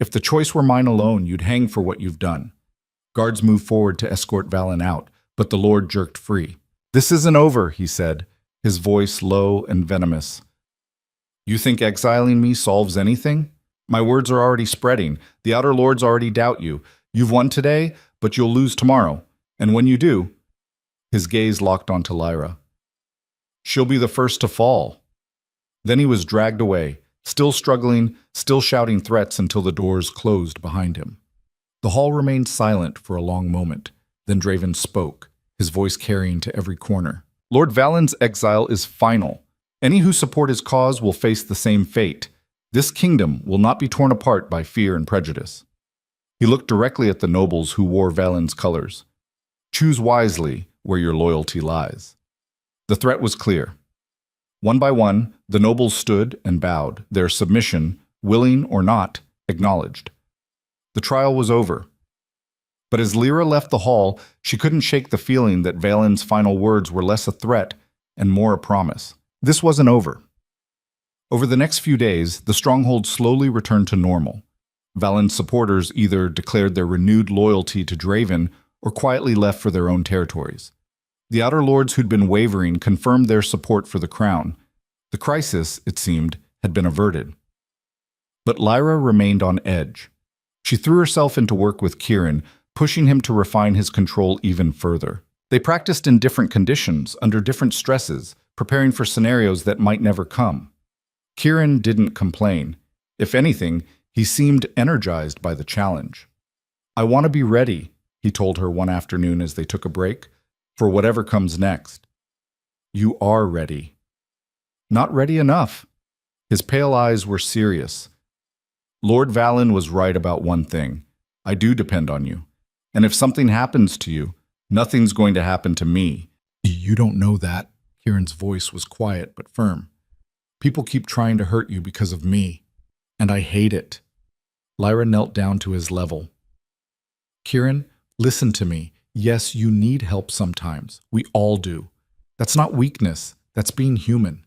If the choice were mine alone, you'd hang for what you've done. Guards moved forward to escort Valen out, but the Lord jerked free. This isn't over, he said, his voice low and venomous. You think exiling me solves anything? My words are already spreading. The Outer Lords already doubt you. You've won today, but you'll lose tomorrow. And when you do, his gaze locked onto Lyra. She'll be the first to fall. Then he was dragged away, still struggling, still shouting threats until the doors closed behind him. The hall remained silent for a long moment. Then Draven spoke, his voice carrying to every corner. Lord Valen's exile is final. Any who support his cause will face the same fate. This kingdom will not be torn apart by fear and prejudice. He looked directly at the nobles who wore Valen's colors. Choose wisely where your loyalty lies. The threat was clear. One by one, the nobles stood and bowed, their submission, willing or not, acknowledged. The trial was over. But as Lyra left the hall, she couldn't shake the feeling that Valen's final words were less a threat and more a promise. This wasn't over. Over the next few days, the stronghold slowly returned to normal. Valen's supporters either declared their renewed loyalty to Draven or quietly left for their own territories. The Outer Lords who'd been wavering confirmed their support for the crown. The crisis, it seemed, had been averted. But Lyra remained on edge. She threw herself into work with Kieran, pushing him to refine his control even further. They practiced in different conditions, under different stresses, preparing for scenarios that might never come. Kieran didn't complain. If anything, he seemed energized by the challenge. I want to be ready, he told her one afternoon as they took a break, for whatever comes next. You are ready. Not ready enough. His pale eyes were serious. Lord Valen was right about one thing. I do depend on you. And if something happens to you, nothing's going to happen to me. You don't know that. Kieran's voice was quiet but firm. People keep trying to hurt you because of me. And I hate it. Lyra knelt down to his level. Kieran, listen to me. Yes, you need help sometimes. We all do. That's not weakness. That's being human.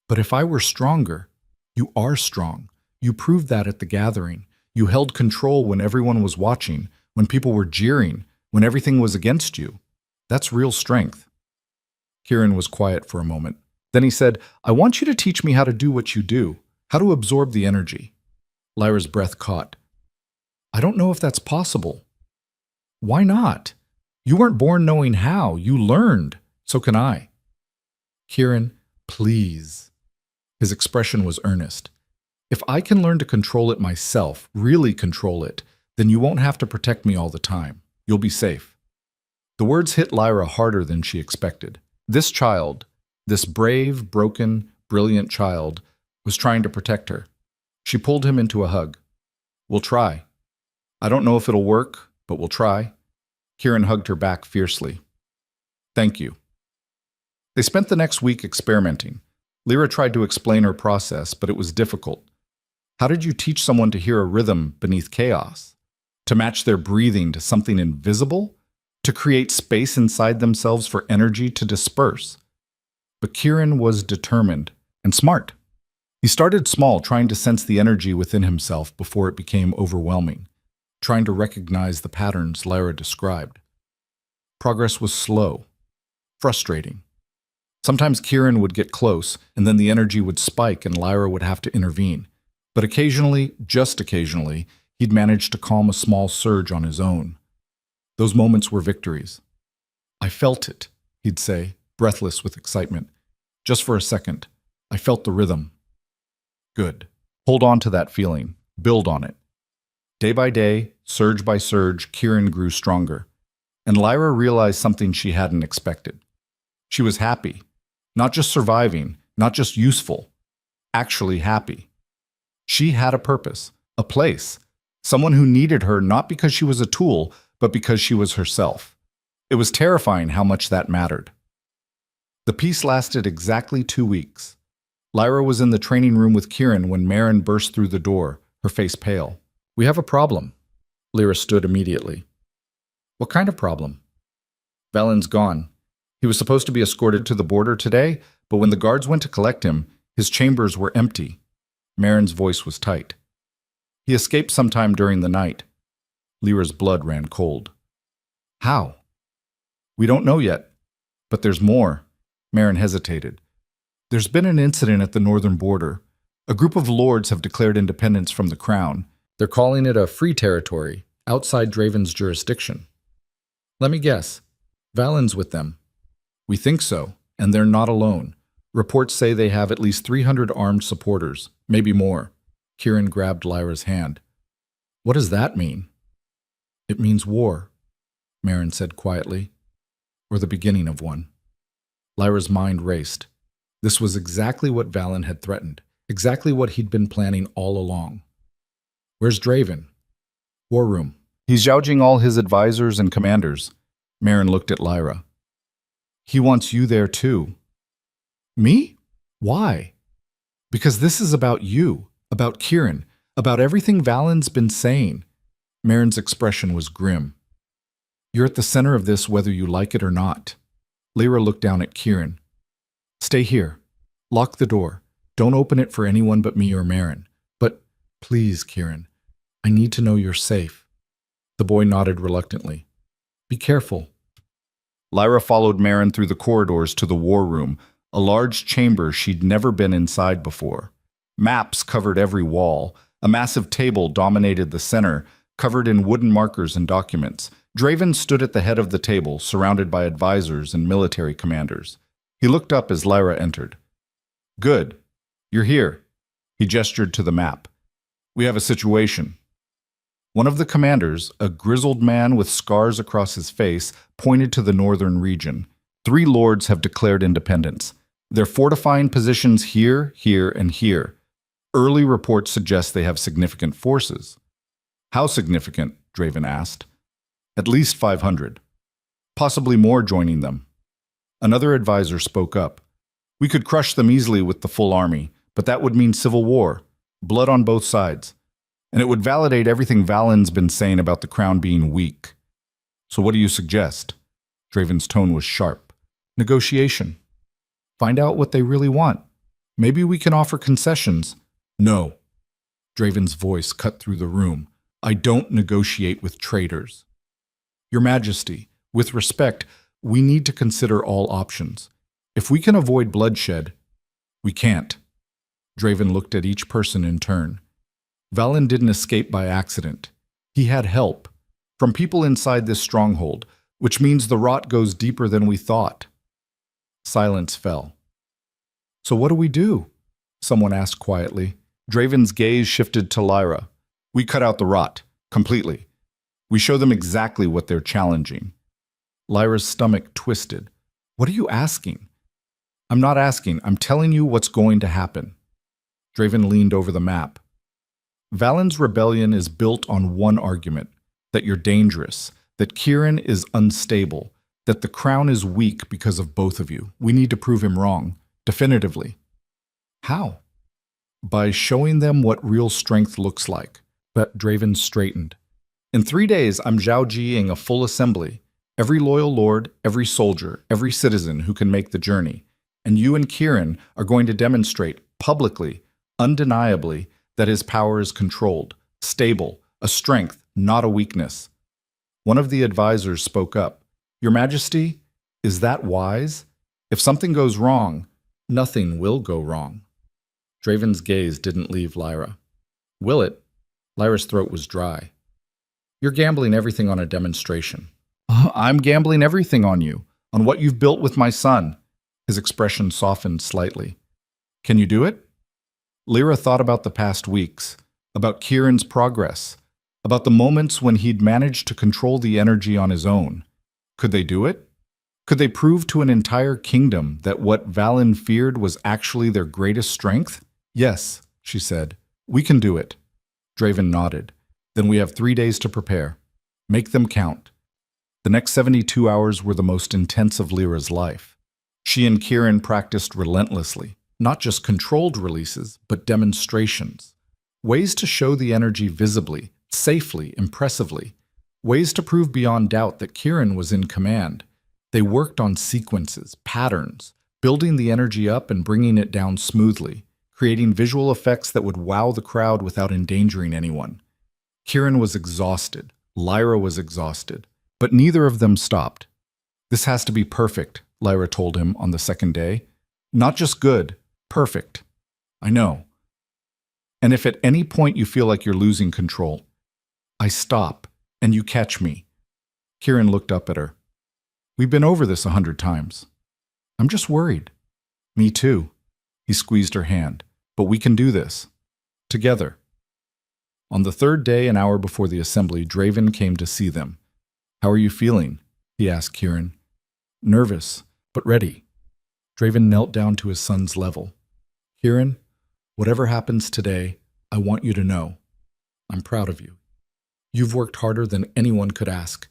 But if I were stronger, you are strong. You proved that at the gathering. You held control when everyone was watching, when people were jeering, when everything was against you. That's real strength. Kieran was quiet for a moment. Then he said, I want you to teach me how to do what you do, how to absorb the energy. Lyra's breath caught. I don't know if that's possible. Why not? You weren't born knowing how. You learned. So can I. Kieran, please. His expression was earnest. If I can learn to control it myself, really control it, then you won't have to protect me all the time. You'll be safe. The words hit Lyra harder than she expected. This child, this brave, broken, brilliant child, was trying to protect her. She pulled him into a hug. We'll try. I don't know if it'll work, but we'll try. Kieran hugged her back fiercely. Thank you. They spent the next week experimenting. Lyra tried to explain her process, but it was difficult. How did you teach someone to hear a rhythm beneath chaos? To match their breathing to something invisible? To create space inside themselves for energy to disperse? But Kieran was determined and smart. He started small, trying to sense the energy within himself before it became overwhelming, trying to recognize the patterns Lyra described. Progress was slow, frustrating. Sometimes Kieran would get close, and then the energy would spike and Lyra would have to intervene. But occasionally, just occasionally, he'd manage to calm a small surge on his own. Those moments were victories. I felt it, he'd say, breathless with excitement. Just for a second. I felt the rhythm. Good. Hold on to that feeling. Build on it. Day by day, surge by surge, Kieran grew stronger. And Lyra realized something she hadn't expected. She was happy. Not just surviving, not just useful. Actually happy. She had a purpose, a place. Someone who needed her not because she was a tool, but because she was herself. It was terrifying how much that mattered. The peace lasted exactly 2 weeks. Lyra was in the training room with Kieran when Maren burst through the door, her face pale. "We have a problem." Lyra stood immediately. "What kind of problem?" "Valen's gone. He was supposed to be escorted to the border today, but when the guards went to collect him, his chambers were empty." Maren's voice was tight. "He escaped sometime during the night." Lyra's blood ran cold. "How?" "We don't know yet. But there's more." Maren hesitated. "There's been an incident at the northern border. A group of lords have declared independence from the crown. They're calling it a free territory, outside Draven's jurisdiction. Let me guess. Valen's with them." "We think so, and they're not alone. Reports say they have at least 300 armed supporters, maybe more." Kieran grabbed Lyra's hand. "What does that mean?" "It means war," Maren said quietly. "Or the beginning of one." Lyra's mind raced. This was exactly what Valen had threatened, exactly what he'd been planning all along. "Where's Draven?" "War room. He's jousting all his advisors and commanders." Maren looked at Lyra. "He wants you there too." "Me? Why?" "Because this is about you, about Kieran, about everything Valen's been saying." Maren's expression was grim. "You're at the center of this whether you like it or not." Lyra looked down at Kieran. "Stay here. Lock the door. Don't open it for anyone but me or Maren. But please, Kieran, I need to know you're safe." The boy nodded reluctantly. "Be careful." Lyra followed Maren through the corridors to the war room, a large chamber she'd never been inside before. Maps covered every wall. A massive table dominated the center, covered in wooden markers and documents. Draven stood at the head of the table, surrounded by advisors and military commanders. He looked up as Lyra entered. "Good. You're here." He gestured to the map. "We have a situation." One of the commanders, a grizzled man with scars across his face, pointed to the northern region. 3 lords have declared independence. They're fortifying positions here, here, and here. Early reports suggest they have significant forces. "How significant?" Draven asked. "At least 500. Possibly more joining them." Another advisor spoke up. "We could crush them easily with the full army, but that would mean civil war, blood on both sides. And it would validate everything Valen's been saying about the crown being weak." "So what do you suggest?" Draven's tone was sharp. "Negotiation. Find out what they really want. Maybe we can offer concessions." "No." Draven's voice cut through the room. "I don't negotiate with traitors." "Your Majesty, with respect, we need to consider all options. If we can avoid bloodshed, we can't." Draven looked at each person in turn. Valen didn't escape by accident. He had help from people inside this stronghold, which means the rot goes deeper than we thought. Silence fell. "So what do we do?" someone asked quietly. Draven's gaze shifted to Lyra. "We cut out the rot, completely. We show them exactly what they're challenging." Lyra's stomach twisted. "What are you asking?" "I'm not asking. I'm telling you what's going to happen." Draven leaned over the map. "Valen's rebellion is built on one argument, that you're dangerous, that Kieran is unstable, that the crown is weak because of both of you. We need to prove him wrong, definitively." "How?" "By showing them what real strength looks like." But Draven straightened. "In 3 days, I'm Zhao-Jiing a full assembly. Every loyal lord, every soldier, every citizen who can make the journey. And you and Kieran are going to demonstrate, publicly, undeniably, that his power is controlled, stable, a strength, not a weakness." One of the advisors spoke up. "Your Majesty, is that wise? If something goes wrong, nothing will go wrong." Draven's gaze didn't leave Lyra. "Will it?" Lyra's throat was dry. "You're gambling everything on a demonstration." "I'm gambling everything on you. on what you've built with my son." His expression softened slightly. "Can you do it?" Lyra thought about the past weeks, about Kieran's progress, about the moments when he'd managed to control the energy on his own. Could they do it? Could they prove to an entire kingdom that what Valen feared was actually their greatest strength? "Yes," she said. "We can do it." Draven nodded. "Then we have 3 days to prepare. Make them count." The next 72 hours were the most intense of Lyra's life. She and Kieran practiced relentlessly, not just controlled releases, but demonstrations. Ways to show the energy visibly, safely, impressively. Ways to prove beyond doubt that Kieran was in command. They worked on sequences, patterns, building the energy up and bringing it down smoothly, creating visual effects that would wow the crowd without endangering anyone. Kieran was exhausted. Lyra was exhausted. But neither of them stopped. "This has to be perfect," Lyra told him on the second day. "Not just good, perfect." "I know. And if at any point you feel like you're losing control, I stop and you catch me." Kieran looked up at her. "We've been over this 100 times. I'm just worried." "Me too." He squeezed her hand. "But we can do this. Together." On the third day, an hour before the assembly, Draven came to see them. "How are you feeling?" he asked Kieran. "Nervous, but ready." Draven knelt down to his son's level. "Kieran, whatever happens today, I want you to know, I'm proud of you. You've worked harder than anyone could ask.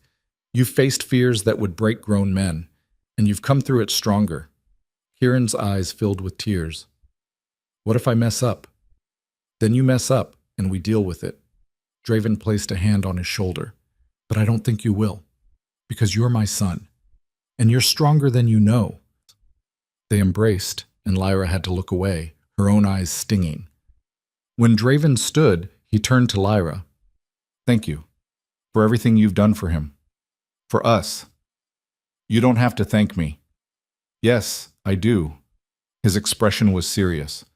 You've faced fears that would break grown men, and you've come through it stronger." Kieran's eyes filled with tears. "What if I mess up?" "Then you mess up, and we deal with it." Draven placed a hand on his shoulder. "But I don't think you will, because you're my son, and you're stronger than you know." They embraced, and Lyra had to look away, her own eyes stinging. When Draven stood, he turned to Lyra. "Thank you for everything you've done for him. For us. You don't have to thank me." "Yes, I do." His expression was serious.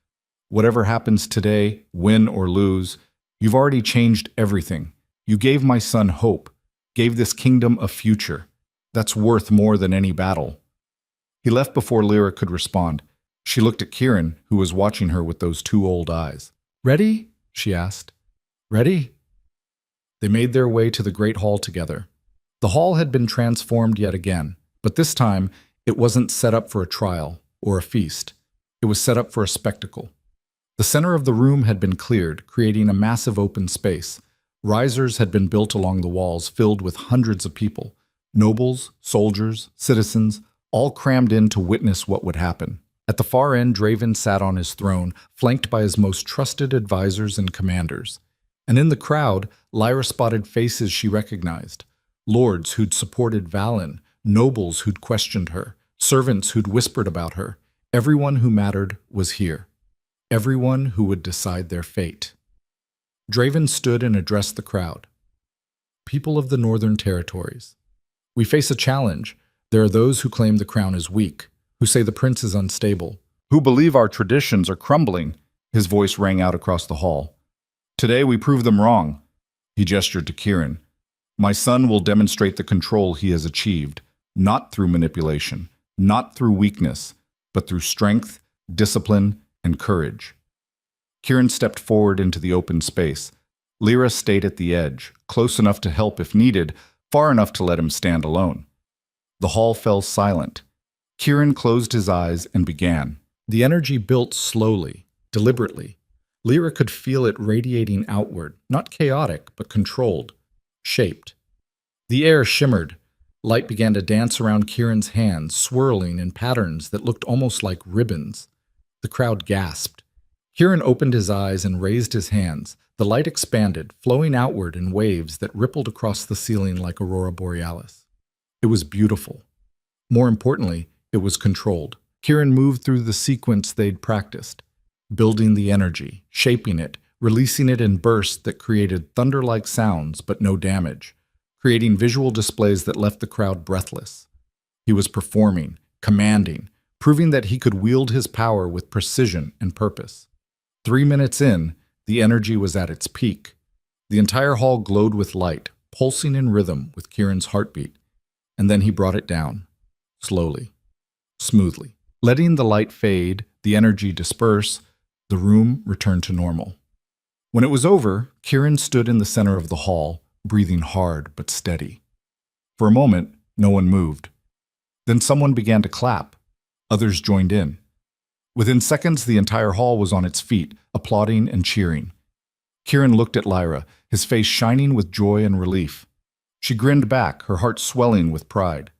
"Whatever happens today, win or lose, you've already changed everything. You gave my son hope, gave this kingdom a future. That's worth more than any battle." He left before Lyra could respond. She looked at Kieran, who was watching her with those two old eyes. "Ready?" she asked. "Ready?" They made their way to the great hall together. The hall had been transformed yet again, but this time it wasn't set up for a trial or a feast. It was set up for a spectacle. The center of the room had been cleared, creating a massive open space. Risers had been built along the walls, filled with hundreds of people. Nobles, soldiers, citizens, all crammed in to witness what would happen. At the far end, Draven sat on his throne, flanked by his most trusted advisors and commanders. And in the crowd, Lyra spotted faces she recognized. Lords who'd supported Valen, nobles who'd questioned her, servants who'd whispered about her. Everyone who mattered was here. Everyone who would decide their fate. Draven stood and addressed the crowd. "People of the Northern Territories, we face a challenge. There are those who claim the crown is weak, who say the prince is unstable, who believe our traditions are crumbling." His voice rang out across the hall. "Today we prove them wrong." He gestured to Kieran. "My son will demonstrate the control he has achieved, not through manipulation, not through weakness, but through strength, discipline, and courage." Kieran stepped forward into the open space. Lyra stayed at the edge, close enough to help if needed, far enough to let him stand alone. The hall fell silent. Kieran closed his eyes and began. The energy built slowly, deliberately. Lyra could feel it radiating outward, not chaotic, but controlled, shaped. The air shimmered. Light began to dance around Kieran's hands, swirling in patterns that looked almost like ribbons. The crowd gasped. Kieran opened his eyes and raised his hands. The light expanded, flowing outward in waves that rippled across the ceiling like aurora borealis. It was beautiful. More importantly, it was controlled. Kieran moved through the sequence they'd practiced, building the energy, shaping it, releasing it in bursts that created thunder-like sounds but no damage, creating visual displays that left the crowd breathless. He was performing, commanding, proving that he could wield his power with precision and purpose. 3 minutes in, the energy was at its peak. The entire hall glowed with light, pulsing in rhythm with Kieran's heartbeat, and then he brought it down, slowly, smoothly. Letting the light fade, the energy disperse, the room returned to normal. When it was over, Kieran stood in the center of the hall, breathing hard but steady. For a moment, no one moved. Then someone began to clap. Others joined in. Within seconds, the entire hall was on its feet, applauding and cheering. Kieran looked at Lyra, his face shining with joy and relief. She grinned back, her heart swelling with pride.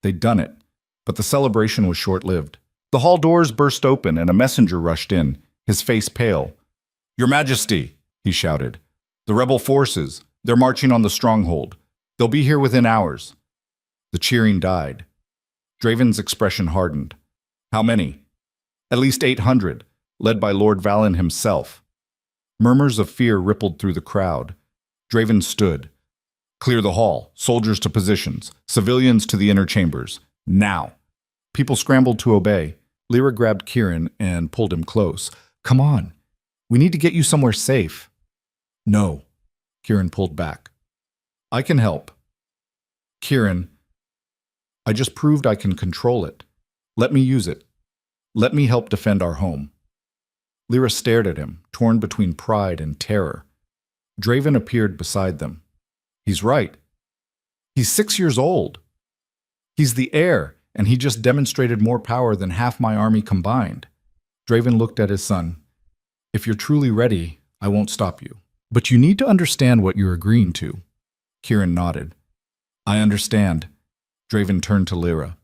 They'd done it, but the celebration was short-lived. The hall doors burst open and a messenger rushed in, his face pale. "Your Majesty," he shouted. "The rebel forces, they're marching on the stronghold. They'll be here within hours." The cheering died. Draven's expression hardened. "How many?" "At least 800, led by Lord Valen himself." Murmurs of fear rippled through the crowd. Draven stood. "Clear the hall, soldiers to positions, civilians to the inner chambers. Now!" People scrambled to obey. Lyra grabbed Kieran and pulled him close. "Come on. We need to get you somewhere safe." "No." Kieran pulled back. "I can help." "Kieran, I just proved I can control it. Let me use it. Let me help defend our home." Lyra stared at him, torn between pride and terror. Draven appeared beside them. "He's right. He's 6 years old. He's the heir, and he just demonstrated more power than half my army combined." Draven looked at his son. "If you're truly ready, I won't stop you. But you need to understand what you're agreeing to." Kieran nodded. "I understand." Draven turned to Lyra.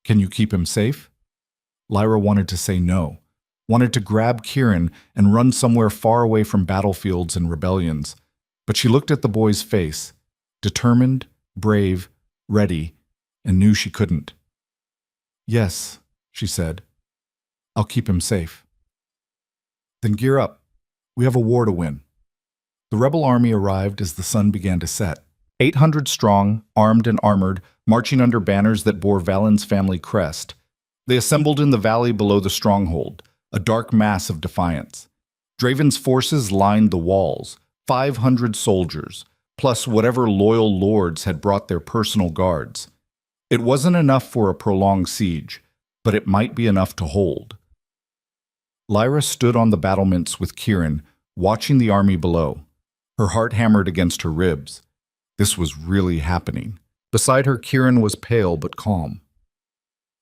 "Can you keep him safe?" Lyra wanted to say no, wanted to grab Kieran and run somewhere far away from battlefields and rebellions. But she looked at the boy's face, determined, brave, ready, and knew she couldn't. "Yes," she said. "I'll keep him safe." "Then gear up. We have a war to win." The rebel army arrived as the sun began to set. 800 strong, armed and armored, marching under banners that bore Valen's family crest. They assembled in the valley below the stronghold, a dark mass of defiance. Draven's forces lined the walls, 500 soldiers, plus whatever loyal lords had brought their personal guards. It wasn't enough for a prolonged siege, but it might be enough to hold. Lyra stood on the battlements with Kieran, watching the army below. Her heart hammered against her ribs. This was really happening. Beside her, Kieran was pale but calm.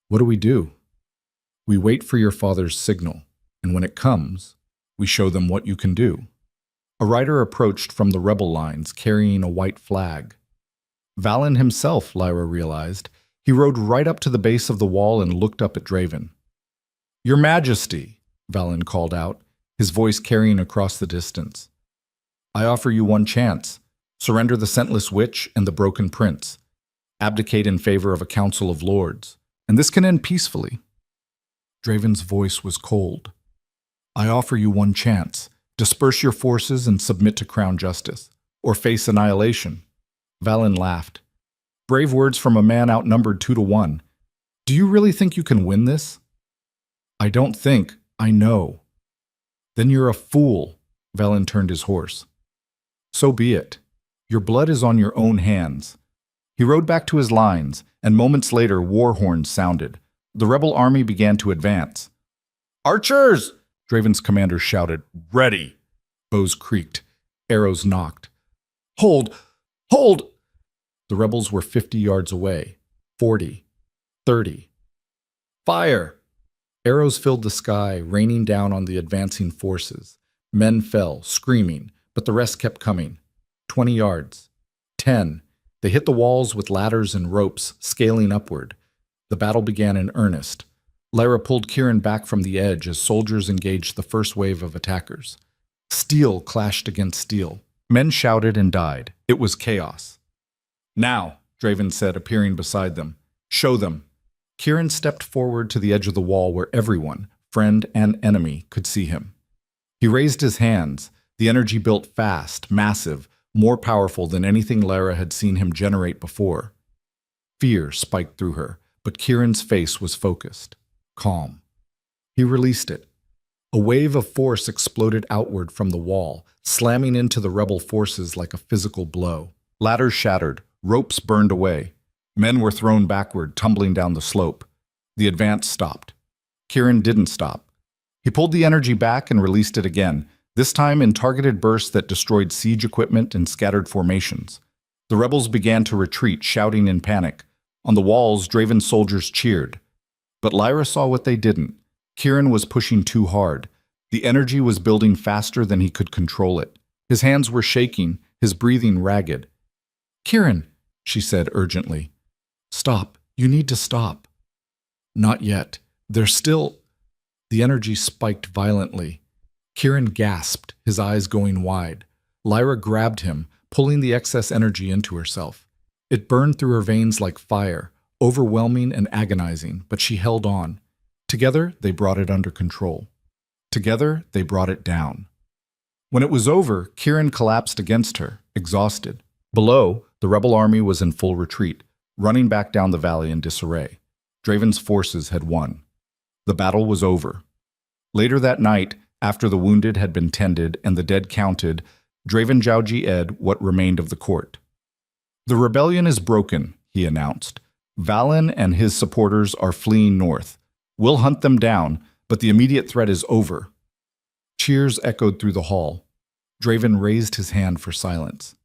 "What do we do?" "We wait for your father's signal, and when it comes, we show them what you can do." A rider approached from the rebel lines, carrying a white flag. Valen himself, Lyra realized. He rode right up to the base of the wall and looked up at Draven. "Your Majesty," Valen called out, his voice carrying across the distance. "I offer you one chance. Surrender the scentless witch and the broken prince. Abdicate in favor of a council of lords, and this can end peacefully." Draven's voice was cold. "I offer you one chance. Disperse your forces and submit to crown justice, or face annihilation." Valen laughed. "Brave words from a man outnumbered 2-1. Do you really think you can win this?" "I don't think, I know." "Then you're a fool." Valen turned his horse. "So be it. Your blood is on your own hands." He rode back to his lines, and moments later war horns sounded. The rebel army began to advance. "Archers!" Draven's commander shouted. "Ready!" Bows creaked. Arrows knocked. "Hold! Hold!" The rebels were 50 yards away. 40. 30. "Fire!" Arrows filled the sky, raining down on the advancing forces. Men fell, screaming, but the rest kept coming. 20 yards. 10. They hit the walls with ladders and ropes, scaling upward. The battle began in earnest. Lyra pulled Kieran back from the edge as soldiers engaged the first wave of attackers. Steel clashed against steel. Men shouted and died. It was chaos. "Now," Draven said, appearing beside them. "Show them." Kieran stepped forward to the edge of the wall where everyone, friend and enemy, could see him. He raised his hands. The energy built fast, massive, more powerful than anything Lyra had seen him generate before. Fear spiked through her, but Kieran's face was focused, calm. He released it. A wave of force exploded outward from the wall, slamming into the rebel forces like a physical blow. Ladders shattered, ropes burned away. Men were thrown backward, tumbling down the slope. The advance stopped. Kieran didn't stop. He pulled the energy back and released it again, this time in targeted bursts that destroyed siege equipment and scattered formations. The rebels began to retreat, shouting in panic. On the walls, Draven's soldiers cheered. But Lyra saw what they didn't. Kieran was pushing too hard. The energy was building faster than he could control it. His hands were shaking, his breathing ragged. "Kieran," she said urgently. "Stop. You need to stop." "Not yet. There's still—" The energy spiked violently. Kieran gasped, his eyes going wide. Lyra grabbed him, pulling the excess energy into herself. It burned through her veins like fire, overwhelming and agonizing, but she held on. Together, they brought it under control. Together, they brought it down. When it was over, Kieran collapsed against her, exhausted. Below, the rebel army was in full retreat, running back down the valley in disarray. Draven's forces had won. The battle was over. Later that night, after the wounded had been tended and the dead counted, Draven Jiaoji Ed what remained of the court. "The rebellion is broken," he announced. "Valen and his supporters are fleeing north. We'll hunt them down, but the immediate threat is over." Cheers echoed through the hall. Draven raised his hand for silence.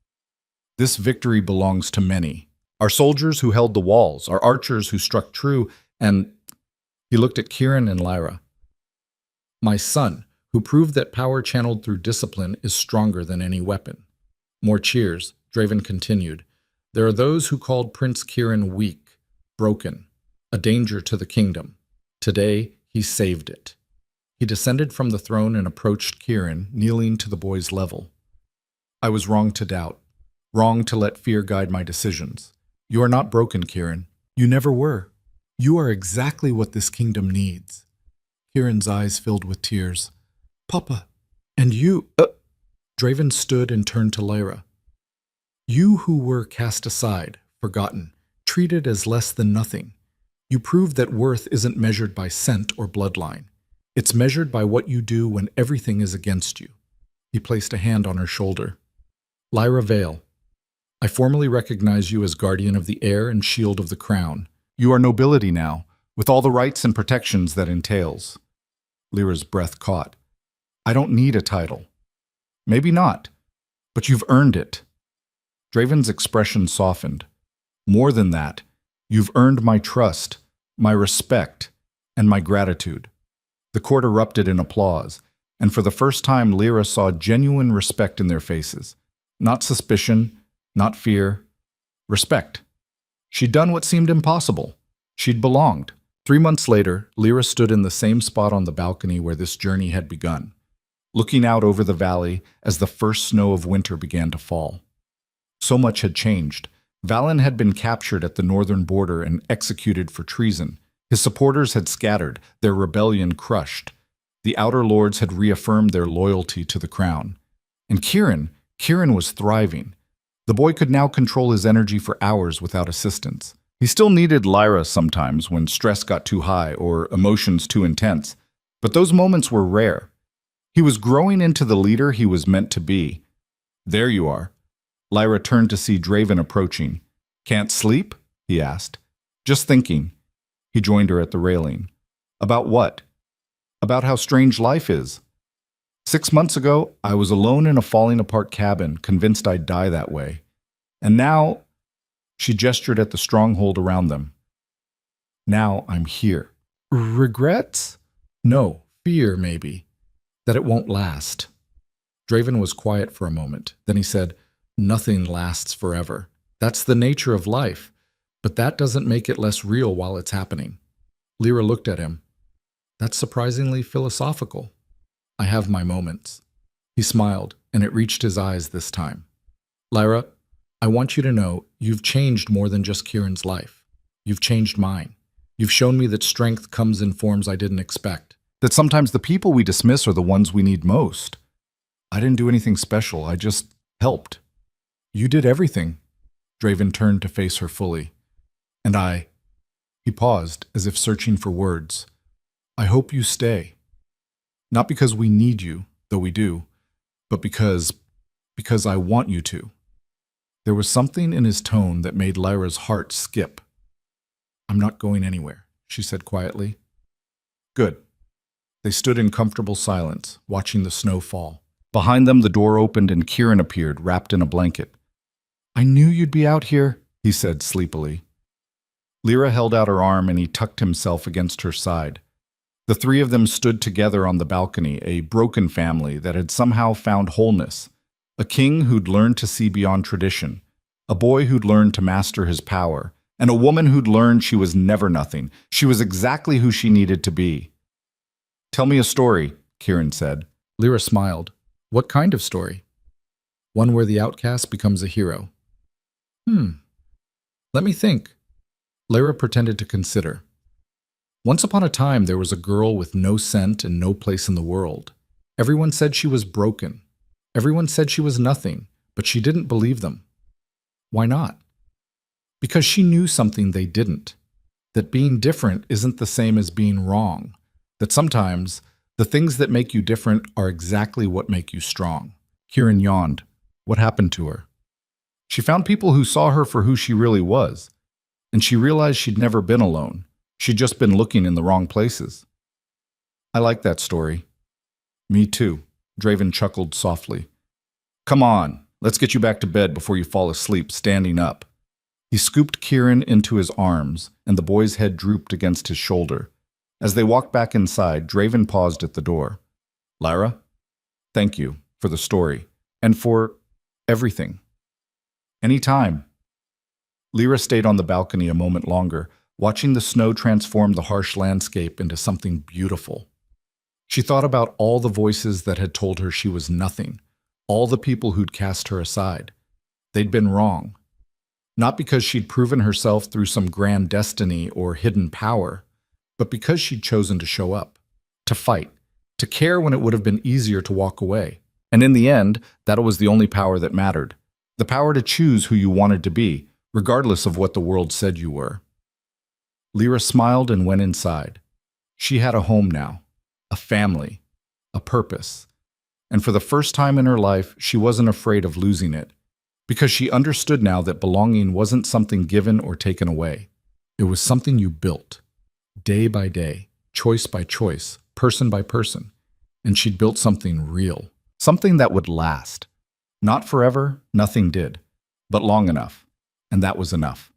"This victory belongs to many. Our soldiers who held the walls, our archers who struck true, and—" He looked at Kieran and Lyra. "My son, who proved that power channeled through discipline is stronger than any weapon." More cheers. Draven continued. "There are those who called Prince Kieran weak, broken, a danger to the kingdom. Today, he saved it." He descended from the throne and approached Kieran, kneeling to the boy's level. "I was wrong to doubt, wrong to let fear guide my decisions. You are not broken, Kieran. You never were. You are exactly what this kingdom needs." Kieran's eyes filled with tears. "Papa, and you—" Draven stood and turned to Lyra. "You who were cast aside, forgotten, treated as less than nothing. You proved that worth isn't measured by scent or bloodline. It's measured by what you do when everything is against you." He placed a hand on her shoulder. "Lyra Vale, I formally recognize you as guardian of the heir and shield of the crown. You are nobility now, with all the rights and protections that entails." Lyra's breath caught. "I don't need a title." "Maybe not, but you've earned it." Draven's expression softened. "More than that, you've earned my trust, my respect, and my gratitude." The court erupted in applause, and for the first time Lyra saw genuine respect in their faces. Not suspicion, not fear. Respect. She'd done what seemed impossible. She'd belonged. 3 months later, Lyra stood in the same spot on the balcony where this journey had begun, looking out over the valley as the first snow of winter began to fall. So much had changed. Valen had been captured at the northern border and executed for treason. His supporters had scattered, their rebellion crushed. The outer lords had reaffirmed their loyalty to the crown. And Kieran was thriving. The boy could now control his energy for hours without assistance. He still needed Lyra sometimes when stress got too high or emotions too intense, but those moments were rare. He was growing into the leader he was meant to be. "There you are." Lyra turned to see Draven approaching. "Can't sleep?" he asked. "Just thinking." He joined her at the railing. "About what?" "About how strange life is. 6 months ago, I was alone in a falling-apart cabin, convinced I'd die that way. And now—" She gestured at the stronghold around them. "Now I'm here." "Regrets?" "No, fear, maybe. That it won't last." Draven was quiet for a moment. Then he said, "Nothing lasts forever. That's the nature of life. But that doesn't make it less real while it's happening." Lyra looked at him. "That's surprisingly philosophical." "I have my moments." He smiled, and it reached his eyes this time. "Lyra, I want you to know you've changed more than just Kieran's life. You've changed mine. You've shown me that strength comes in forms I didn't expect. That sometimes the people we dismiss are the ones we need most. I didn't do anything special. I just helped." "You did everything." Draven turned to face her fully. "And I—" He paused, as if searching for words. "I hope you stay. Not because we need you, though we do, but because I want you to." There was something in his tone that made Lyra's heart skip. I'm not going anywhere, she said quietly. Good. They stood in comfortable silence, watching the snow fall. Behind them, the door opened and Kieran appeared, wrapped in a blanket. I knew you'd be out here, he said sleepily. Lyra held out her arm and he tucked himself against her side. The three of them stood together on the balcony, a broken family that had somehow found wholeness, a king who'd learned to see beyond tradition, a boy who'd learned to master his power, and a woman who'd learned she was never nothing. She was exactly who she needed to be. Tell me a story, Kieran said. Lyra smiled. What kind of story? One where the outcast becomes a hero. Let me think. Lyra pretended to consider. Once upon a time, there was a girl with no scent and no place in the world. Everyone said she was broken. Everyone said she was nothing, but she didn't believe them. Why not? Because she knew something they didn't. That being different isn't the same as being wrong. That sometimes the things that make you different are exactly what make you strong. Kieran yawned. What happened to her? She found people who saw her for who she really was, and she realized she'd never been alone. She'd just been looking in the wrong places. I like that story. Me too, Draven chuckled softly. Come on, let's get you back to bed before you fall asleep standing up. He scooped Kieran into his arms, and the boy's head drooped against his shoulder. As they walked back inside, Draven paused at the door. Lyra, thank you for the story, and for everything. Anytime. Lyra stayed on the balcony a moment longer, watching the snow transform the harsh landscape into something beautiful. She thought about all the voices that had told her she was nothing, all the people who'd cast her aside. They'd been wrong. Not because she'd proven herself through some grand destiny or hidden power, but because she'd chosen to show up, to fight, to care when it would have been easier to walk away. And in the end, that was the only power that mattered. The power to choose who you wanted to be, regardless of what the world said you were. Lyra smiled and went inside. She had a home now, a family, a purpose. And for the first time in her life, she wasn't afraid of losing it, because she understood now that belonging wasn't something given or taken away. It was something you built, day by day, choice by choice, person by person. And she'd built something real, something that would last. Not forever, nothing did, but long enough, and that was enough.